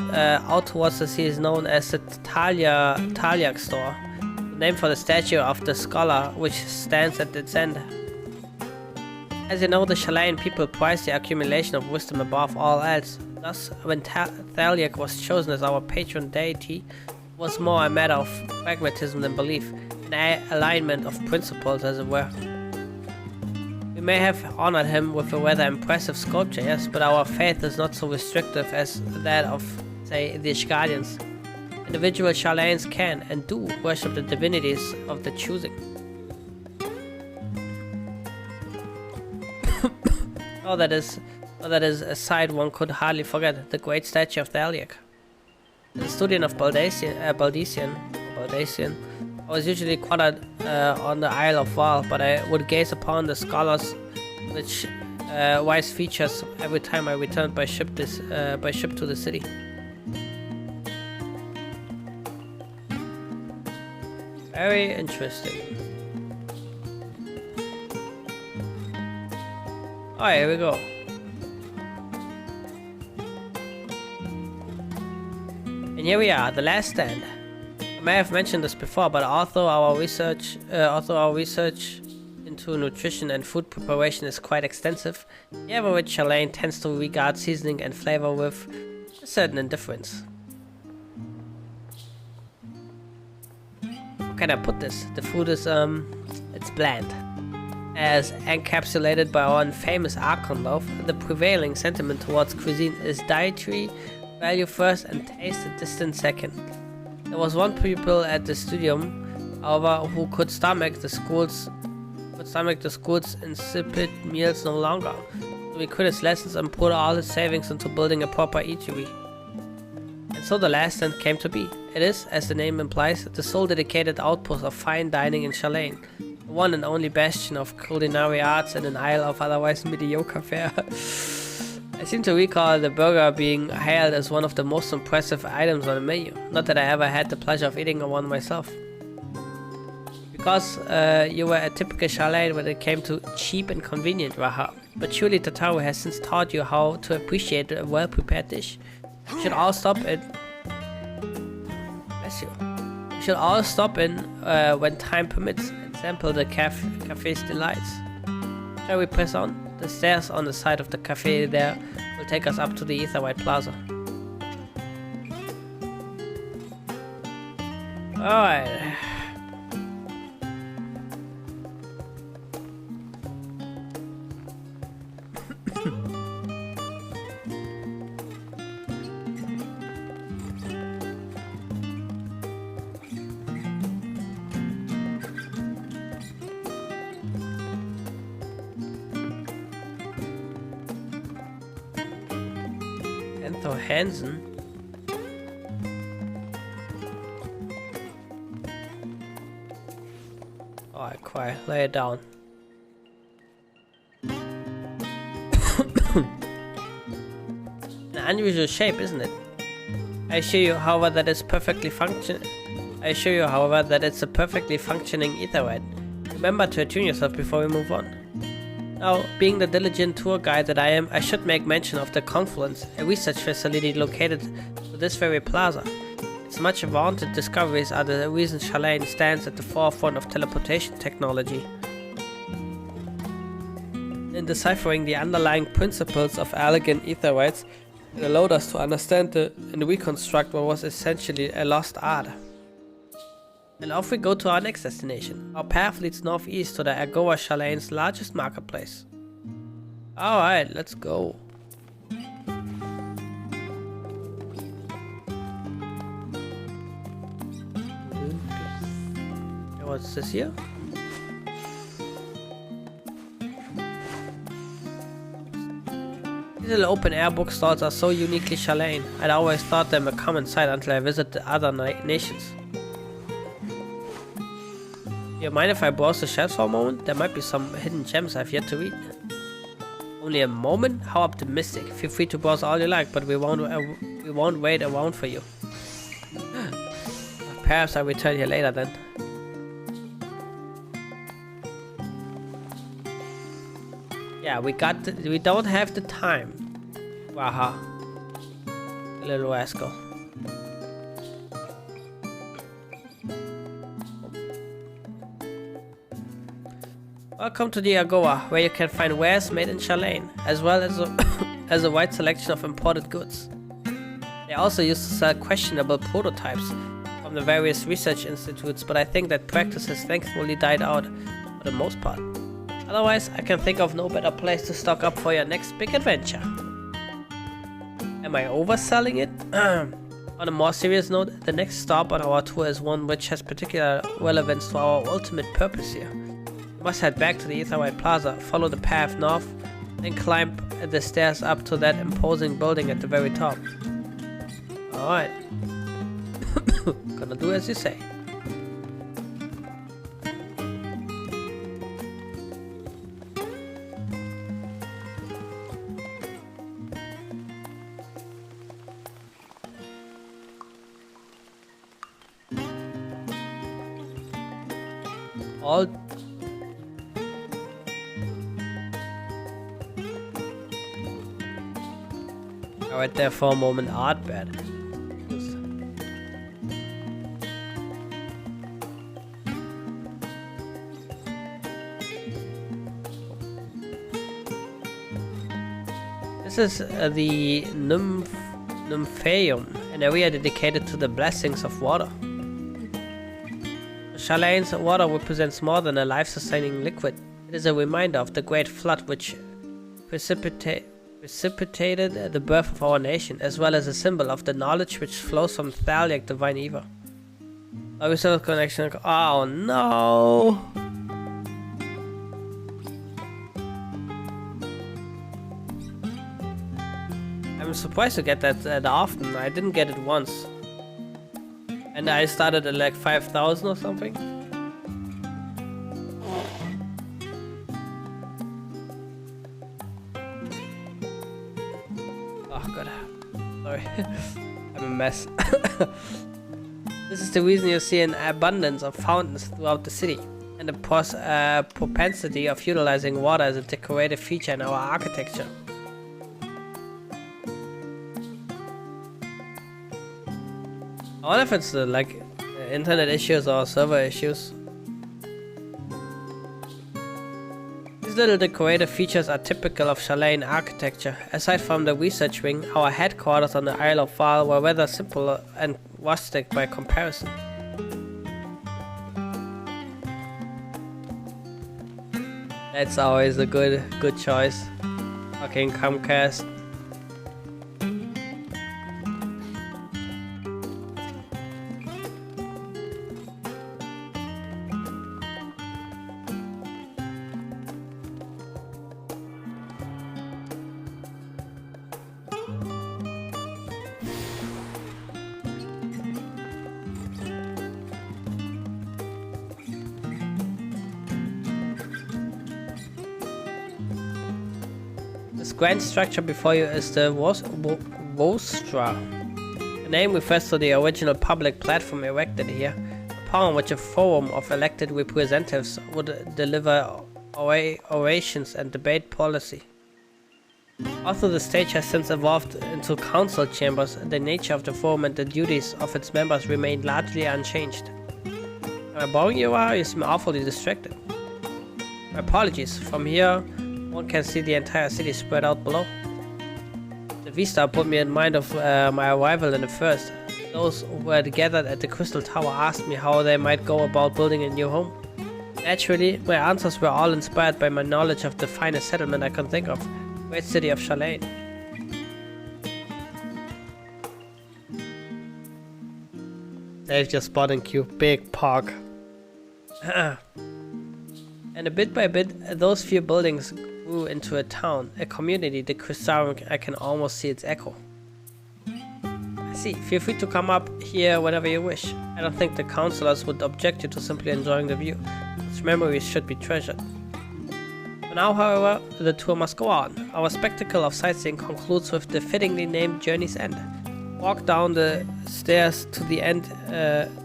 towards the sea is known as the Taliak store, the name for the statue of the scholar which stands at its end. As you know, the Chilean people prize the accumulation of wisdom above all else. Thus, when Taliak was chosen as our patron deity, it was more a matter of pragmatism than belief, an alignment of principles, as it were. We may have honored him with a rather impressive sculpture, yes, but our faith is not so restrictive as that of, say, the Ishgadians. Individual Chalanes can and do worship the divinities of the choosing. that is a sight one could hardly forget, the great statue of Taliak. As a student of Baldesion, I was usually quartered on the Isle of Val, but I would gaze upon the scholars which wise features every time I returned by ship to the city. Very interesting. Alright, here we go. And here we are, the last stand. I may have mentioned this before, but although our research into nutrition and food preparation is quite extensive, the average Chilean tends to regard seasoning and flavor with a certain indifference. How can I put this? The food is, it's bland. As encapsulated by our famous Archon loaf, the prevailing sentiment towards cuisine is dietary value first and taste a distant second. There was one pupil at the studium, however, who could stomach the school's insipid meals no longer. So he quit his lessons and put all his savings into building a proper eatery. And so the last stand came to be. It is, as the name implies, the sole dedicated outpost of fine dining in Chilean, the one and only bastion of culinary arts in an isle of otherwise mediocre fare. I seem to recall the burger being hailed as one of the most impressive items on the menu. Not that I ever had the pleasure of eating one myself. Because you were a typical Chilean when it came to cheap and convenient, Raha. But surely Tataru has since taught you how to appreciate a well-prepared dish. You should all stop in. Bless you. You should all stop in when time permits and sample the cafe's delights. Shall we press on? The stairs on the side of the cafe there will take us up to the Etherwhite Plaza. Alright. Hansen. Alright, quiet. Lay it down. An unusual shape, isn't it? I assure you, however, that it's perfectly that it's a perfectly functioning etherite. Remember to attune yourself before we move on. Now, being the diligent tour guide that I am, I should make mention of the Confluence, a research facility located to this very plaza. Its much vaunted discoveries are the reason Chilean stands at the forefront of teleportation technology. In deciphering the underlying principles of elegant etherites, it allowed us to understand and reconstruct what was essentially a lost art. And off we go to our next destination. Our path leads northeast to the Agora Chilean's largest marketplace. Alright, let's go. What's this here? These little open air bookstores are so uniquely Chilean. I'd always thought them a common sight until I visited other nations. You mind if I browse the shelves for a moment? There might be some hidden gems I've yet to read. Only a moment? How optimistic. Feel free to browse all you like, but we won't wait around for you. Perhaps I'll return here later then. Yeah, we don't have the time. Waha. Little rascal. Welcome to the Agora, where you can find wares made in Chilean, as well as a wide selection of imported goods. They also used to sell questionable prototypes from the various research institutes, but I think that practice has thankfully died out for the most part. Otherwise, I can think of no better place to stock up for your next big adventure. Am I overselling it? On a more serious note, the next stop on our tour is one which has particular relevance to our ultimate purpose here. Must head back to the Etherwhite Plaza, follow the path north, then climb the stairs up to that imposing building at the very top. Alright. Gonna do as you say. right there for a moment, art bed. This is the Nymphaeum, an area dedicated to the blessings of water. Shalaine's water represents more than a life-sustaining liquid. It is a reminder of the great flood which precipitated the birth of our nation, as well as a symbol of the knowledge which flows from Thaliac Divine Eva. A result connection. Oh no! I'm surprised to get that often. I didn't get it once. And I started at like 5,000 or something. Oh god. Sorry. I'm a mess. This is the reason you see an abundance of fountains throughout the city, and the propensity of utilizing water as a decorative feature in our architecture. I wonder if it's like internet issues or server issues. These little decorative features are typical of Shalain architecture. Aside from the research wing, our headquarters on the Isle of Val were rather simple and rustic by comparison. That's always a good choice. Fucking Comcast. This grand structure before you is the Vostra. The name refers to the original public platform erected here, upon which a forum of elected representatives would deliver orations and debate policy. Although the stage has since evolved into council chambers, the nature of the forum and the duties of its members remain largely unchanged. Am I boring you, or you seem awfully distracted? My apologies. From here, one can see the entire city spread out below. The vista put me in mind of my arrival in the first. Those who were gathered at the Crystal Tower asked me how they might go about building a new home. Naturally, my answers were all inspired by my knowledge of the finest settlement I can think of, the great city of Shalain. Save your spot in queue, big park. And bit by bit, those few buildings grew into a town, a community, the Crystarium. I can almost see its echo. I see, feel free to come up here whenever you wish. I don't think the councillors would object you to simply enjoying the view. Such memories should be treasured. For now, however, the tour must go on. Our spectacle of sightseeing concludes with the fittingly named Journey's End. Walk down the stairs to the end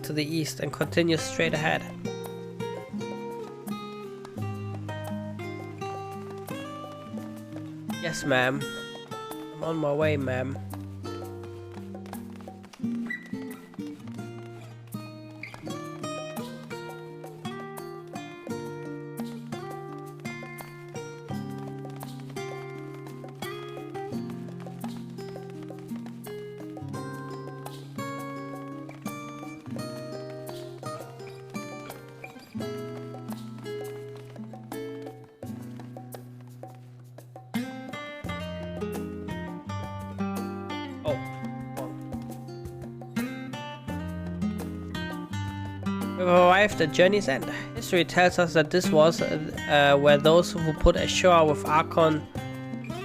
to the east and continue straight ahead. Yes, ma'am. I'm on my way, ma'am. We've arrived at Journey's End. History tells us that this was where those who put ashore with Archon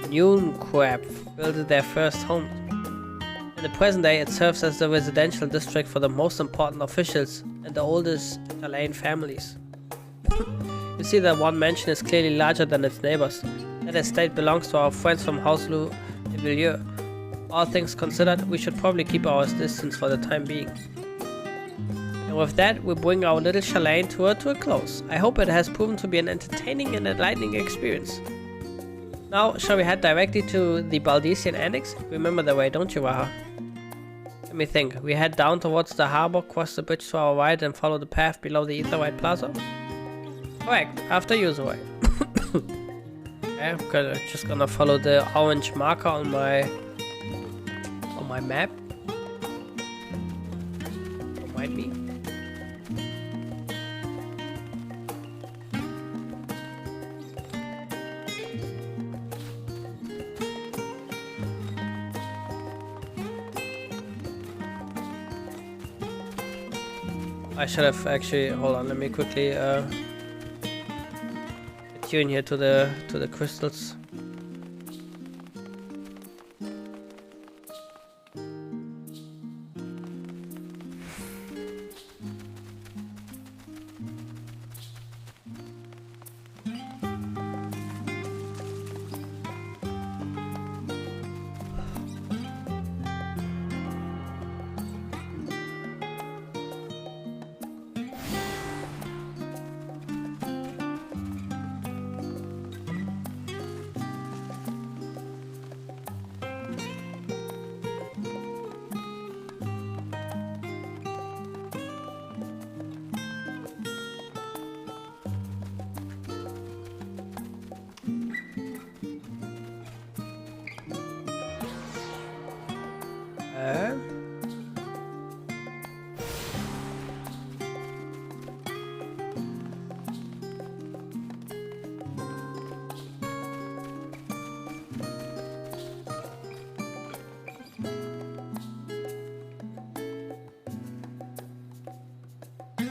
Nunquab built their first home. In the present day, it serves as the residential district for the most important officials and the oldest Shalain families. You see that one mansion is clearly larger than its neighbors. That estate belongs to our friends from House de Villiers. All things considered, we should probably keep our distance for the time being. And with that, we bring our little Shalain tour to a close. I hope it has proven to be an entertaining and enlightening experience. Now, shall we head directly to the Baldician Annex? Remember the way, don't you, Waha? Let me think. We head down towards the harbor, cross the bridge to our right, and follow the path below the Etherite Plaza? Correct. After you, Zoe. Okay, I'm just gonna follow the orange marker on my map. Don't mind me. I should have actually, hold on, let me quickly tune here to the crystals.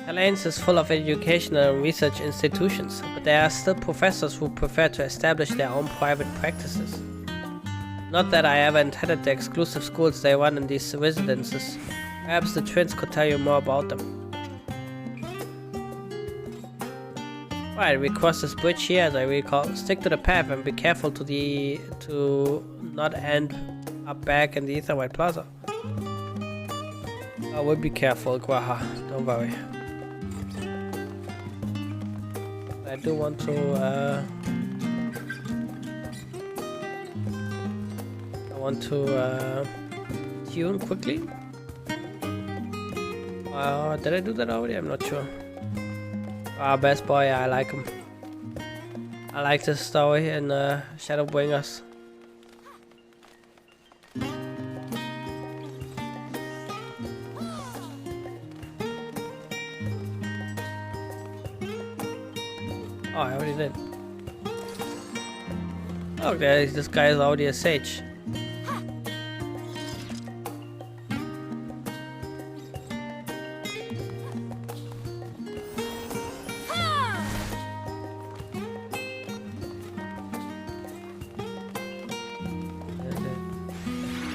Alliance is full of educational and research institutions, but there are still professors who prefer to establish their own private practices. Not that I ever attended the exclusive schools they run in these residences. Perhaps the twins could tell you more about them. Right, we cross this bridge here, as I recall. Stick to the path and be careful to not end up back in the Etherite Plaza. I will be careful, Gwaha. Don't worry. I do want to tune quickly. Did I do that already? I'm not sure. Best boy, I like him. I like this story in Shadowbringers. Oh, I already did. Okay, this guy is already a sage.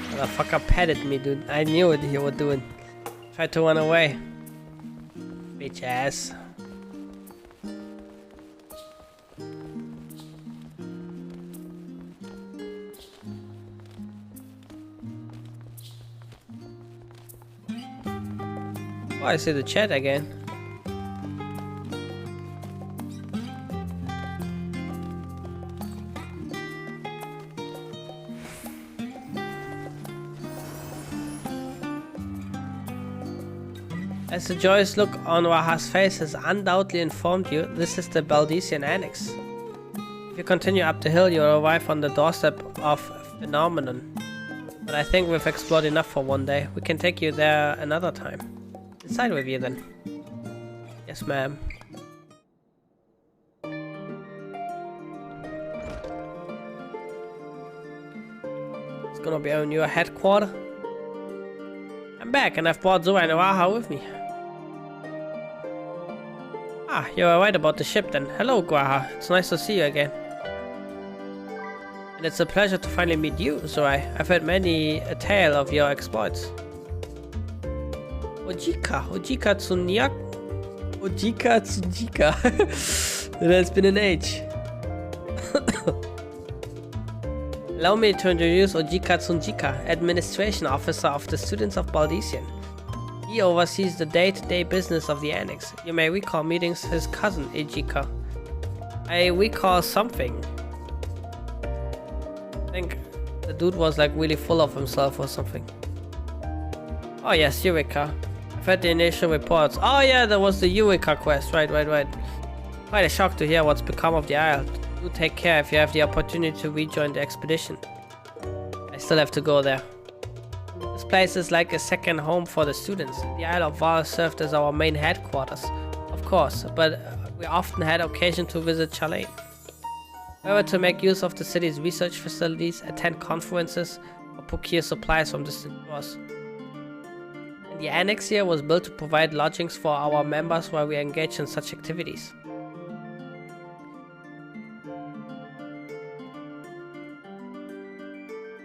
Motherfucker patted me, dude. I knew what he was doing. Tried to run away. Bitch ass. Oh, I see the chat again. As the joyous look on Waha's face has undoubtedly informed you, this is the Baldician Annex. If you continue up the hill, you'll arrive on the doorstep of Phenomenon. But I think we've explored enough for one day. We can take you there another time. Inside with you then. Yes, ma'am. It's gonna be our new headquarters. I'm back and I've brought Zoe and Waha with me. Ah, you were right about the ship then. Hello, Gwaha. It's nice to see you again. And it's a pleasure to finally meet you, Zoe. I've heard many a tale of your exploits. Ojika Tsunyak. Ojika Tsujika. It has been an age. Allow me to introduce Ojika Tsunjika, Administration Officer of the Students of Baldician. He oversees the day-to-day business of the Annex. You may recall meetings his cousin, Ejika. I recall something. I think the dude was like really full of himself or something. Oh yes, Eureka. I've heard the initial reports. Oh yeah, there was the Eureka quest. Right. Quite a shock to hear what's become of the Isle. Do take care if you have the opportunity to rejoin the expedition. I still have to go there. This place is like a second home for the students. The Isle of Val served as our main headquarters, of course, but we often had occasion to visit Charlene. We were to make use of the city's research facilities, attend conferences, or procure supplies from distant shores. The annex here was built to provide lodgings for our members while we engage in such activities.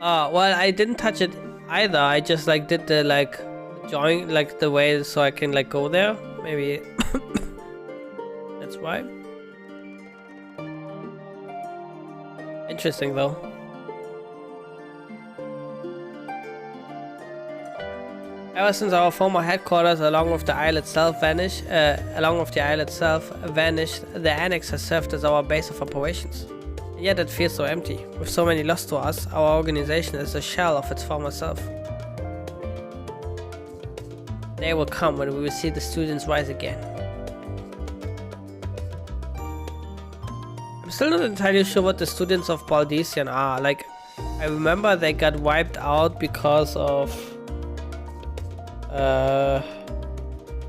Well, I didn't touch it either. I just like did the like join like the way so I can like go there. Maybe that's why. Interesting though. Ever since our former headquarters, along with the isle itself, vanished, the annex has served as our base of operations. And yet it feels so empty. With so many lost to us, our organization is a shell of its former self. The day will come when we will see the students rise again. I'm still not entirely sure what the students of Baldician are. Like, I remember they got wiped out because of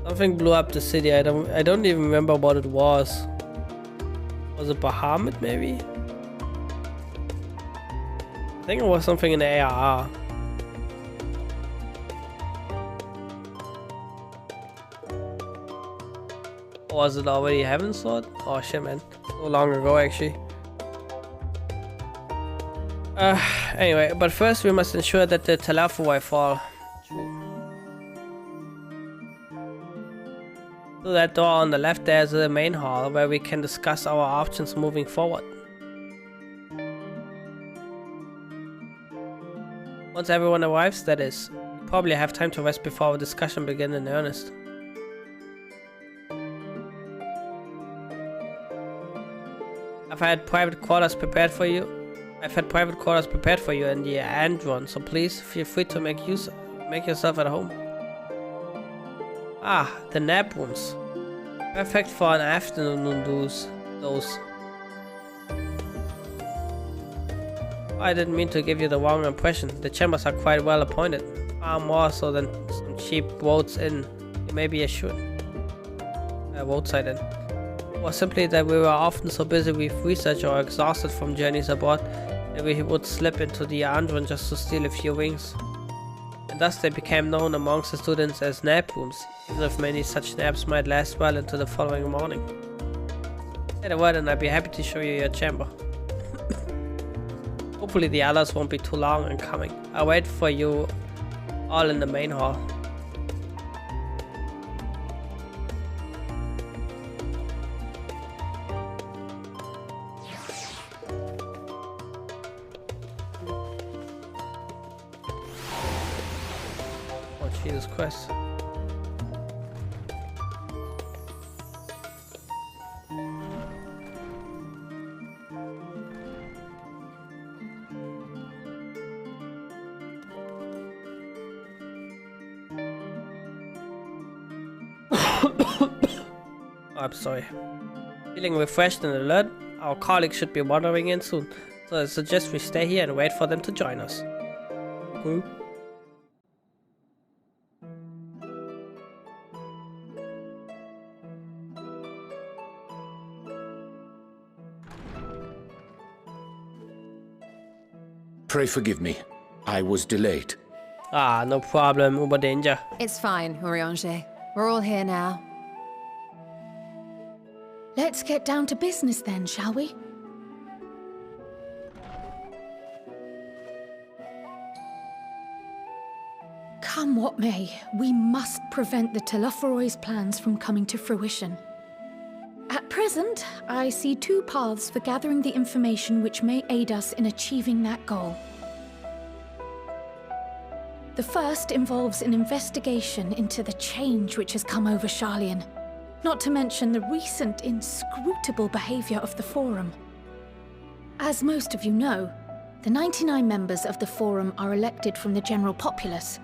something blew up the city. I don't even remember what it was. Was it Bahamut maybe? I think it was something in the ARR. Or was it already Heaven's Sword? Oh shit, man. So long ago actually. Anyway, but first we must ensure that the Telafoi fall. Through that door on the left there's the main hall where we can discuss our options moving forward. Once everyone arrives, that is. We probably have time to rest before our discussion begins in earnest. I've had private quarters prepared for you in the Andron, so please feel free to make yourself at home. Ah, the nap rooms. Perfect for an afternoon those. I didn't mean to give you the wrong impression. The chambers are quite well appointed. Far more so than some cheap roads in. Maybe a roadside inn. Or simply that we were often so busy with research or exhausted from journeys abroad that we would slip into the Andron just to steal a few wings. And thus they became known amongst the students as nap rooms, even if many such naps might last well into the following morning. Say the word and I'd be happy to show you your chamber. Hopefully the others won't be too long in coming. I'll wait for you all in the main hall. Oh Jesus Christ. I'm sorry. Feeling refreshed and alert, our colleagues should be wandering in soon, so I suggest we stay here and wait for them to join us. Cool. Pray forgive me. I was delayed. Ah, no problem, Uber Danger. It's fine, Urianger. We're all here now. Let's get down to business then, shall we? Come what may, we must prevent the Telopheroi's plans from coming to fruition. At present, I see two paths for gathering the information which may aid us in achieving that goal. The first involves an investigation into the change which has come over Charlian, not to mention the recent inscrutable behavior of the Forum. As most of you know, The 99 members of the Forum are elected from the general populace.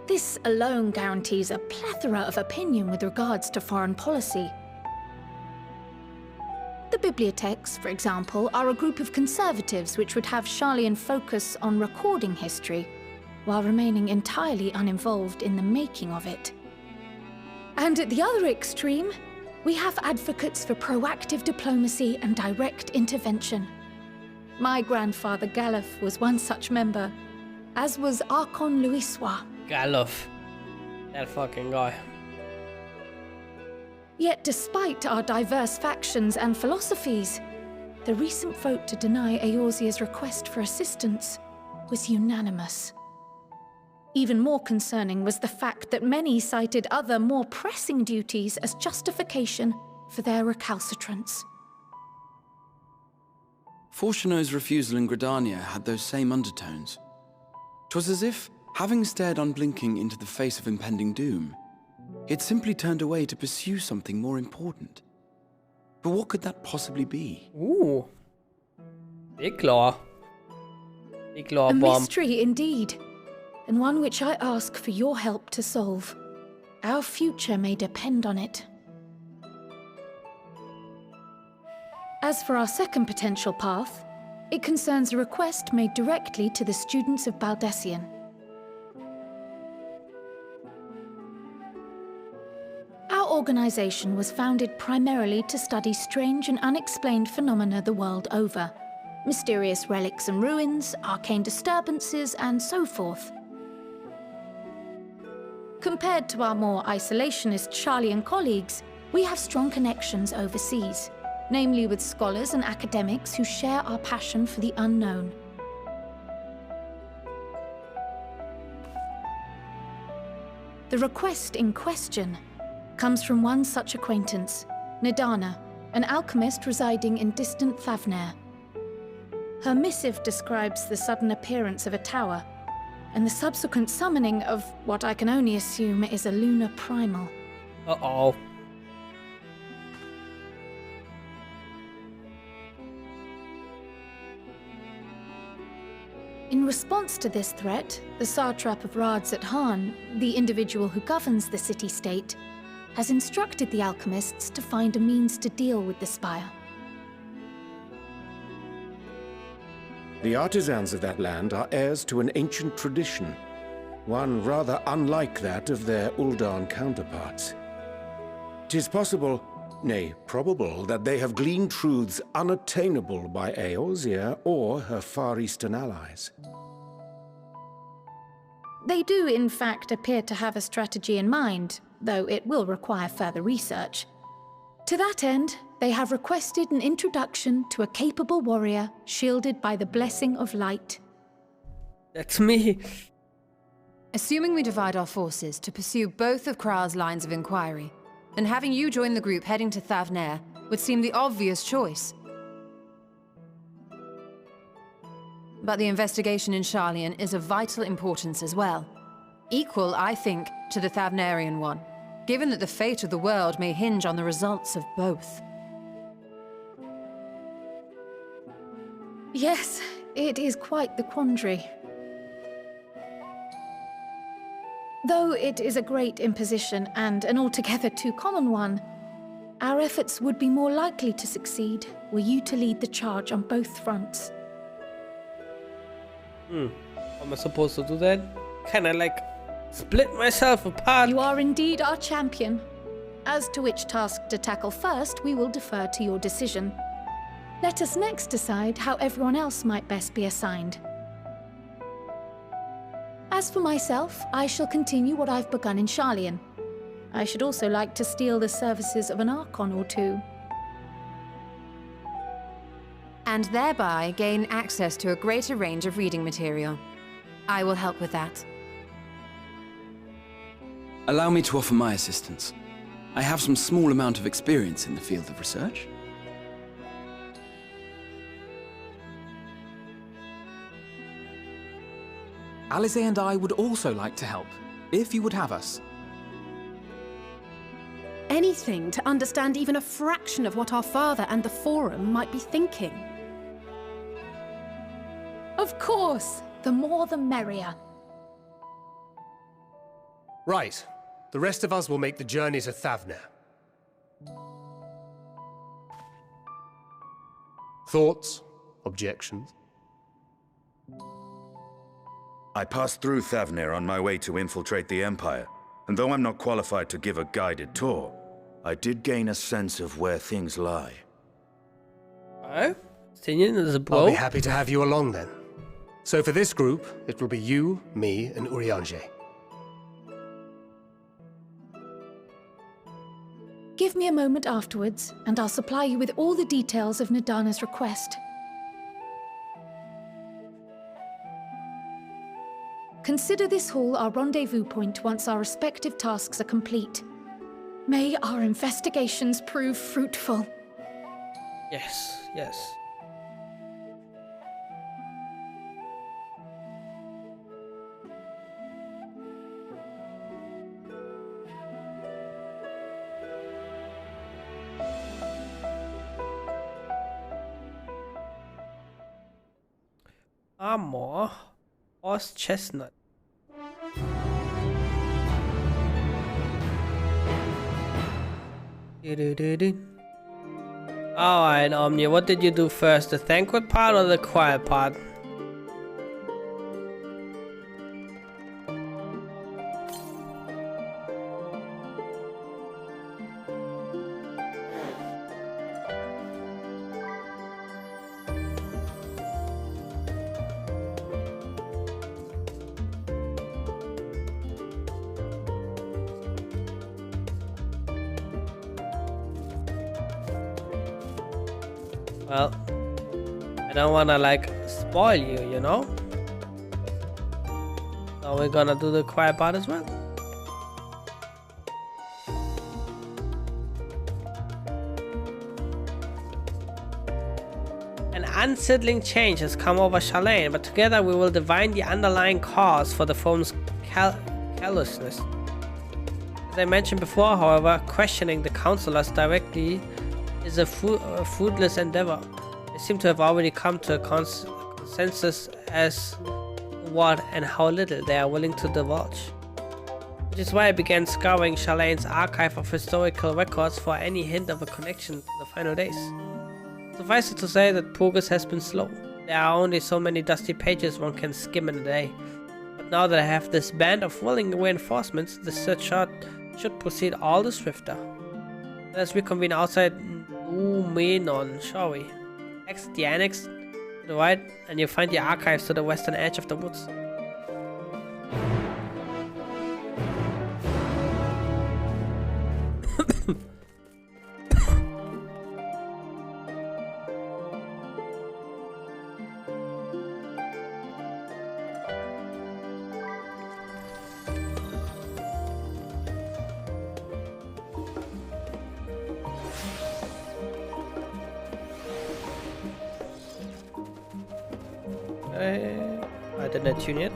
This alone guarantees a plethora of opinion with regards to foreign policy. The bibliotheques, for example, are a group of conservatives which would have Sharlayan focus on recording history, while remaining entirely uninvolved in the making of it. And at the other extreme, we have advocates for proactive diplomacy and direct intervention. My grandfather Galuf was one such member, as was Archon Luiswa. Galuf. That fucking guy. Yet despite our diverse factions and philosophies, the recent vote to deny Eorzea's request for assistance was unanimous. Even more concerning was the fact that many cited other, more pressing duties as justification for their recalcitrance. Fortuno's refusal in Gridania had those same undertones. 'Twas as if, having stared unblinking into the face of impending doom, he'd simply turned away to pursue something more important. But what could that possibly be? Ooh. Big law. Big law A bomb. mystery indeed, and one which I ask for your help to solve. Our future may depend on it. As for our second potential path, it concerns a request made directly to the students of Baldessian. Our organization was founded primarily to study strange and unexplained phenomena the world over. Mysterious relics and ruins, arcane disturbances, and so forth. Compared to our more isolationist Sharlayan colleagues, we have strong connections overseas, namely with scholars and academics who share our passion for the unknown. The request in question comes from one such acquaintance, Nidana, an alchemist residing in distant Thavnair. Her missive describes the sudden appearance of a tower, and the subsequent summoning of what I can only assume is a lunar primal. Uh-oh. In response to this threat, the satrap of Radzat-Han, the individual who governs the city-state, has instructed the alchemists to find a means to deal with the spire. The artisans of that land are heirs to an ancient tradition, one rather unlike that of their Uldan counterparts. 'Tis possible, nay, probable, that they have gleaned truths unattainable by Eorzea or her Far Eastern allies. They do, in fact, appear to have a strategy in mind, though it will require further research. To that end, they have requested an introduction to a capable warrior shielded by the blessing of light. That's me. Assuming we divide our forces to pursue both of Kral's lines of inquiry, then having you join the group heading to Thavnair would seem the obvious choice. But the investigation in Sharlayan is of vital importance as well. Equal, I think, to the Thavnairian one, given that the fate of the world may hinge on the results of both. Yes, it is quite the quandary. Though it is a great imposition and an altogether too common one, our efforts would be more likely to succeed were you to lead the charge on both fronts. Am I supposed to do that? Can I, like, split myself apart? You are indeed our champion. As to which task to tackle first, we will defer to your decision. Let us next decide how everyone else might best be assigned. As for myself, I shall continue what I've begun in Sharlayan. I should also like to steal the services of an Archon or two. And thereby gain access to a greater range of reading material. I will help with that. Allow me to offer my assistance. I have some small amount of experience in the field of research. Alize and I would also like to help, if you would have us. Anything to understand even a fraction of what our father and the Forum might be thinking. Of Of course! The more the merrier. Right. The rest of us will make the journey to Thavner. Thoughts? Objections? I passed through Thavner on my way to infiltrate the Empire, and though I'm not qualified to give a guided tour, I did gain a sense of where things lie. Oh? Tinian is a bro? I'll be happy to have you along then. So for this group, it will be you, me, and Urianger. Give me a moment afterwards, and I'll supply you with all the details of Nadana's request. Consider this hall our rendezvous point once our respective tasks are complete. May our investigations prove fruitful. Yes, yes. Armor. Horse chestnut. Alright, Omni, what did you do first? The thankword part or the quiet part? Well, I don't wanna like spoil you, you know? So we're gonna do the quiet part as well. An unsettling change has come over Shalane, but together we will divine the underlying cause for the foam's callousness. As I mentioned before, however, questioning the counselors directly is a fruitless endeavor. They seem to have already come to a consensus as to what and how little they are willing to divulge. Which is why I began scouring Shalane's archive of historical records for any hint of a connection to the final days. Suffice it to say that progress has been slow. There are only so many dusty pages one can skim in a day. But now that I have this band of willing reinforcements, the search should proceed all the swifter. Let us reconvene outside Numenor, shall we? Exit the annex to the right, and you'll find the archives to the western edge of the woods. I didn't tune yet.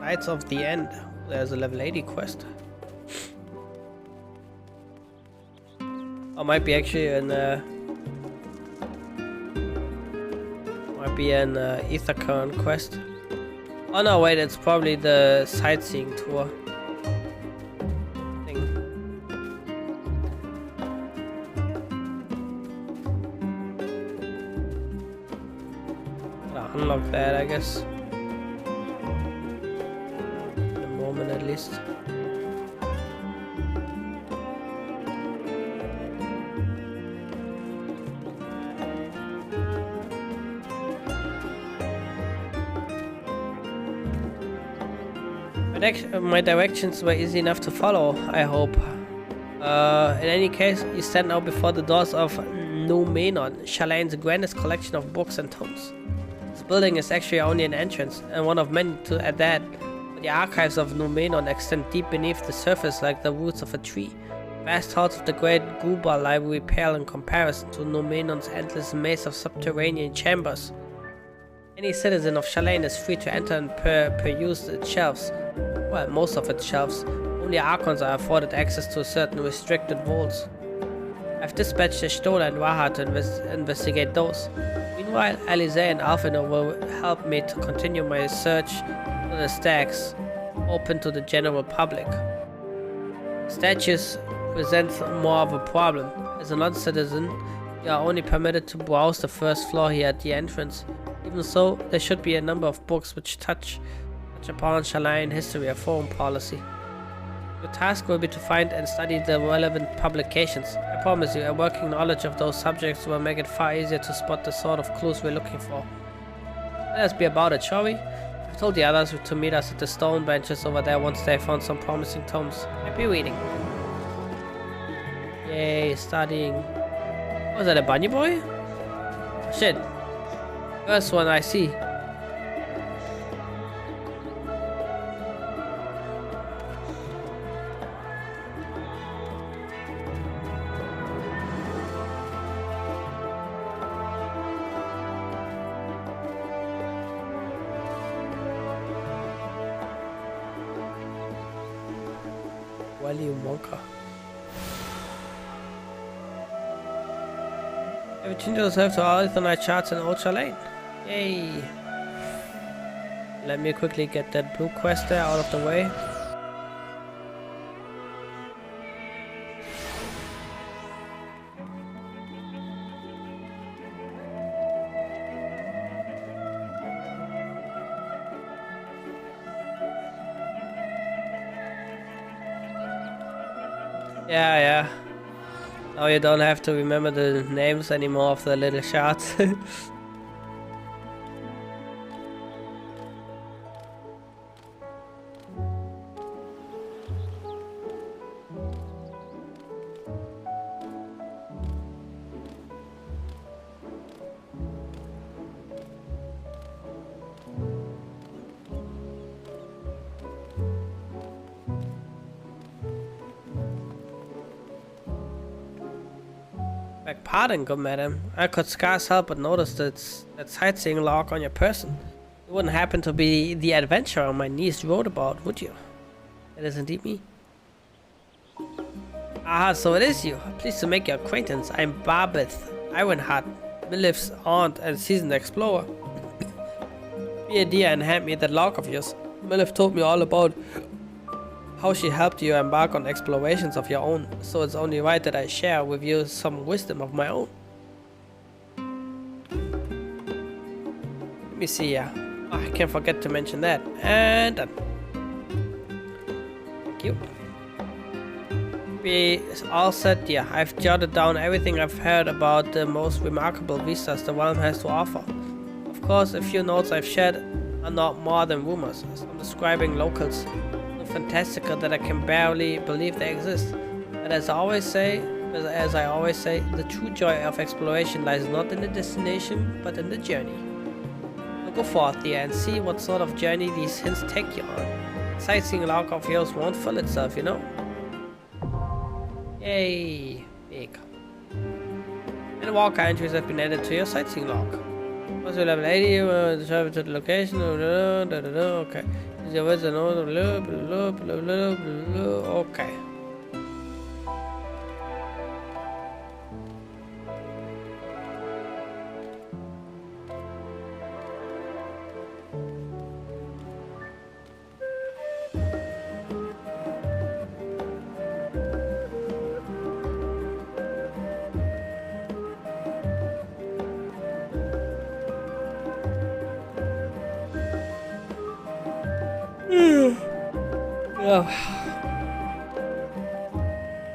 Knights of the End. There's a level 80 quest. Or might be actually an ether current quest. Oh no, wait, it's probably the sightseeing tour. Unlock that, I guess. For the moment, at least. My directions were easy enough to follow, I hope. In any case, you stand now before the doors of Numenor, Shalane's grandest collection of books and tomes. This building is actually only an entrance, and one of many at that. But the archives of Numenor extend deep beneath the surface like the roots of a tree. Vast halls of the great Guba library pale in comparison to Numenor's endless maze of subterranean chambers. Any citizen of Shalane is free to enter and peruse its shelves. Well, most of its shelves. Only Archons are afforded access to certain restricted vaults. I've dispatched Stola and Waha to investigate those. Meanwhile, Alize and Alfino will help me to continue my search for the stacks open to the general public. Statues present more of a problem. As a non-citizen, you are only permitted to browse the first floor here at the entrance. Even so, there should be a number of books which touch upon Shalayan history or foreign policy. Your task will be to find and study the relevant publications. I promise you, a working knowledge of those subjects will make it far easier to spot the sort of clues we're looking for. Let us be about it, shall we? I've told the others to meet us at the stone benches over there once they found some promising tomes. Happy reading. Yay, studying. Was that a bunny boy? Shit. First one I see. Have you changed yourself to all Ethernet charts in Ultra Lane? Yay! Let me quickly get that blue quest there out of the way. Yeah. Now you don't have to remember the names anymore of the little shards. Pardon, good madam. I could scarce help but notice that sightseeing log on your person. You wouldn't happen to be the adventurer my niece wrote about, would you? That is indeed me. Ah, so it is you. Pleased to make your acquaintance. I'm Barbeth Ironheart, Millif's aunt and seasoned explorer. Be a dear and hand me that log of yours. Millif told me all about how she helped you embark on explorations of your own, so it's only right that I share with you some wisdom of my own. Let me see here. Oh, I can't forget to mention that. And done. Thank you. Be all set, dear. I've jotted down everything I've heard about the most remarkable vistas the realm has to offer. Of course, a few notes I've shared are not more than rumors, some describing locals. Fantastical that I can barely believe they exist. But as I always say, the true joy of exploration lies not in the destination, but in the journey. So go forth, dear, and see what sort of journey these hints take you on. Sightseeing log of yours won't fill itself, you know. Yay, big. And walker entries have been added to your sightseeing log. Once you level 80, travel to the location. Okay. Okay.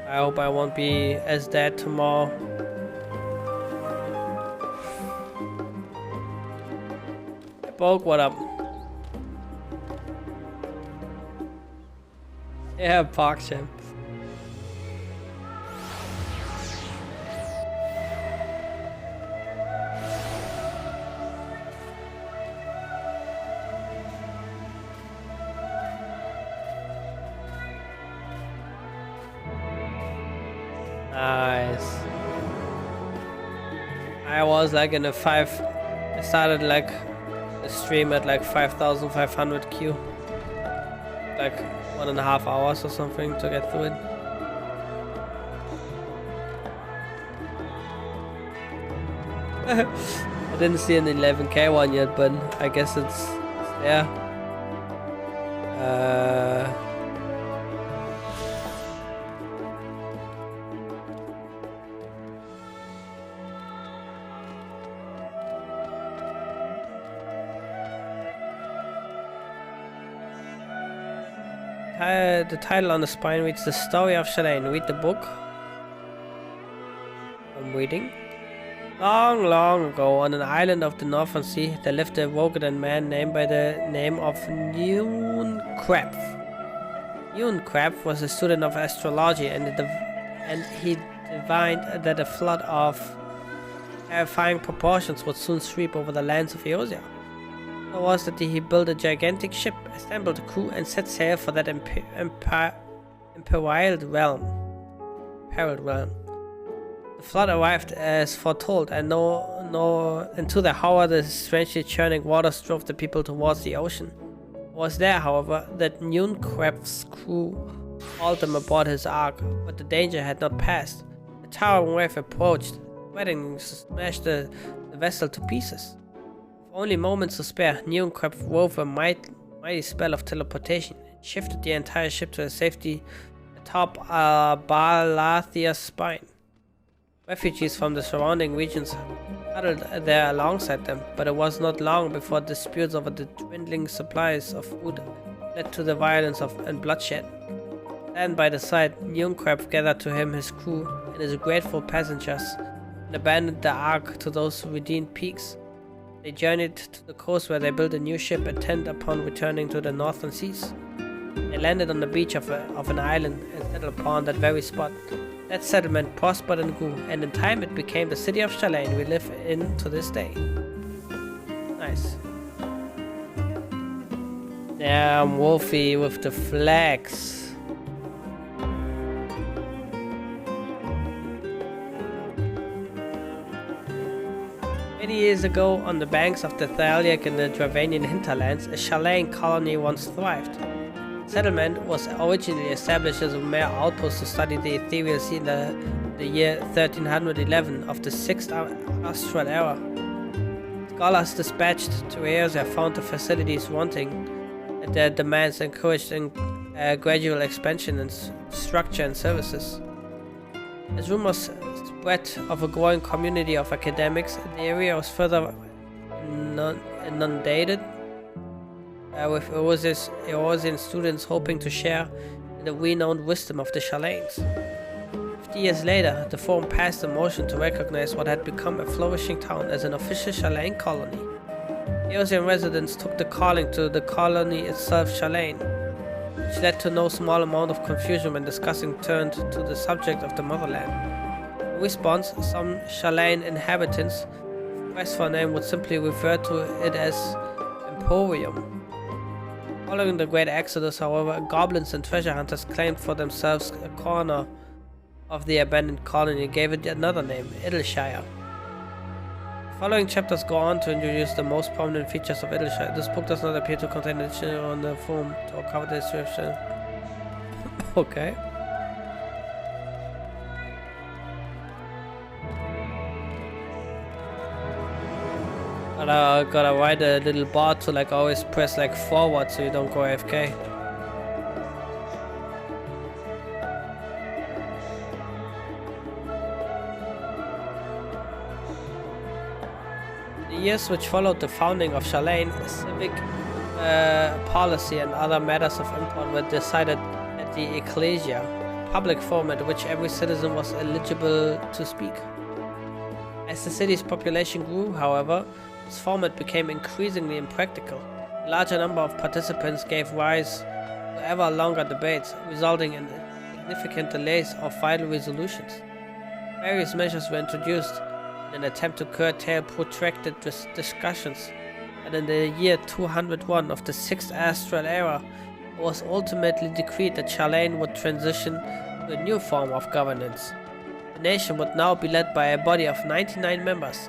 I hope I won't be as dead tomorrow. Hey, Poke, what up? Yeah, PogChamp. Nice. I was like in a I started like the stream at like 5,500 Q. Like 1.5 hours or something to get through it. I didn't see an 11k one yet, but I guess it's there. The title on the spine reads The Story of Shalane. Read the book. I'm reading. Long, long ago, on an island of the Northern Sea, there lived a Wogadan man named by the name of Untitled. Untitled was a student of astrology, and he divined that a flood of terrifying proportions would soon sweep over the lands of Eosia. It was that he built a gigantic ship, assembled a crew, and set sail for that imperiled realm. The flood arrived as foretold, and to their horror, the strangely churning waters drove the people towards the ocean. It was there, however, that Untitled crew hauled them aboard his ark, but the danger had not passed. A towering wave approached, threatening to smash the vessel to pieces. With only moments to spare, Untitled wove a mighty spell of teleportation and shifted the entire ship to safety atop Balathia's spine. Refugees from the surrounding regions huddled there alongside them, but it was not long before disputes over the dwindling supplies of food led to the violence and bloodshed. Then by the side, Untitled gathered to him his crew and his grateful passengers and abandoned the ark to those redeemed peaks. They journeyed to the coast where they built a new ship intent upon returning to the northern seas. They landed on the beach of an island and settled upon that very spot. That settlement prospered and grew, and in time it became the city of Shalane we live in to this day. Nice. Damn, Wolfie with the flags. Many years ago, on the banks of the Thaliac in the Dravanian hinterlands, a Shalane colony once thrived. Settlement was originally established as a mere outpost to study the ethereal sea in the year 1311 of the 6th Astral Era. Scholars dispatched to Eosia found the facilities wanting, and their demands encouraged gradual expansion in structure and services. As rumors spread of a growing community of academics, the area was further inundated with Eosian students hoping to share in the renowned wisdom of the Shalanes. 50 years later, the Forum passed a motion to recognize what had become a flourishing town as an official Shalane colony. Eosian residents took the calling to the colony itself Shalane, which led to no small amount of confusion when discussing turned to the subject of the motherland. In response, some Shalane inhabitants, if pressed for a name, would simply refer to it as Emporium. Following the Great Exodus, however, goblins and treasure hunters claimed for themselves a corner of the abandoned colony and gave it another name, Idleshire. The following chapters go on to introduce the most prominent features of Idleshire. This book does not appear to contain a dictionary on the form to cover the description. Okay. Gotta write a little bar to like always press like forward so you don't go AFK. The years which followed the founding of Shalane, civic policy and other matters of import were decided at the Ecclesia, a public forum at which every citizen was eligible to speak. As the city's population grew, however, this format became increasingly impractical. A larger number of participants gave rise to ever longer debates, resulting in significant delays of vital resolutions. Various measures were introduced in an attempt to curtail protracted discussions, and in the year 201 of the 6th Astral Era, it was ultimately decreed that Shalane would transition to a new form of governance. The nation would now be led by a body of 99 members,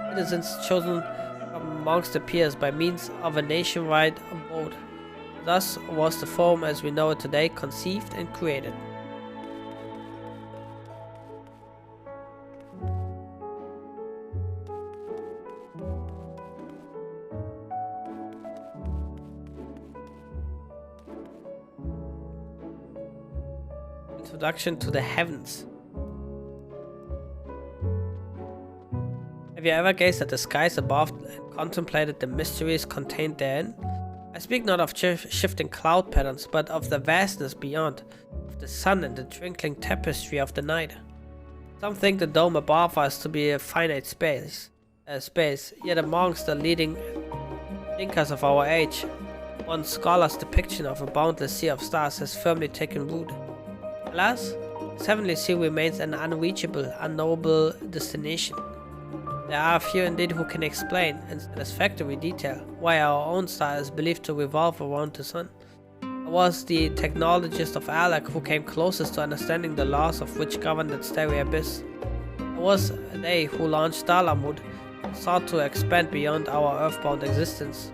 citizens chosen amongst the peers by means of a nationwide vote. Thus was the Forum as we know it today conceived and created. introduction to the heavens. Have you ever gazed at the skies above and contemplated the mysteries contained therein? I speak not of shifting cloud patterns, but of the vastness beyond, of the sun and the twinkling tapestry of the night. Some think the dome above us to be a finite space, yet amongst the leading thinkers of our age, one scholar's depiction of a boundless sea of stars has firmly taken root. Alas, this heavenly sea remains an unreachable, unknowable destination. There are a few indeed who can explain, in satisfactory detail, why our own star is believed to revolve around the sun. I was the technologist of Alec who came closest to understanding the laws of which govern that starry abyss. It was they who launched Dalamud and sought to expand beyond our earthbound existence.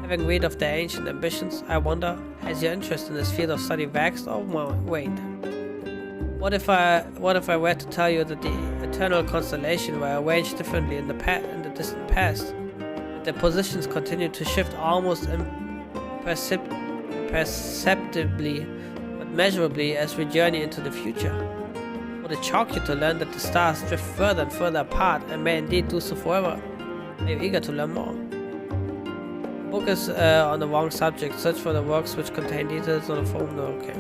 Having read of their ancient ambitions, I wonder, has your interest in this field of study waxed or waned? What if I were to tell you that the eternal constellations were arranged differently in the distant past, that their positions continue to shift almost imperceptibly but measurably as we journey into the future? Would it shock you to learn that the stars drift further and further apart and may indeed do so forever? Are you eager to learn more? The book is on the wrong subject. Search for the works which contain details on the forum. No, okay.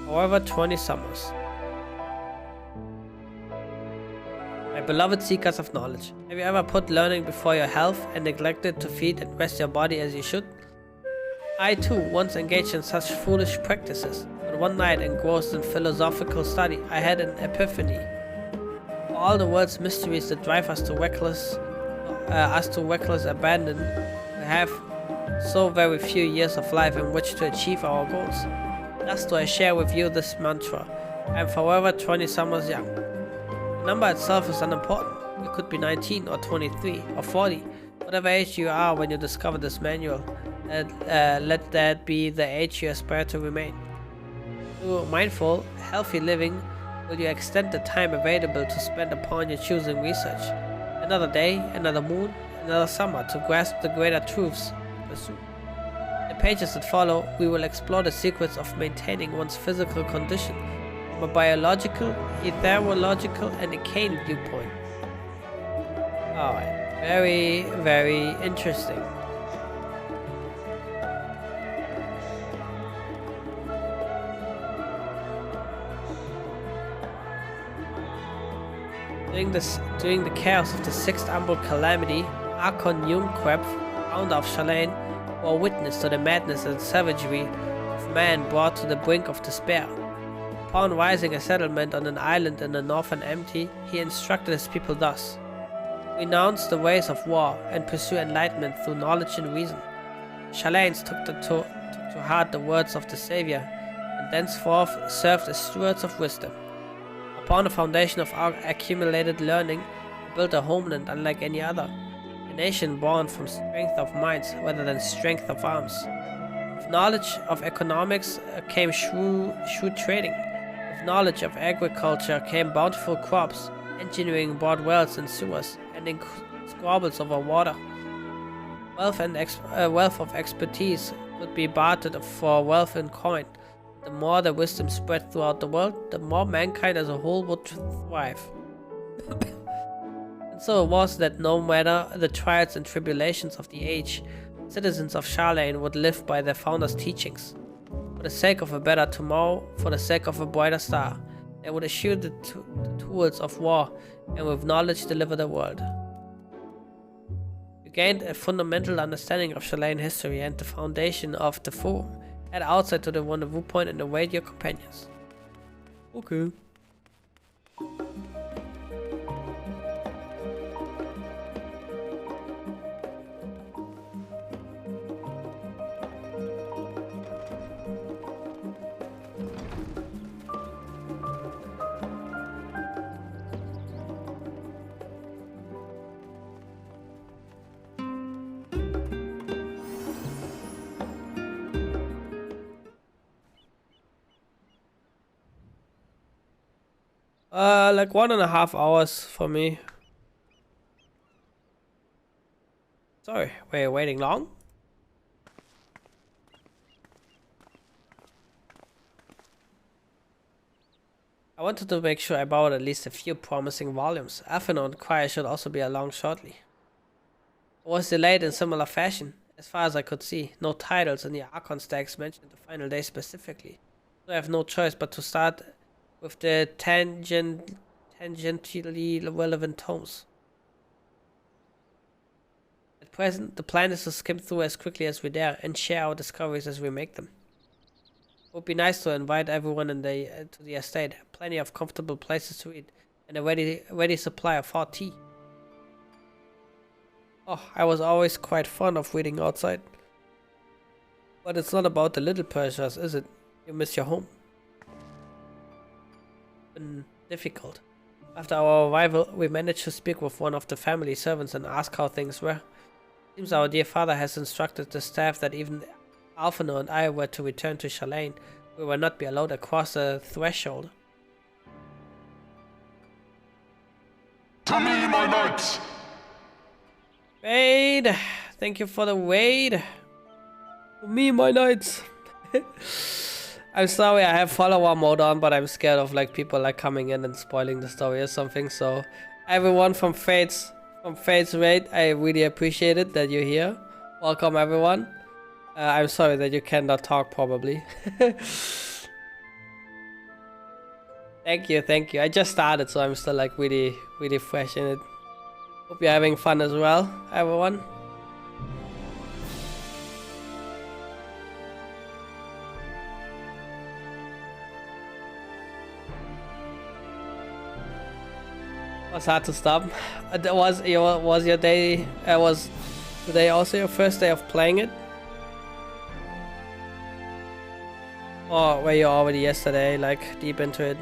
However, 20 summers. My beloved seekers of knowledge, have you ever put learning before your health and neglected to feed and rest your body as you should? I too once engaged in such foolish practices, but one night engrossed in philosophical study, I had an epiphany. For all the world's mysteries that drive us to reckless abandon, we have so very few years of life in which to achieve our goals. Thus do I share with you this mantra. I am forever 20 summers young. The number itself is unimportant. You could be 19 or 23 or 40, whatever age you are when you discover this manual. Let that be the age you aspire to remain. Through mindful, healthy living, will you extend the time available to spend upon your choosing research. Another day, another moon, another summer to grasp the greater truths to pursue. In the pages that follow, we will explore the secrets of maintaining one's physical condition from a biological, ethereological, and arcane viewpoint. Alright, very, very interesting. During the chaos of the Sixth Umbral Calamity, Archon Yumkrep, founder of Shalane, bore witness to the madness and savagery of man brought to the brink of despair. Upon rising a settlement on an island in the northern empty, he instructed his people thus: renounce the ways of war and pursue enlightenment through knowledge and reason. Shalanes took to heart the words of the Savior, and thenceforth served as stewards of wisdom. Upon the foundation of our accumulated learning, we built a homeland unlike any other, a nation born from strength of minds rather than strength of arms. With knowledge of economics came shrewd trading. With knowledge of agriculture came bountiful crops. Engineering brought wells and sewers, ending squabbles over water. Wealth of expertise could be bartered for wealth in coin. The more the wisdom spread throughout the world, the more mankind as a whole would thrive. And so it was that no matter the trials and tribulations of the age, citizens of Shalane would live by their founder's teachings. For the sake of a better tomorrow, for the sake of a brighter star, they would eschew the tools of war and with knowledge deliver the world. You gained a fundamental understanding of Shalane history and the foundation of the forum. Head outside to the rendezvous point and await your companions. Okay. Like 1.5 hours for me. Sorry, were you waiting long? I wanted to make sure I borrowed at least a few promising volumes. Athena and Choir should also be along shortly. I was delayed in similar fashion. As far as I could see, no titles in the Archon stacks mentioned the final day specifically. So I have no choice but to start with the tangentially relevant tomes. At present, the plan is to skim through as quickly as we dare and share our discoveries as we make them. It would be nice to invite everyone in to the estate, plenty of comfortable places to eat, and a ready supply of hot tea. Oh, I was always quite fond of reading outside. But it's not about the little pleasures, is it? You miss your home. Been difficult. After our arrival, we managed to speak with one of the family servants and ask how things were. Seems our dear father has instructed the staff that even Alphino and I were to return to Shalane. We will not be allowed across the threshold. To me, my knights! Raid! Thank you for the raid! To me, my knights! I'm sorry I have follower mode on, but I'm scared of like people like coming in and spoiling the story or something, so everyone from Fate's raid, I really appreciate it that you're here. Welcome everyone. I'm sorry that you cannot talk probably. Thank you. I just started, so I'm still like really fresh in it. Hope you're having fun as well, everyone. It was hard to stop. Was your day? Was today also your first day of playing it? Or were you already yesterday, like deep into it?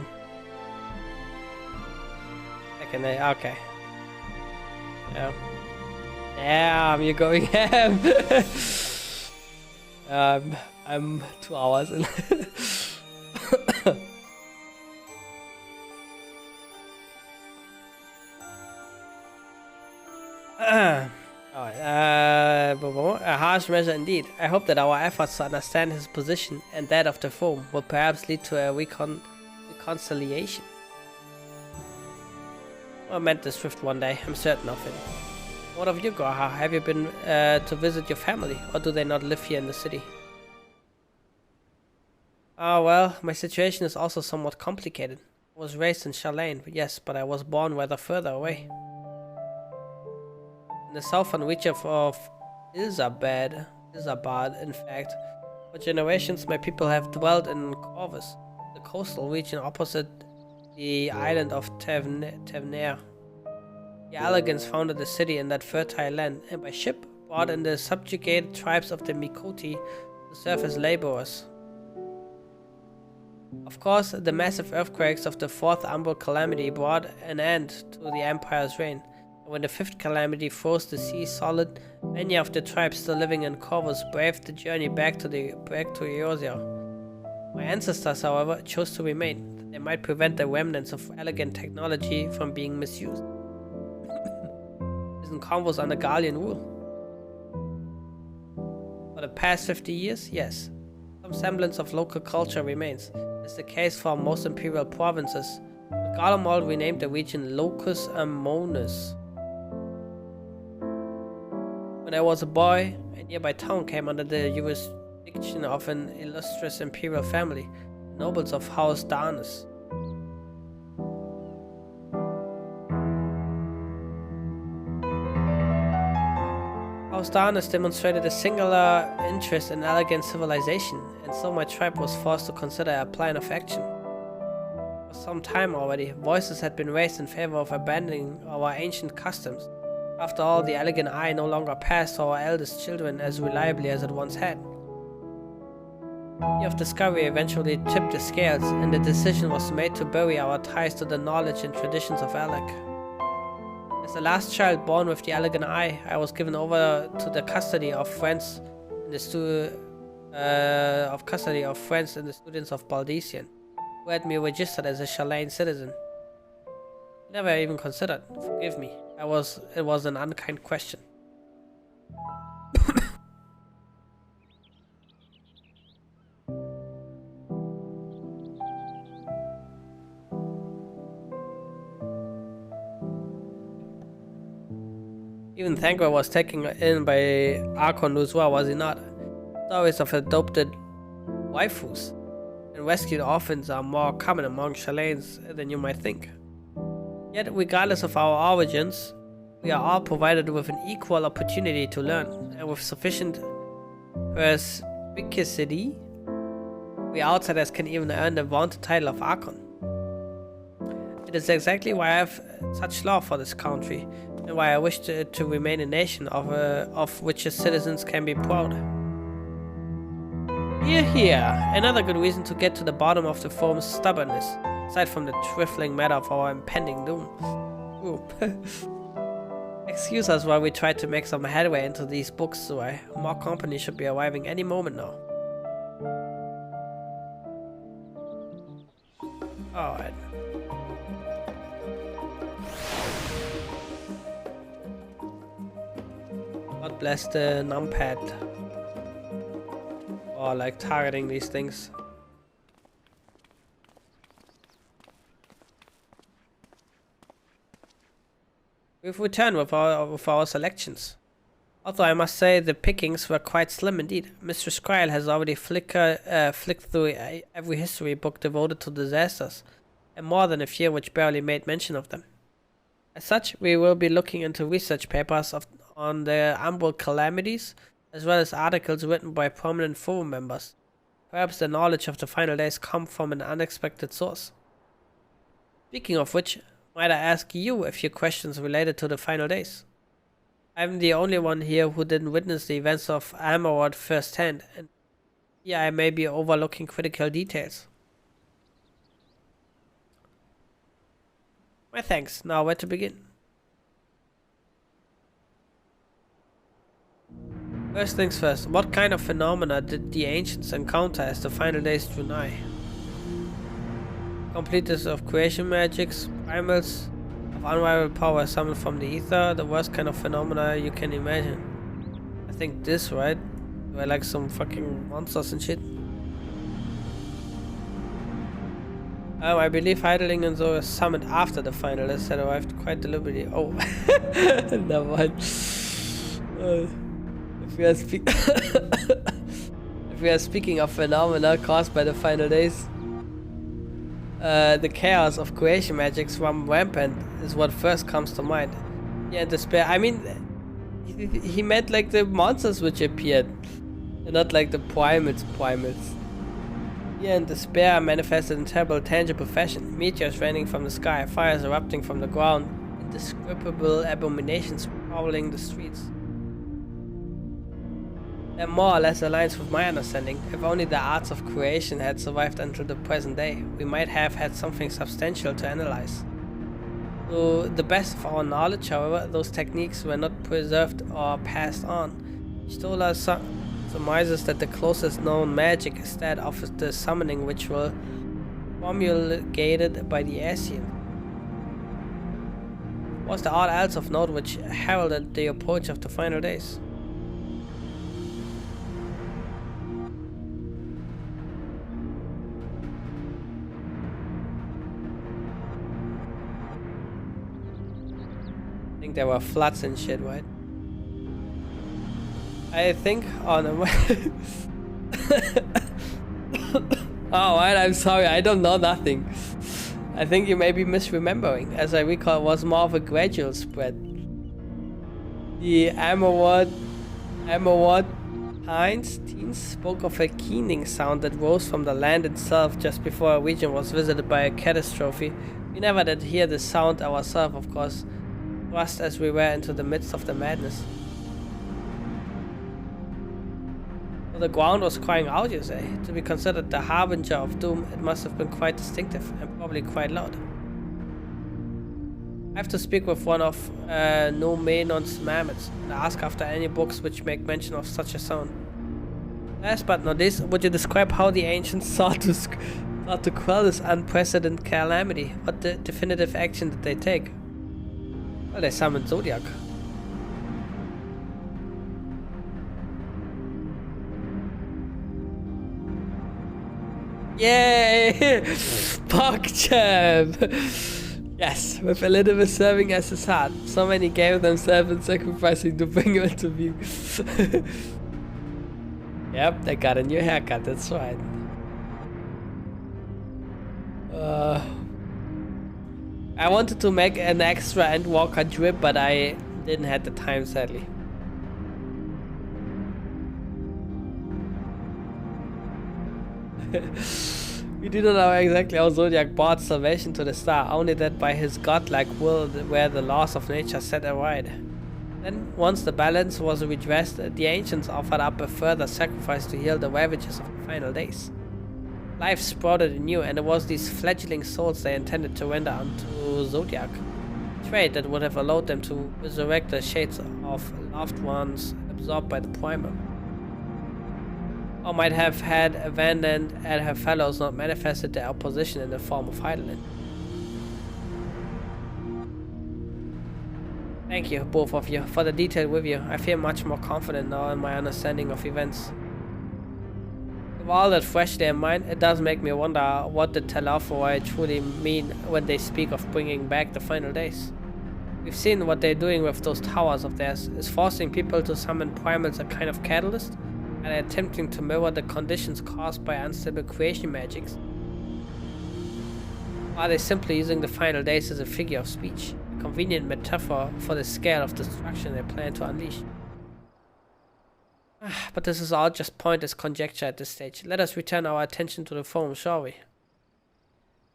Second day, okay. Yeah. Damn, you're going ham. I'm 2 hours in. A harsh measure indeed. I hope that our efforts to understand his position and that of the foe will perhaps lead to a reconciliation. I meant this swift one day, I'm certain of it. What of you, Gorha? Have you been to visit your family, or do they not live here in the city? Well, my situation is also somewhat complicated. I was raised in Shalane, yes, but I was born rather further away. In the southern region of Ilzabad, in fact. For generations, my people have dwelt in Corvus, the coastal region opposite the island of Tevner. The Allegans founded the city in that fertile land, and by ship brought in the subjugated tribes of the Mikoti to serve as laborers. Of course, the massive earthquakes of the Fourth Umbral Calamity brought an end to the Empire's reign. When the fifth calamity froze the sea solid, many of the tribes still living in Corvus braved the journey back to Eorzea. My ancestors, however, chose to remain, that they might prevent the remnants of elegant technology from being misused. Isn't Corvus under Gallian rule? For the past 50 years, yes. Some semblance of local culture remains, as the case for most imperial provinces. But Garlemald renamed the region Locus Amonis. When I was a boy, a nearby town came under the jurisdiction of an illustrious imperial family, the nobles of House Darnus. House Darnus demonstrated a singular interest in elegant civilization, and so my tribe was forced to consider a plan of action. For some time already, voices had been raised in favor of abandoning our ancient customs. After all, the elegant eye no longer passed to our eldest children as reliably as it once had. The of discovery eventually tipped the scales, and the decision was made to bury our ties to the knowledge and traditions of Alec. As the last child born with the elegant eye, I was given over to the custody of friends in the students of Baldesian, who had me registered as a Shalane citizen. Never even considered. Forgive me. It was an unkind question. Even Thancred was taken in by Archon as well, was he not? Stories of adopted waifus and rescued orphans are more common among Shalans than you might think. Yet, regardless of our origins, we are all provided with an equal opportunity to learn, and with sufficient perspicacity, we outsiders can even earn the vaunted title of Archon. It is exactly why I have such love for this country, and why I wish to remain a nation of which its citizens can be proud. Here, another good reason to get to the bottom of the forum's stubbornness, aside from the trifling matter of our impending doom. Excuse us while we try to make some headway into these books, Zoe. More company should be arriving any moment now. Alright. God bless the numpad. Or like targeting these things. We've returned with our selections. Although I must say the pickings were quite slim indeed. Mistress Kryl has already flicked through every history book devoted to disasters, and more than a few which barely made mention of them. As such, we will be looking into research papers on the Umbral calamities, as well as articles written by prominent forum members. Perhaps the knowledge of the final days come from an unexpected source. Speaking of which, might I ask you a few questions related to the final days? I'm the only one here who didn't witness the events of Amarod firsthand, and yeah, I may be overlooking critical details. My thanks. Now where to begin? First things first, what kind of phenomena did the ancients encounter as the final days drew nigh? Completeness of creation magics, primals of unrivaled power summoned from the ether, the worst kind of phenomena you can imagine. I think this, right? Where like some fucking monsters and shit. I believe Heideling and so summoned after the final days had arrived quite deliberately. Oh, never mind. If we are speaking of phenomena caused by the final days, the chaos of creation magics from rampant is what first comes to mind. Yeah, despair. I mean, he meant like the monsters which appeared, and not like the primals. Yeah, and despair manifested in terrible, tangible fashion. Meteors raining from the sky, fires erupting from the ground, indescribable abominations prowling the streets. That more or less aligns with my understanding. If only the arts of creation had survived until the present day, we might have had something substantial to analyze. To the best of our knowledge, however, those techniques were not preserved or passed on. Stola surmises that the closest known magic is that of the summoning ritual promulgated by the Asian. Was there aught else of note which heralded the approach of the final days? I think there were floods and shit, right? I think on a oh, right, I'm sorry, I don't know nothing. I think you may be misremembering. As I recall, it was more of a gradual spread. The Amarod teens spoke of a keening sound that rose from the land itself just before a region was visited by a catastrophe. We never did hear the sound ourselves, of course, thrust as we were into the midst of the madness. So the ground was crying out, you say? To be considered the harbinger of doom, it must have been quite distinctive and probably quite loud. I have to speak with one of Nomenon's mammoths and ask after any books which make mention of such a sound. Last but not least, would you describe how the ancients sought to quell this unprecedented calamity? What definitive action did they take? Well, they summoned Zodiac. Yay! PogChamp! Yes, with Elizabeth serving as his heart. So many gave themselves in sacrificing to bring him into view. Yep, they got a new haircut, that's right. I wanted to make an extra Endwalker drip, but I didn't have the time, sadly. We do not know exactly how Zodiac brought salvation to the star, only that by his godlike will where the laws of nature set aright. Then, once the balance was redressed, the ancients offered up a further sacrifice to heal the ravages of the final days. Life sprouted anew, and it was these fledgling souls they intended to render unto Zodiac. A trait that would have allowed them to resurrect the shades of loved ones absorbed by the primer. Or might have had abandoned and her fellows not manifested their opposition in the form of Heidelin. Thank you, both of you, for the detailed review. I feel much more confident now in my understanding of events. With all that freshly in mind, it does make me wonder what the Telafoi truly mean when they speak of bringing back the final days. We've seen what they're doing with those towers of theirs. Is forcing people to summon primals a kind of catalyst? And attempting to mirror the conditions caused by unstable creation magics? Or are they simply using the final days as a figure of speech? A convenient metaphor for the scale of destruction they plan to unleash. But this is all just pointless conjecture at this stage. Let us return our attention to the forum, shall we?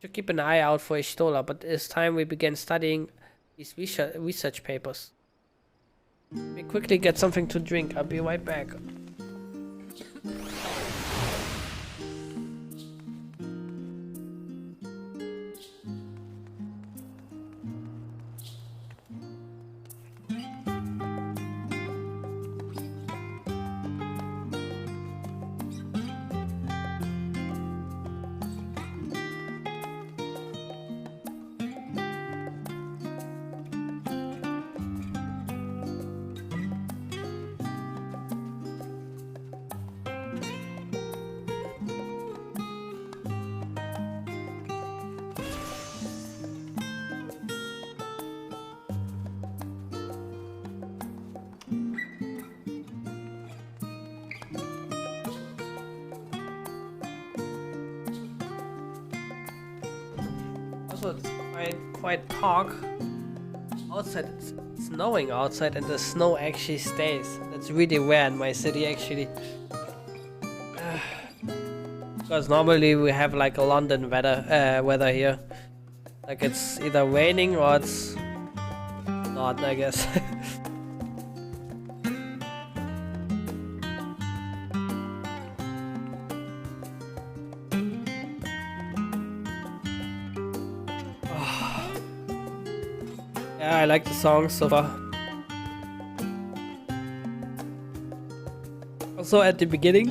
Should keep an eye out for Ishtola, but it's time we begin studying these research papers. Let me quickly get something to drink. I'll be right back. It's quite dark outside. It's snowing outside, and the snow actually stays. That's really rare in my city, actually. Because normally we have like a London weather here. Like it's either raining or it's not, I guess. Yeah, I like the song so far. Also at the beginning,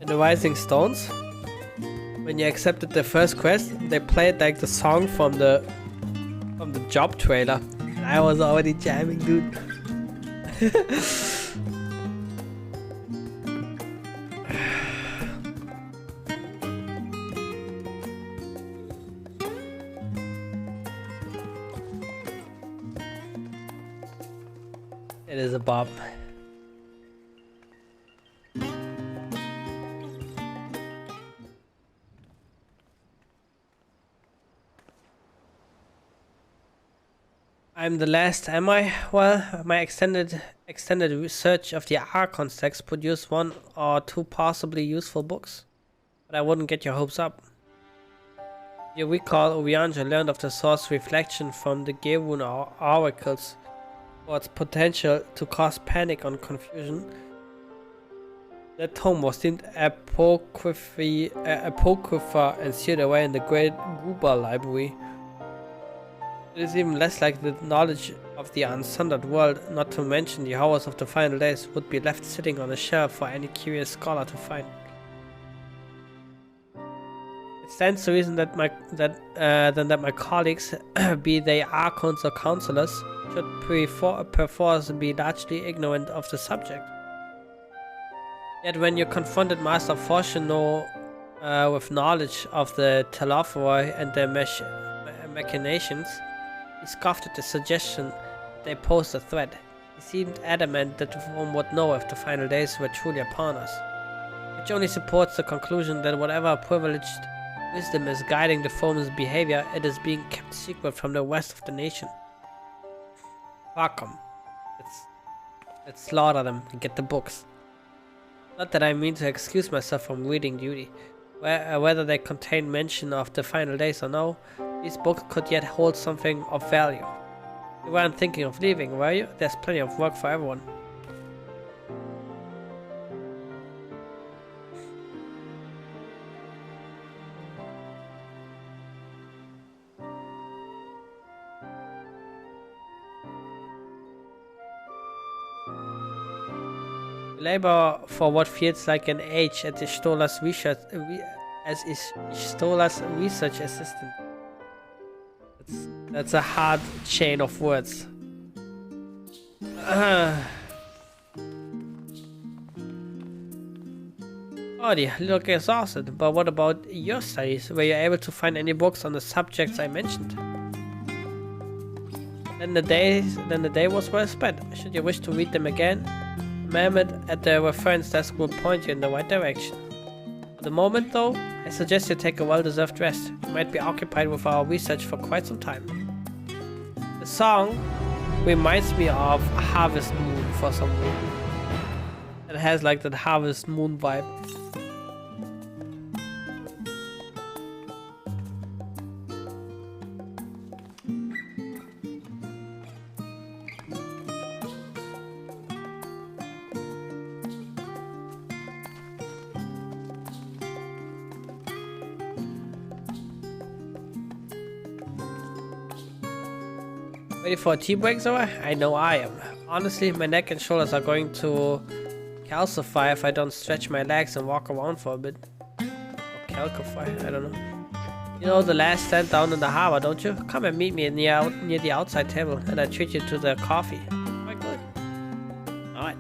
in the Rising Stones, when you accepted the first quest, they played like the song from the job trailer. And I was already jamming, dude. It is a bop. I'm the last, am I? Well, my extended research of the Archon's text produced one or two possibly useful books, but I wouldn't get your hopes up. You recall Urianja learned of the source reflection from the Gerun oracles for its potential to cause panic and confusion. That tome was deemed apocrypha and sealed away in the Great Gruber Library. It is even less likely the knowledge of the unsundered world, not to mention the horrors of the final days, would be left sitting on a shelf for any curious scholar to find. It stands to reason that my colleagues, be they archons or counselors, should perforce be largely ignorant of the subject. Yet when you confronted Master Fortuno with knowledge of the Telophoroi and their machinations, he scoffed at the suggestion they posed a threat. He seemed adamant that one would know if the final days were truly upon us, which only supports the conclusion that whatever privileged wisdom is guiding the Foeman's behavior, it is being kept secret from the rest of the nation. Fuck 'em. Let's slaughter them and get the books. Not that I mean to excuse myself from reading duty. Whether they contain mention of the final days or no, these books could yet hold something of value. You weren't thinking of leaving, were you? There's plenty of work for everyone. You labor for what feels like an age at the Stoller's research research assistant. That's a hard chain of words. Oh, you look exhausted, but what about your studies? Were you able to find any books on the subjects I mentioned? Then the day was well spent. Should you wish to read them again, Mehmet at the reference desk will point you in the right direction. For the moment, though, I suggest you take a well-deserved rest. You might be occupied with our research for quite some time. The song reminds me of Harvest Moon for some reason. It has like that Harvest Moon vibe. Ready for a tea break, Zoe? I know I am. Honestly, my neck and shoulders are going to calcify if I don't stretch my legs and walk around for a bit. Or calcify, I don't know. You know the last stand down in the harbor, don't you? Come and meet me near the outside table, and I treat you to the coffee. Quite good. Alright.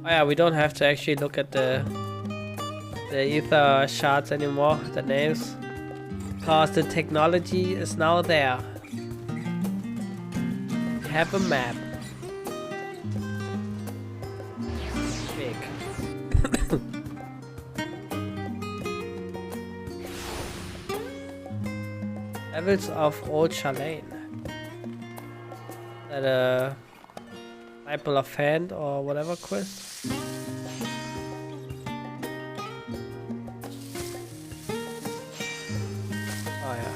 Oh yeah, we don't have to actually look at the ether shards anymore, the names, because the technology is now there. We have a map. Big. Levels of Old Charlene. That Disciple of Hand or whatever quest. Oh yeah.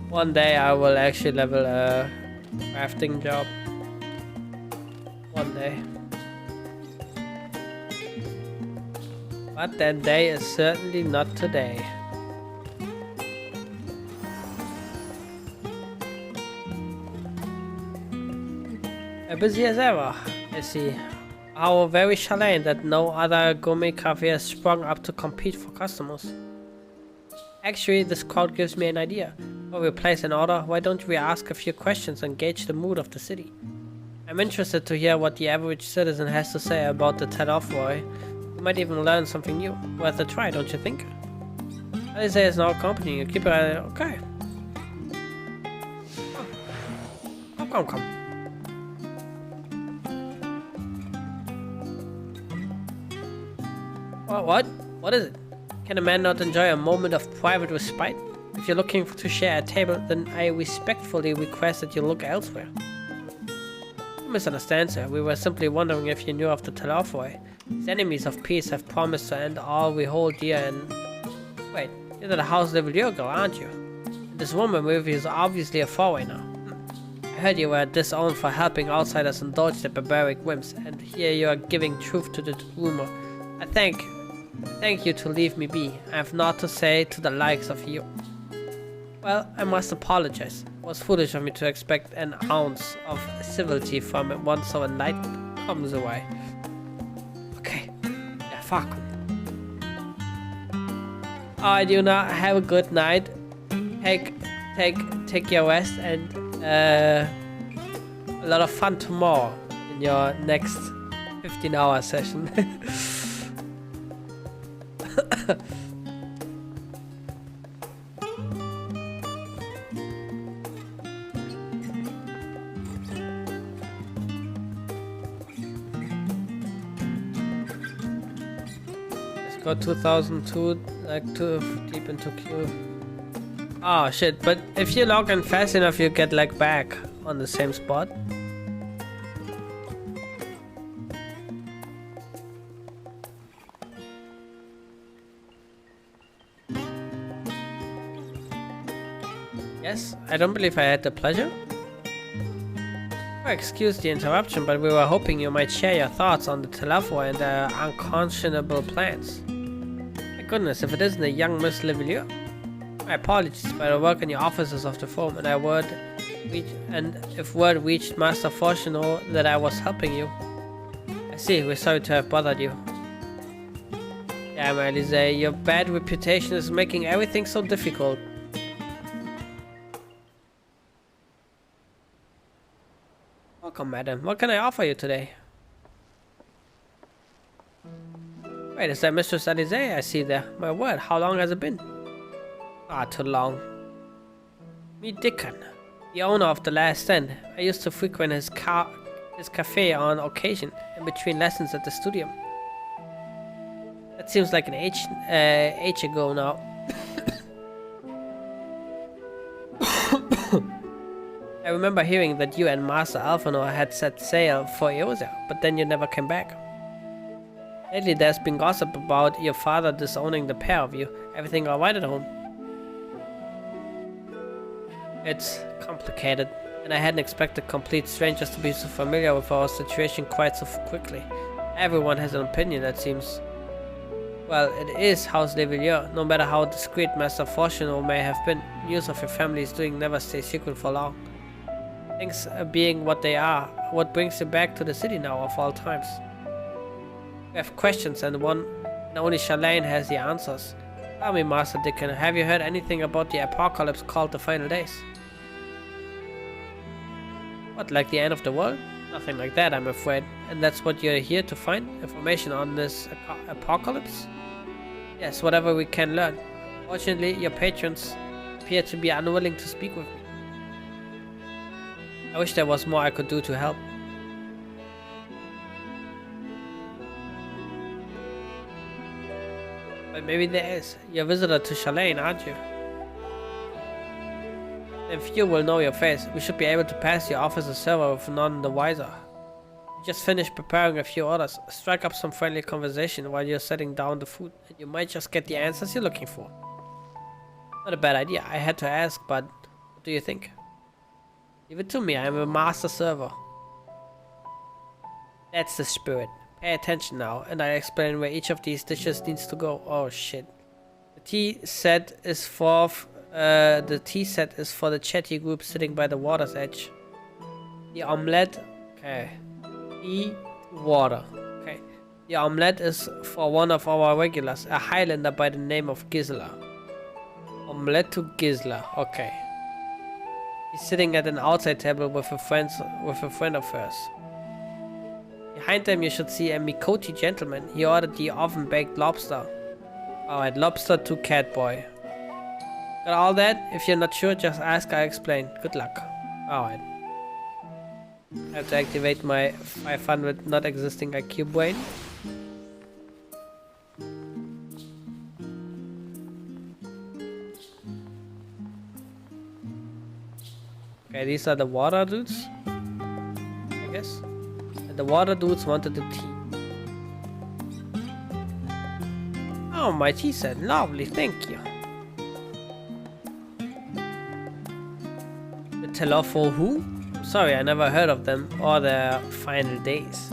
One day I will actually level a crafting job. One day. But that day is certainly not today. Busy as ever, I see. How very Charlene that no other gourmet cafe has sprung up to compete for customers. Actually, this crowd gives me an idea. While we place an order, why don't we ask a few questions and gauge the mood of the city? I'm interested to hear what the average citizen has to say about the Telophoroi. We might even learn something new. Worth a try, don't you think? Alice is now accompanying you. Keep it okay. Oh, come. What? What is it? Can a man not enjoy a moment of private respite? If you're looking to share a table, then I respectfully request that you look elsewhere. You misunderstand, sir. We were simply wondering if you knew of the Telophoroi. These enemies of peace have promised to end all we hold dear and... Wait, you're the house level girl, aren't you? And this woman with you is obviously a foreigner. I heard you were disowned for helping outsiders indulge their barbaric whims, and here you are giving truth to the rumor. I thank you to leave me be. I have naught to say to the likes of you. Well, I must apologize. It was foolish of me to expect an ounce of civility from one so enlightened. Comes away. fuck. Alright, you know, have a good night. Take your rest and a lot of fun tomorrow in your next 15-hour session. Got 2002, like too deep into queue. Oh shit, but if you log in fast enough, you get like back on the same spot. Yes, I don't believe I had the pleasure. Oh, excuse the interruption, but we were hoping you might share your thoughts on the Telefo and their unconscionable plans. My goodness, if it isn't a young Miss Livelier. My apologies, but I work in the offices of the firm, and if word reached Master Fortuno that I was helping you. I see, we're sorry to have bothered you. Damn, Elise, your bad reputation is making everything so difficult. Welcome, madam. What can I offer you today? Wait, is that Mistress Elise I see there? My word, how long has it been? Ah, too long. Meet Dickon, the owner of the Last Stand. I used to frequent his cafe on occasion, in between lessons at the studio. That seems like an age ago now. I remember hearing that you and Master Alphonor had set sail for Eosia, but then you never came back. Lately there's been gossip about your father disowning the pair of you. Everything alright at home? It's complicated, and I hadn't expected complete strangers to be so familiar with our situation quite so quickly. Everyone has an opinion, it seems. Well, it is House Levelier. No matter how discreet Master Fortuno may have been, news of your family's doing never stays secret for long. Things being what they are, what brings you back to the city now of all times? We have questions, and only Shalane has the answers. Tell me, Master Dickon, have you heard anything about the apocalypse called the Final Days? What, like the end of the world? Nothing like that, I'm afraid. And that's what you're here to find? Information on this apocalypse? Yes, whatever we can learn. Fortunately, your patrons appear to be unwilling to speak with me. I wish there was more I could do to help. But maybe there is. You're a visitor to Shalane, aren't you? Then few will know your face. We should be able to pass your officer's server with none the wiser. You just finished preparing a few orders. Strike up some friendly conversation while you're setting down the food, and you might just get the answers you're looking for. Not a bad idea. I had to ask, but what do you think? Leave it to me. I'm a master server. That's the spirit. Pay attention now, and I explain where each of these dishes needs to go. Oh shit. The tea set is for the chatty group sitting by the water's edge. The omelette, okay. Tea, water, okay. The omelette is for one of our regulars, a Highlander by the name of Gisela. Omelette to Gisela, okay. He's sitting at an outside table with a friend of hers. Behind them you should see a Mikoti gentleman. He ordered the oven-baked lobster. Alright, lobster to catboy. Got all that? If you're not sure, just ask, I explain. Good luck. Alright. I have to activate my 500 not existing IQ brain. Okay, these are the water dudes, I guess. And the water dudes wanted the tea. Oh, my tea set. Lovely, thank you. The Telefo who? Sorry, I never heard of them or their final days.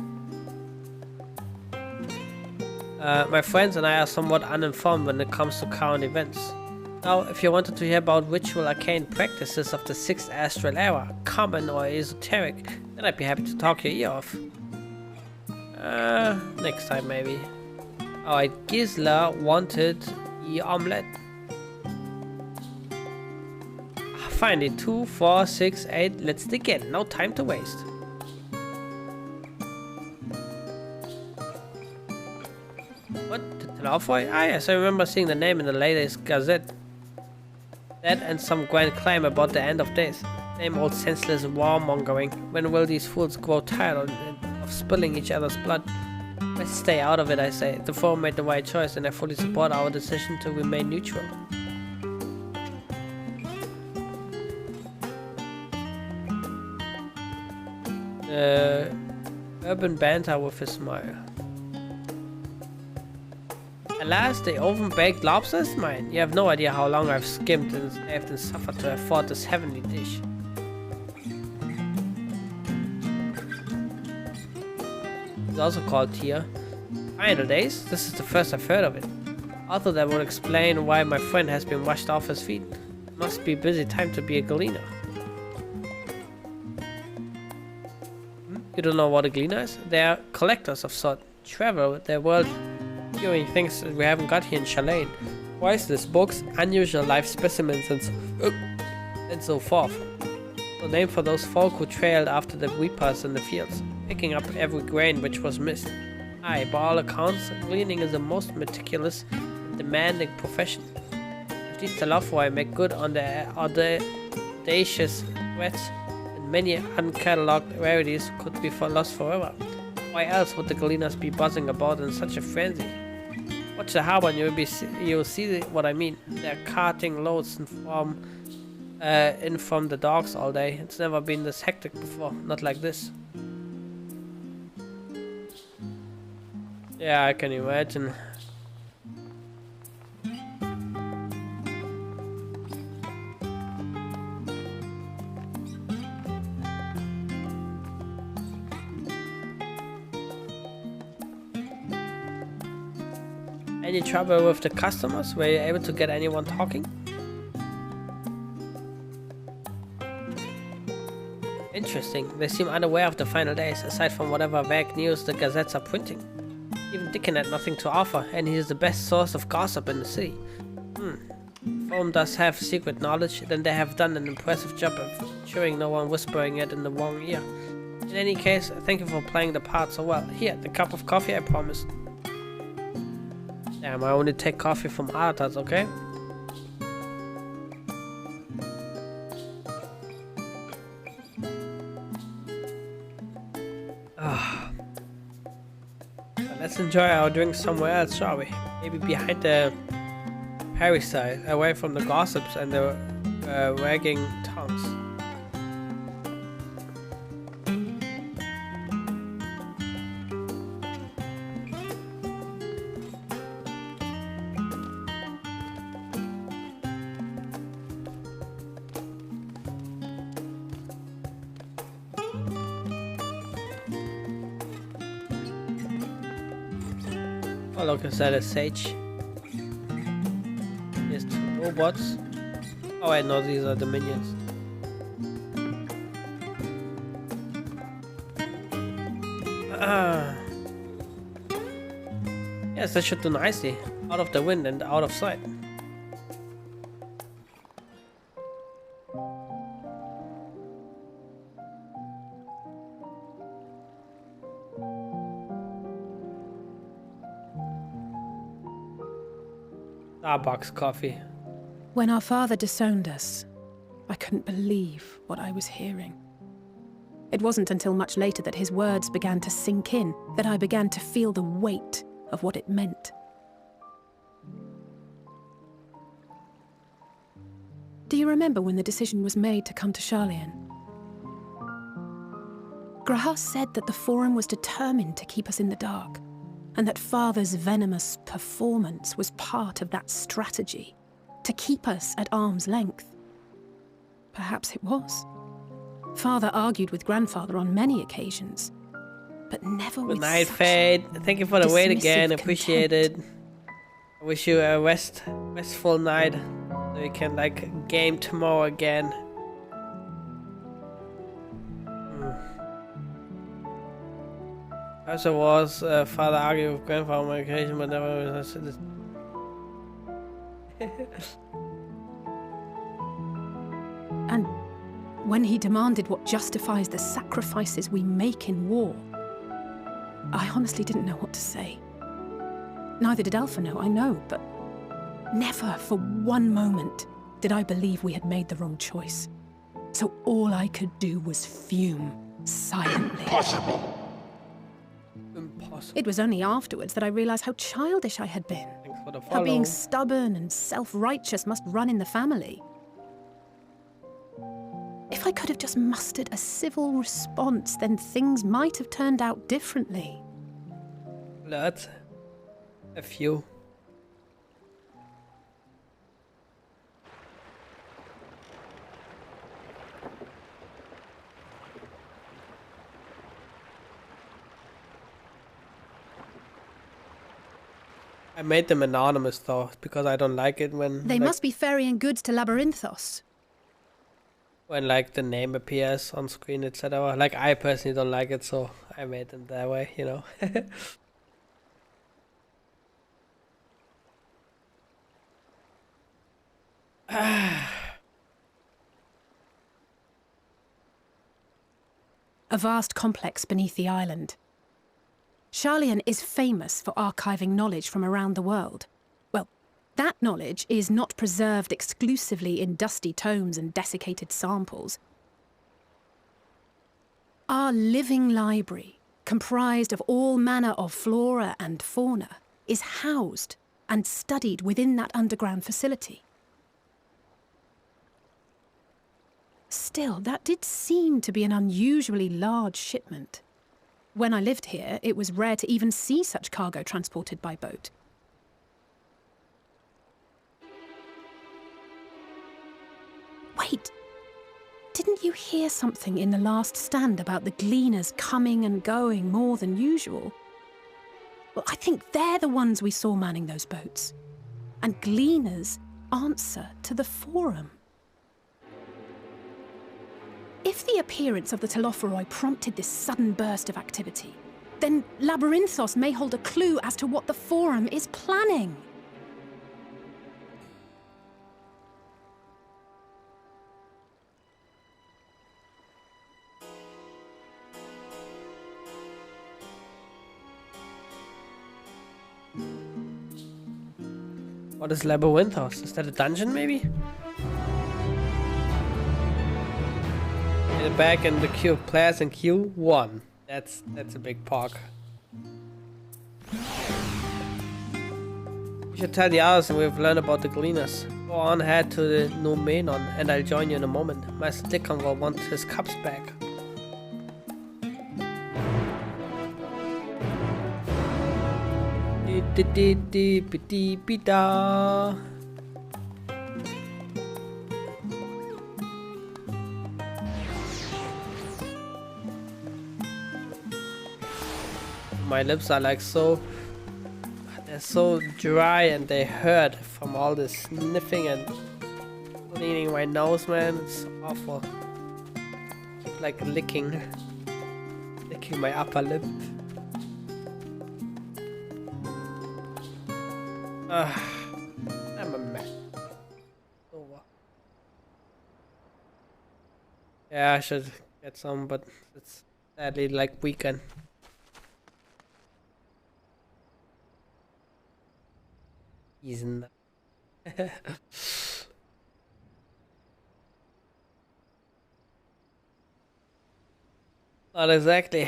My friends and I are somewhat uninformed when it comes to current events. Now, if you wanted to hear about ritual arcane practices of the 6th astral era, common or esoteric, then I'd be happy to talk your ear off. Next time maybe. Our Gisela wanted the omelette. Finally, 2, 4, 6, 8. Let's dig in. No time to waste. What? Telefoy? Ah, yes, I remember seeing the name in the latest Gazette. That and some grand claim about the end of days. Same old senseless warmongering. When will these fools grow tired of spilling each other's blood? Let's stay out of it, I say. The forum made the right choice, and I fully support our decision to remain neutral. Urban banter with a smile. Alas, the oven-baked lobster is mine. You have no idea how long I've skimmed and saved and suffered to afford this heavenly dish. It's also called Tier. Final days? This is the first I've heard of it. Although that would explain why my friend has been washed off his feet. Must be a busy time to be a gleaner. You don't know what a gleaner is? They are collectors of sort. Travel their world viewing things that we haven't got here in Chalain. Priceless books, unusual life specimens and so forth. The name for those folk who trailed after the reapers in the fields, picking up every grain which was missed. Aye, by all accounts, gleaning is the most meticulous and demanding profession. If these Telafoi make good on their audacious threats, then many uncatalogued rarities could be lost forever. Why else would the gleaners be buzzing about in such a frenzy? Watch the harbor and you'll see what I mean. They're carting loads in from the docks all day. It's never been this hectic before, not like this. Yeah, I can imagine. Any trouble with the customers? Were you able to get anyone talking? Interesting. They seem unaware of the final days, aside from whatever vague news the gazettes are printing. Even Dickon had nothing to offer, and he is the best source of gossip in the city. If Foam does have secret knowledge, then they have done an impressive job of ensuring no one whispering it in the wrong ear. In any case, thank you for playing the part so well. Here, the cup of coffee I promised. Damn, I only take coffee from Aratas, okay? Let's enjoy our drink somewhere else, shall we? Maybe behind the Paris side, away from the gossips and the wagging tongues. Oh, look, is that a sage? There's 2 robots. Oh, I know these are the minions. Yes, that should do nicely. Out of the wind and out of sight. Starbucks coffee. When our father disowned us, I couldn't believe what I was hearing. It wasn't until much later that his words began to sink in, that I began to feel the weight of what it meant. Do you remember when the decision was made to come to Charlian? Grahas said that the Forum was determined to keep us in the dark, and that Father's venomous performance was part of that strategy, to keep us at arm's length. Perhaps it was. Father argued with Grandfather on many occasions, but never with Good night, such Fate. Thank you for the wait again. dismissive Appreciate it. I wish you a restful night, so you can like game tomorrow again. As I was, father argued with grandfather on occasion, but never. And when he demanded what justifies the sacrifices we make in war, I honestly didn't know what to say. Neither did Alpha know, I know, but never for one moment did I believe we had made the wrong choice. So all I could do was fume silently. Impossible! It was only afterwards that I realized how childish I had been. How being stubborn and self-righteous must run in the family. If I could have just mustered a civil response, then things might have turned out differently. Lots. A few. I made them anonymous though, because I don't like it when They must be ferrying goods to Labyrinthos. When like the name appears on screen, etc. Like I personally don't like it, so I made them that way, you know. A vast complex beneath the island. Sharlayan is famous for archiving knowledge from around the world. Well, that knowledge is not preserved exclusively in dusty tomes and desiccated samples. Our living library, comprised of all manner of flora and fauna, is housed and studied within that underground facility. Still, that did seem to be an unusually large shipment. When I lived here, it was rare to even see such cargo transported by boat. Wait, didn't you hear something in the last stand about the gleaners coming and going more than usual? Well, I think they're the ones we saw manning those boats. And gleaners answer to the Forum. If the appearance of the Telophoroi prompted this sudden burst of activity, then Labyrinthos may hold a clue as to what the Forum is planning. What is Labyrinthos? Is that a dungeon maybe? Back in the queue of players in Q1. That's a big POG. You should tell the others and we've learned about the Gleaners. Go on ahead to the Numenon and I'll join you in a moment. Master Dickon will want his cups back. My lips are like they're so dry and they hurt from all this sniffing and cleaning my nose, man. It's awful. Keep like licking my upper lip. I'm a mess. Over. Yeah, I should get some, but it's sadly like weekend. Isn't Not exactly.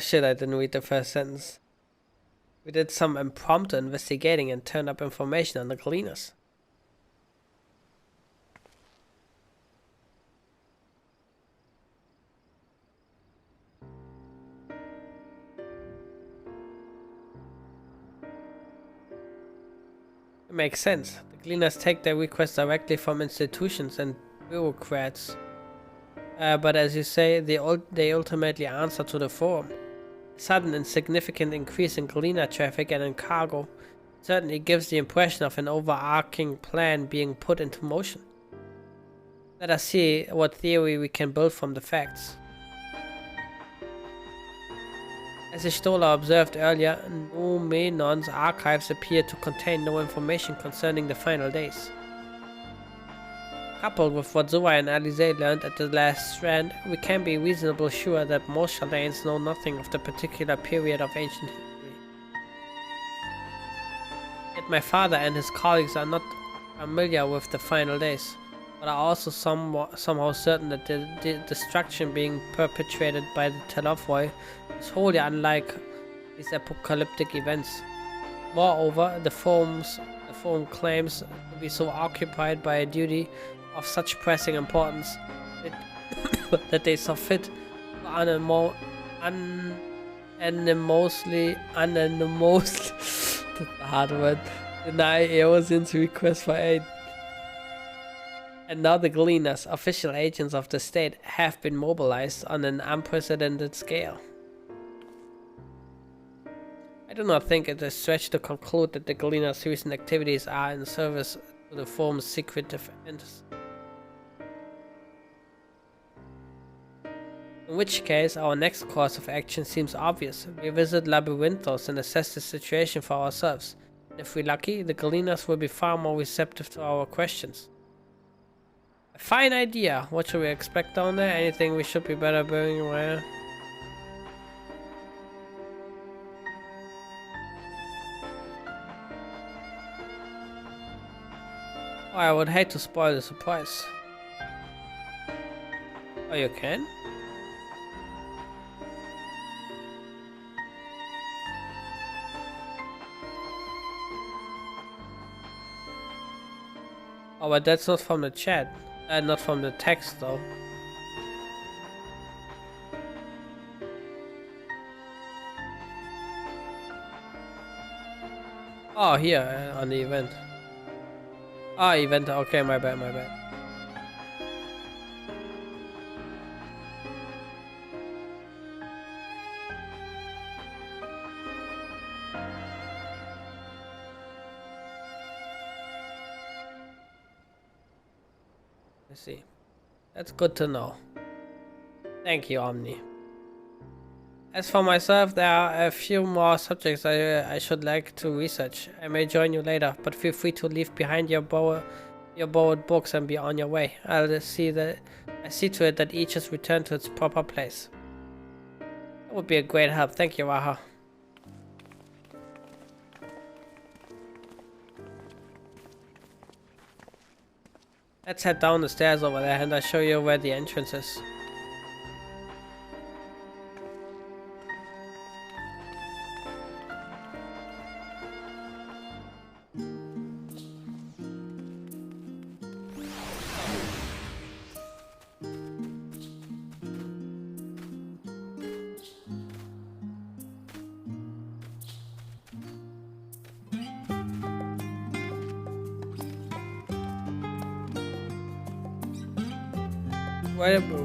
Shit, I didn't read the first sentence. We did some impromptu investigating and turned up information on the cleaners. It makes sense. The cleaners take their requests directly from institutions and bureaucrats. But as you say, they ultimately answer to the Forum. A sudden and significant increase in cleaner traffic and in cargo certainly gives the impression of an overarching plan being put into motion. Let us see what theory we can build from the facts. As Stola observed earlier, Numenon's archives appear to contain no information concerning the final days. Coupled with what Zoa and Alize learned at the last strand, we can be reasonably sure that most Chaldeans know nothing of the particular period of ancient history. Yet my father and his colleagues are not familiar with the final days, but are also somehow certain that the destruction being perpetrated by the Telophoi is wholly unlike these apocalyptic events. Moreover, the Forum claims to be so occupied by a duty of such pressing importance that they saw fit to unanimously deny Eosin's request for aid. And now the Gleaners, official agents of the state, have been mobilized on an unprecedented scale. I do not think it is a stretch to conclude that the Gleaners' recent activities are in service to the Forum's secret defense. In which case, our next course of action seems obvious. We visit Labyrinthos and assess the situation for ourselves. And if we're lucky, the Gleaners will be far more receptive to our questions. A fine idea. What should we expect down there? Anything we should be better bearing aware? Oh, I would hate to spoil the surprise. Oh, you can? Oh, but that's not from the chat. Not from the text, though. Oh, here, on the event. Ah, event. Okay, my bad, my bad. Let's see. That's good to know. Thank you, Omni. As for myself, there are a few more subjects I should like to research. I may join you later, but feel free to leave behind your borrowed books and be on your way. I see to it that each is returned to its proper place. That would be a great help. Thank you, Raha. Let's head down the stairs over there and I'll show you where the entrance is.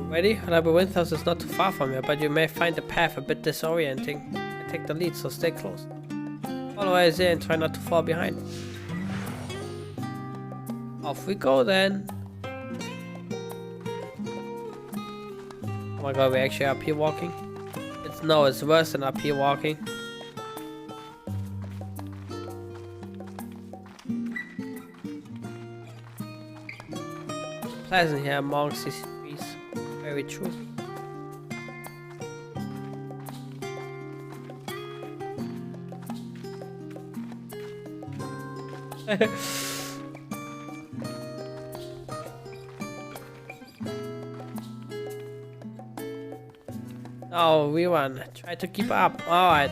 Ready? Labyrinthos is not too far from here, but you may find the path a bit disorienting. I take the lead, so stay close. Follow us in and try not to fall behind. Off we go then. Oh my god, we're actually up here walking? It's worse than up here walking. Pleasant here amongst these trees. Very true. Oh, we run. Try to keep up. Alright.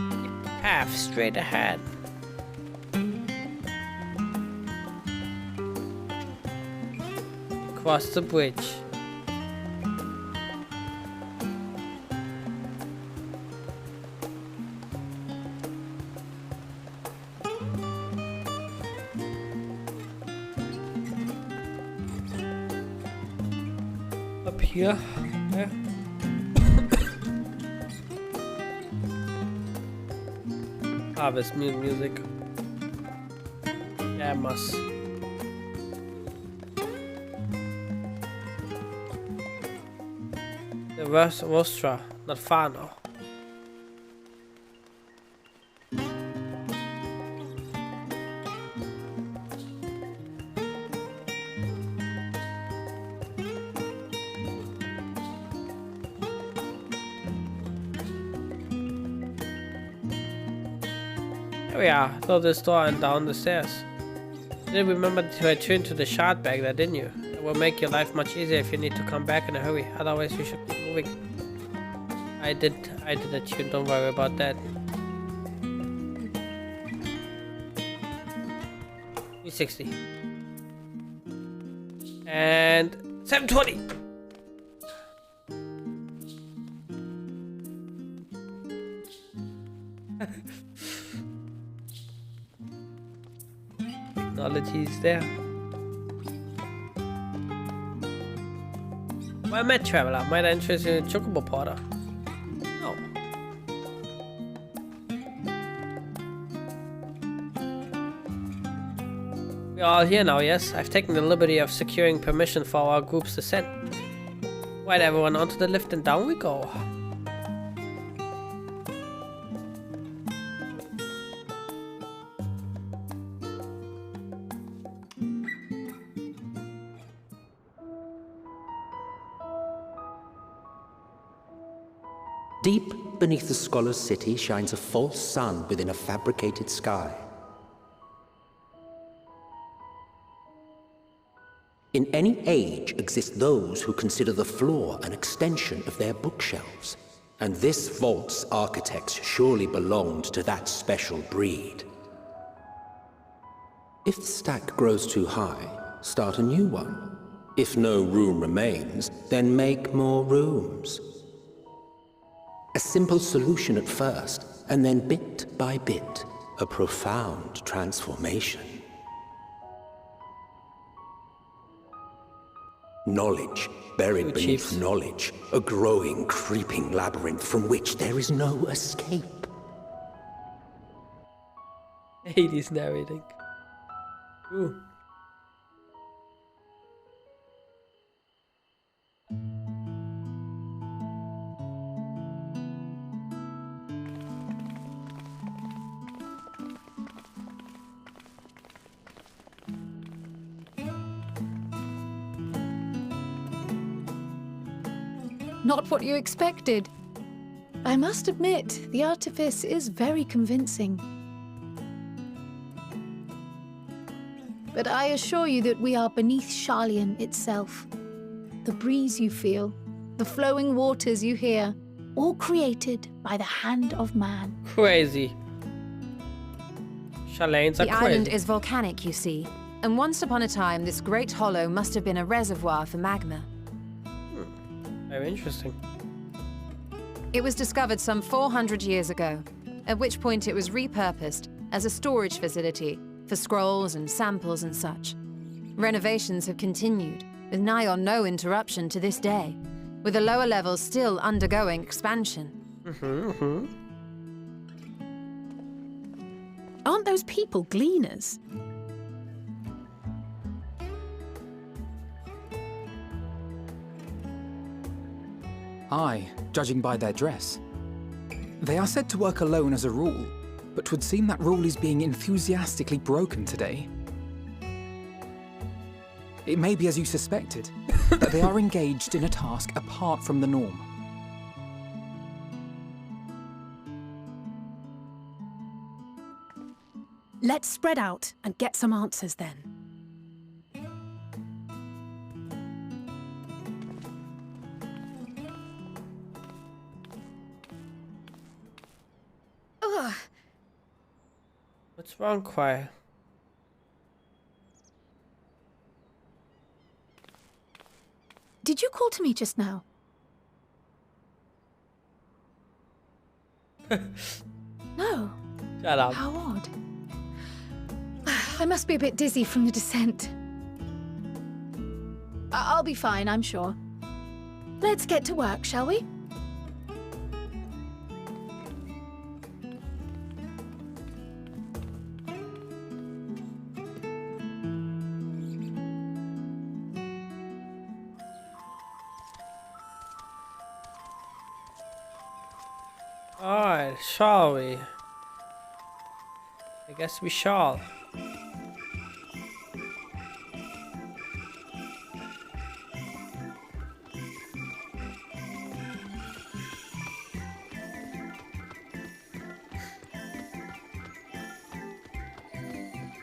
Keep the path straight ahead. Across the bridge. Up here. Yeah. Harvest music. Yeah, must. The Vostra, not far now. Here we are, through this door and down the stairs. You did remember to return to the shard back there, didn't you? It will make your life much easier if you need to come back in a hurry. Otherwise, you should be moving. I did attune. Don't worry about that. 360 and 720. Technology is there. Why am I traveler? Might I interest in Chocobo Porter? No. We are all here now, yes? I've taken the liberty of securing permission for our group's descent. Right, everyone, onto the lift and down we go. Deep beneath the scholar's city shines a false sun within a fabricated sky. In any age exist those who consider the floor an extension of their bookshelves, and this vault's architects surely belonged to that special breed. If the stack grows too high, start a new one. If no room remains, then make more rooms. A simple solution at first, and then bit by bit, a profound transformation. Knowledge, buried beneath knowledge, a growing, creeping labyrinth from which there is no escape. Hades narrating. Ooh. Not what you expected. I must admit, the artifice is very convincing. But I assure you that we are beneath Sharlayan itself. The breeze you feel, the flowing waters you hear, all created by the hand of man. Crazy. Sharlayans are the crazy. island is volcanic, you see, and once upon a time this great hollow must have been a reservoir for magma. Very interesting. It was discovered some 400 years ago, at which point it was repurposed as a storage facility for scrolls and samples and such. Renovations have continued, with nigh on no interruption to this day, with the lower levels still undergoing expansion. Aren't those people gleaners? Aye, judging by their dress. They are said to work alone as a rule, but 'twould seem that rule is being enthusiastically broken today. It may be as you suspected, that they are engaged in a task apart from the norm. Let's spread out and get some answers then. What's wrong, Choir? Did you call to me just now? No. Shut up. How odd. I must be a bit dizzy from the descent. I'll be fine, I'm sure. Let's get to work, shall we? Alright, shall we? I guess we shall.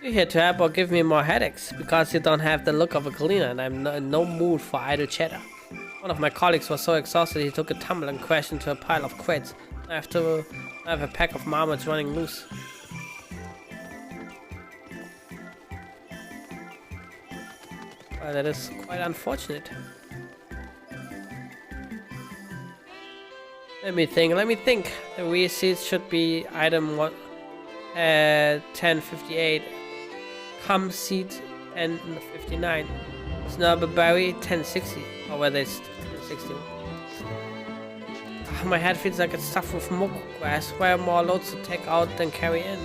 You're here to help or give me more headaches, because you don't have the look of a cleaner and I'm in no mood for idle chatter. One of my colleagues was so exhausted he took a tumble and crashed into a pile of crates. I have a pack of marmots running loose. Well, that is quite unfortunate. Let me think. The receipts should be item 1058. Cum seed 1059. Snowberry 1060. Or whether it's 1060. My head feels like it's stuffed with moko grass. Why are more loads to take out than carry in?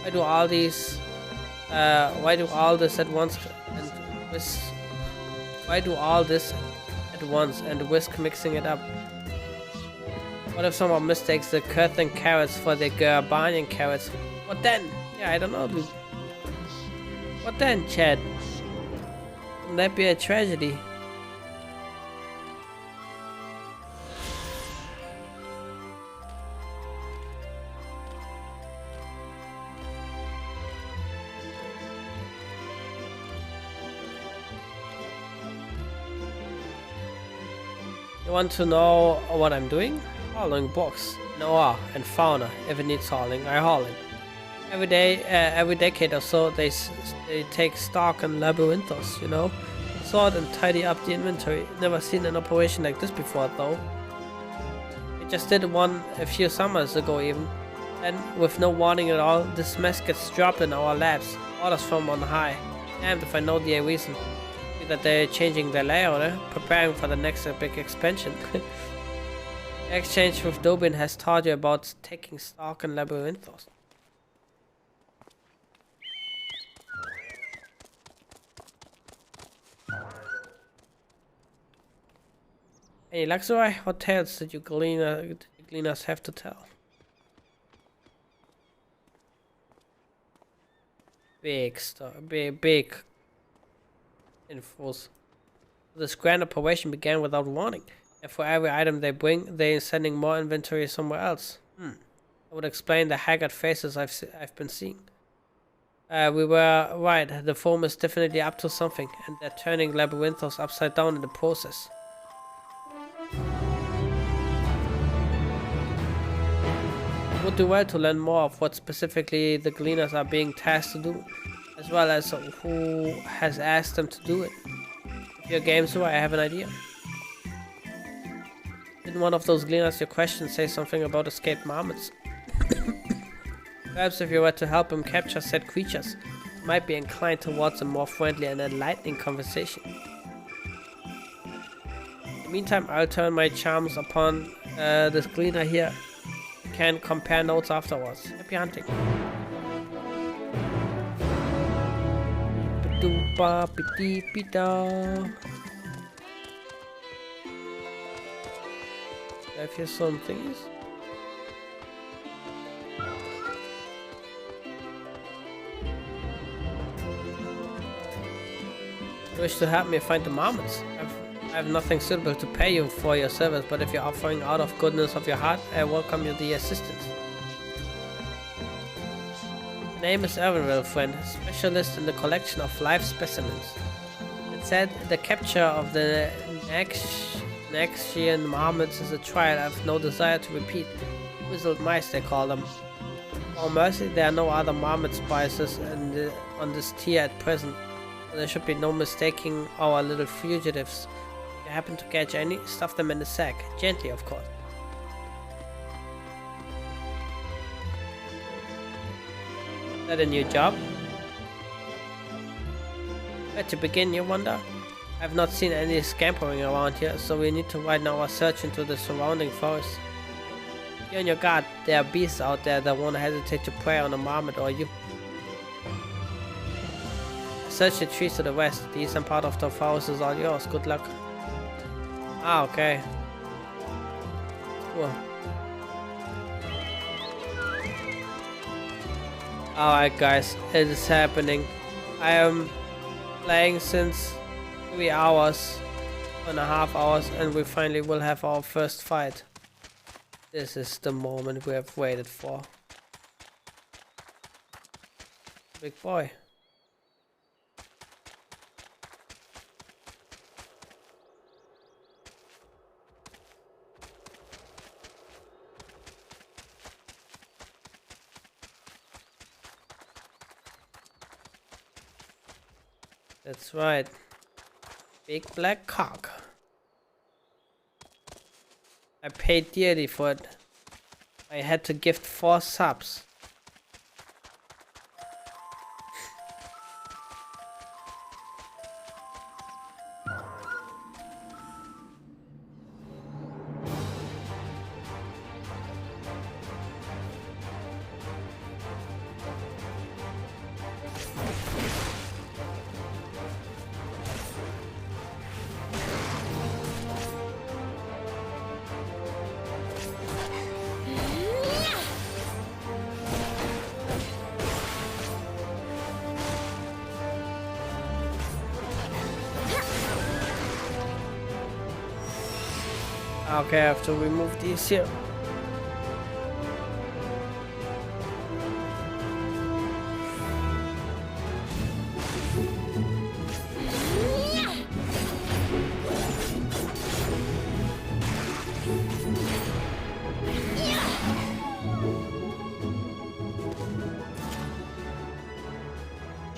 Why do all this at once and whisk? Why do all this at once and whisk mixing it up? What if someone mistakes the Kurthan carrots for the Garbanian carrots? What then? Yeah, I don't know, dude. What then, Chad? Wouldn't that be a tragedy? You want to know what I'm doing? Hauling books, Noah and fauna. If it needs hauling, I haul it. Every day, every decade or so, they take stock and labyrinthos, you know? Sort and tidy up the inventory. Never seen an operation like this before, though. We just did one a few summers ago even. Then, with no warning at all, this mess gets dropped in our laps. Orders from on high. Damned if I know the reason. That they're changing their layout, preparing for the next big expansion. The exchange with Dobin has taught you about taking stock and labyrinthos. Hey Luxury, what tales did you gleaners have to tell? Big infos. This grand operation began without warning, and for every item they bring, they are sending more inventory somewhere else. That would explain the haggard faces I've been seeing. We were right, the foam is definitely up to something, and they're turning labyrinthos upside down in the process. It would do well to learn more of what specifically the gleaners are being tasked to do, as well as who has asked them to do it. If you're game so I have an idea. Didn't one of those gleaners your question say something about escaped marmots? Perhaps if you were to help him capture said creatures, you might be inclined towards a more friendly and enlightening conversation. In the meantime, I'll turn my charms upon this gleaner here. You can compare notes afterwards. Happy hunting. I feel some things. You wish to help me find the marmots? I have nothing suitable to pay you for your service, but if you're offering out of goodness of your heart, I welcome you the assistance. My name is Evanville, friend, specialist in the collection of live specimens. It said the capture of the Nexian marmots is a trial I have no desire to repeat. Whistled mice, they call them. For mercy, there are no other marmot spices on this tier at present. So there should be no mistaking our little fugitives. If you happen to catch any, stuff them in the sack. Gently, of course. Is that a new job? Where to begin, you wonder? I've not seen any scampering around here, so we need to widen our search into the surrounding forest. You're on your guard. There are beasts out there that won't hesitate to prey on a marmot or you. Search the trees to the west. The eastern part of the forest is all yours. Good luck. Ah, okay. Cool. Alright guys, it is happening. I am playing since 3 hours, 2.5 hours, and we finally will have our first fight. This is the moment we have waited for. Big boy. That's right. Big black cock. I paid dearly for it. I had to gift 4 subs. Okay, I have to remove these here.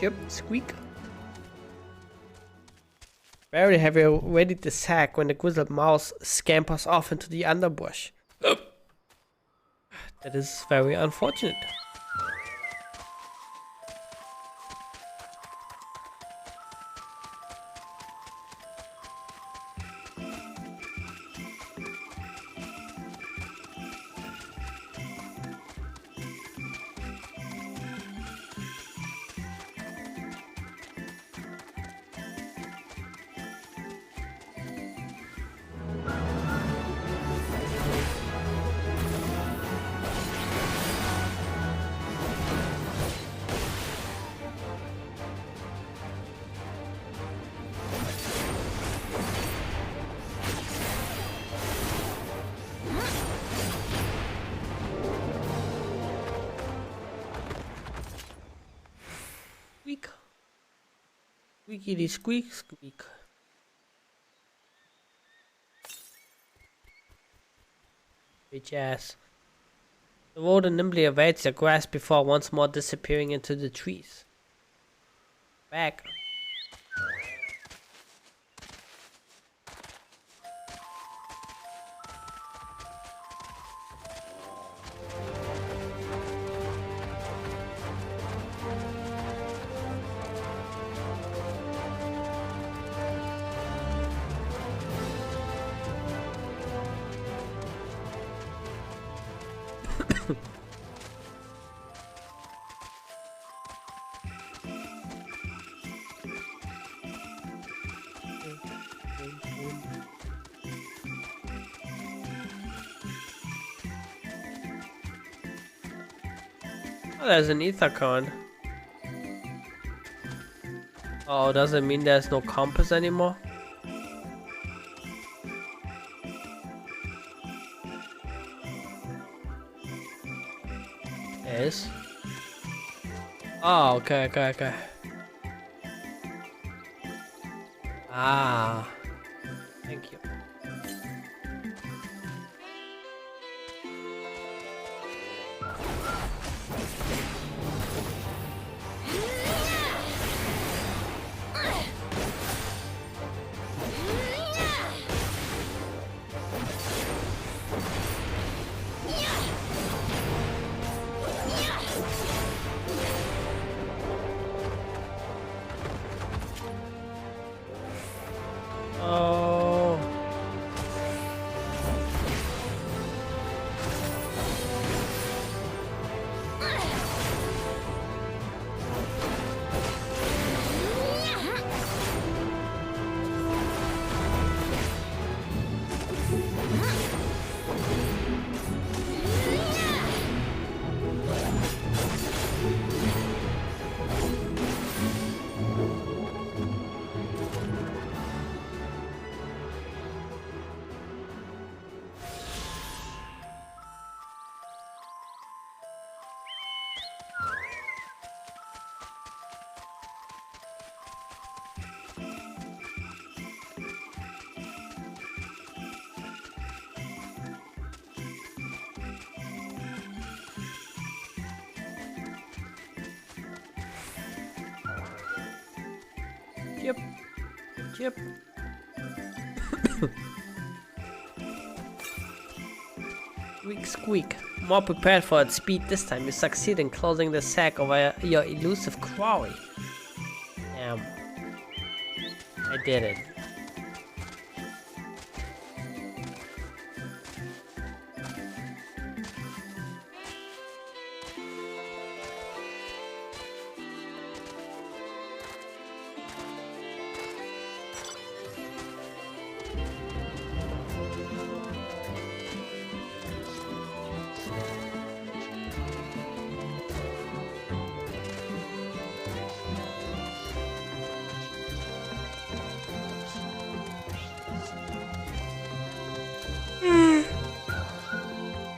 Yep, squeak. Barely have you ready the sack when the grizzled mouse scampers off into the underbrush. That is very unfortunate. Squeak. Squeakity squeak squeak. Bitch ass. The Wada nimbly evades your grasp before once more disappearing into the trees. Back. Oh, there's an ether cone. Oh, does it mean there's no compass anymore? Yes. Oh, okay. Ah. Thank you. Oh. Yep. Yep. Squeak, squeak. More prepared for its speed this time. You succeed in closing the sack over your elusive quarry. Damn. I did it.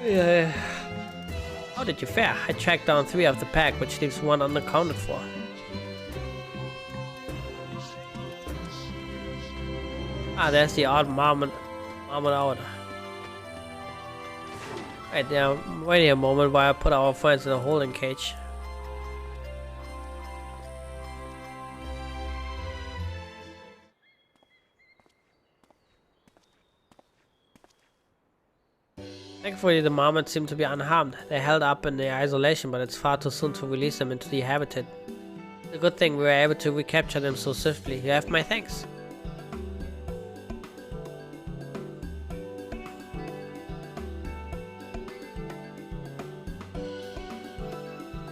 Yeah. How did you fare? I tracked down 3 of the pack, which leaves 1 unaccounted for. Ah, there's the odd marmot out. Right now, wait a moment while I put our friends in a holding cage. Thankfully, the marmots seem to be unharmed. They're held up in their isolation, but it's far too soon to release them into the habitat. It's a good thing we were able to recapture them so swiftly. You have my thanks.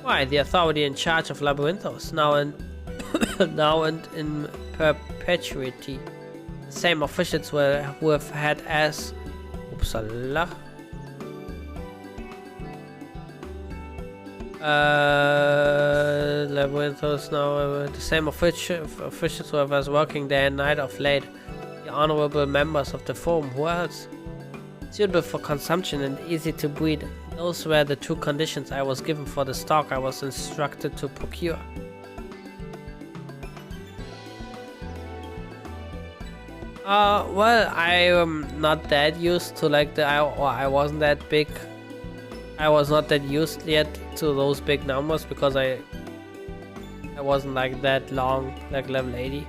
Why, the authority in charge of Labyrinthos, now and in perpetuity. The same officials we've had as... Upsala. Labyrinthos now, the same officials who have us working day and night of late. The honorable members of the Forum, who else? Suitable for consumption and easy to breed. Those were the 2 conditions I was given for the stock I was instructed to procure. Well, I am not that used to like I wasn't that big. I was not that used yet to those big numbers because I wasn't like that long, like level 80.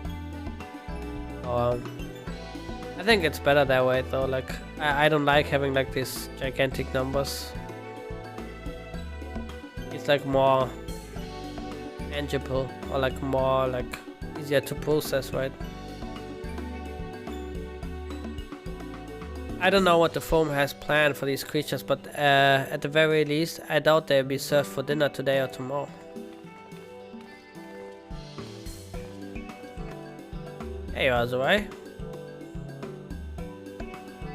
I think it's better that way though. Like I don't like having like these gigantic numbers. It's like more tangible or like more like easier to process, right? I don't know what the Forum has planned for these creatures, but at the very least, I doubt they'll be served for dinner today or tomorrow. Hey, Azure.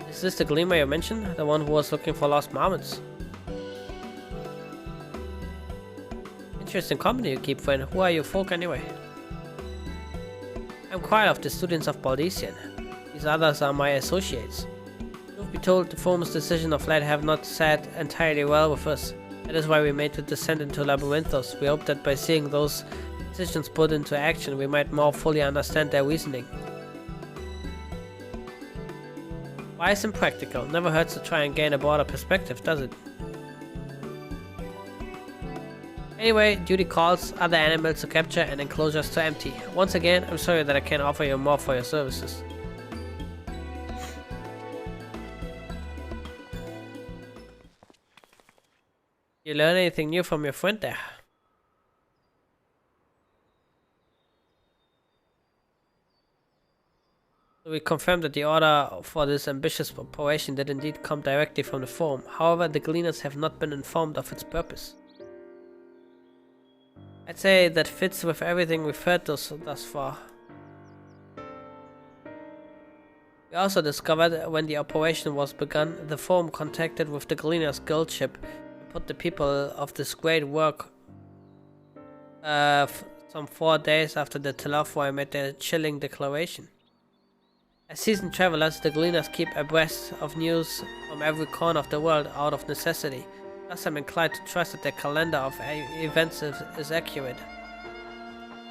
Is this the Gleamer you mentioned? The one who was looking for lost marmots? Interesting company you keep, friend. Who are you folk anyway? I'm quite of the students of Baldesian. These others are my associates. Truth be told, the Forum's decision of late have not sat entirely well with us. That is why we made the descent into Labyrinthos. We hope that by seeing those decisions put into action, we might more fully understand their reasoning. Wise and practical. Never hurts to try and gain a broader perspective, does it? Anyway, duty calls, other animals to capture and enclosures to empty. Once again, I'm sorry that I can't offer you more for your services. You learn anything new from your friend there? So we confirmed that the order for this ambitious operation did indeed come directly from the Forum. However, the Gleaners have not been informed of its purpose. I'd say that fits with everything we've heard thus far. We also discovered when the operation was begun, the Forum contacted with the Gleaners Guild ship and put the people of this great work some 4 days after the Telafoi made their chilling declaration. As seasoned travelers, the Gleaners keep abreast of news from every corner of the world out of necessity. Thus I'm inclined to trust that their calendar of events is accurate.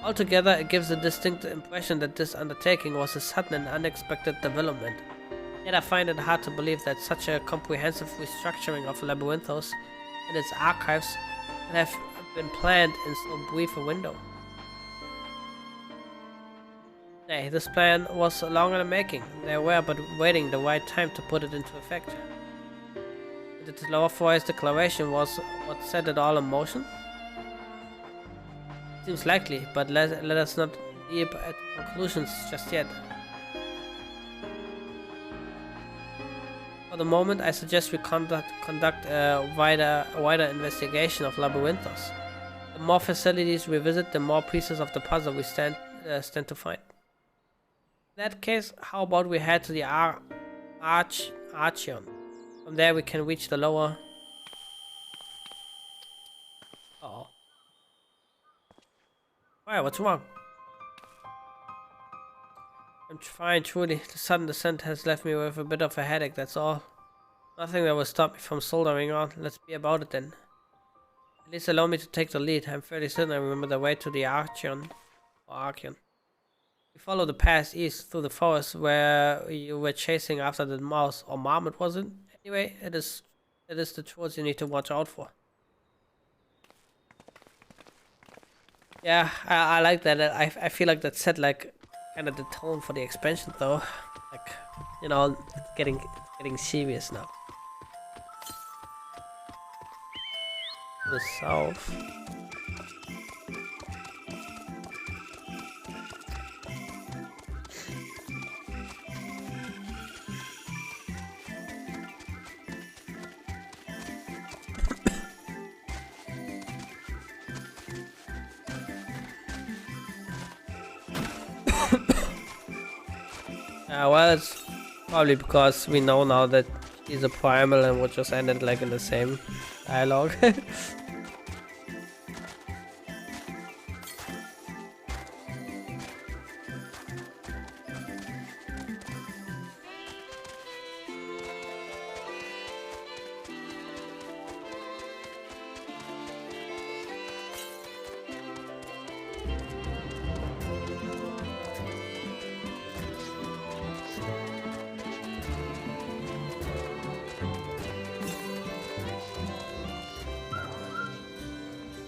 Altogether, it gives a distinct impression that this undertaking was a sudden and unexpected development. Yet I find it hard to believe that such a comprehensive restructuring of Labyrinthos and its archives would have been planned in so brief a window. Hey, this plan was long in the making. They were but waiting the right time to put it into effect. The lower voice declaration was what set it all in motion? Seems likely, but let us not leap at conclusions just yet. For the moment, I suggest we conduct a wider investigation of Labyrinthos. The more facilities we visit, the more pieces of the puzzle we stand to find. In that case, how about we head to the Archeon? From there we can reach the lower... Uh-oh. Why, what's wrong? I'm fine, truly. The sudden descent has left me with a bit of a headache, that's all. Nothing that will stop me from soldering on. Let's be about it then. At least allow me to take the lead. I'm fairly certain I remember the way to the Archeon. Or Archeon. We follow the path east through the forest where you were chasing after the mouse or marmot, was it? Anyway, it is the trolls you need to watch out for. Yeah, I like that. I feel like that set like kind of the tone for the expansion though. Like, you know, getting serious now. To the south. Well, it's probably because we know now that he's a primal and we'll just end it like in the same dialogue.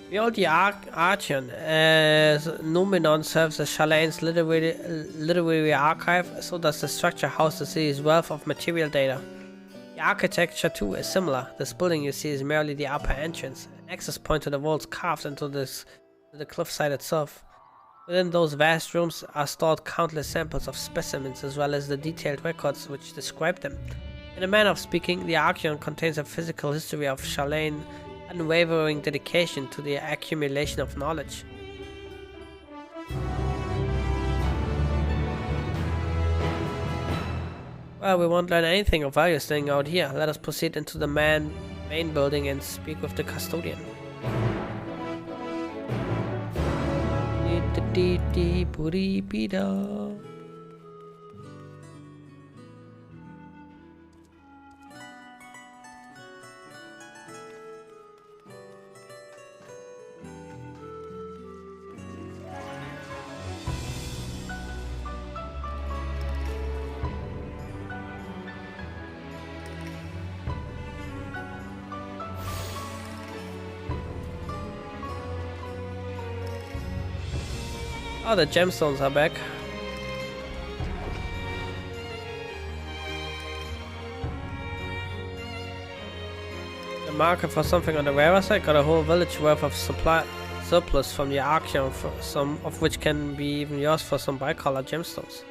Beyond the Archeon, as Numenon serves as Shalane's literary archive, so does the structure house the city's wealth of material data. The architecture too is similar. This building you see is merely the upper entrance, an access point to the walls carved into the cliffside itself. Within those vast rooms are stored countless samples of specimens as well as the detailed records which describe them. In a manner of speaking, the Archeon contains a physical history of Shalane's unwavering dedication to the accumulation of knowledge. Well, we won't learn anything of value staying out here. Let us proceed into the main building and speak with the custodian. Oh, the gemstones are back. The market for something on the rarer side got a whole village worth of surplus from the Archeon, some of which can be even used for some bicolor gemstones.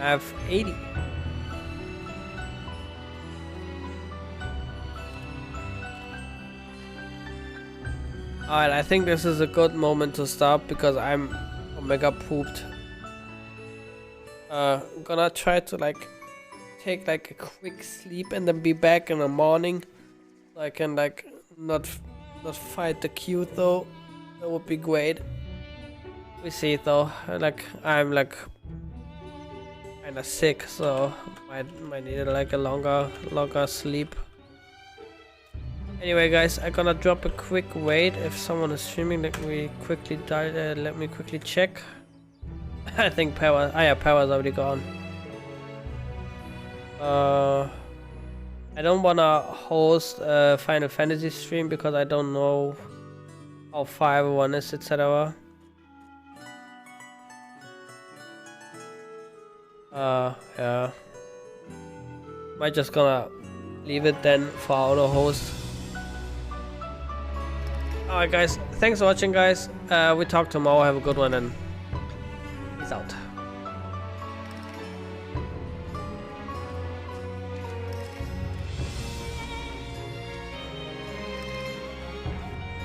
I have 80. Alright, I think this is a good moment to stop because I'm omega pooped. Gonna try to like take like a quick sleep and then be back in the morning. So I can like not fight the queue though. That would be great. We see though. Like I'm like kinda sick, so might need like a longer sleep. Anyway, guys, I'm gonna drop a quick wait. If someone is streaming, let me quickly check. I think power. Yeah, power's already gone. I don't wanna host a Final Fantasy stream because I don't know how far everyone is, etc. Yeah. Might just gonna leave it then for auto host. Alright guys, thanks for watching guys. We talk tomorrow, have a good one and peace out.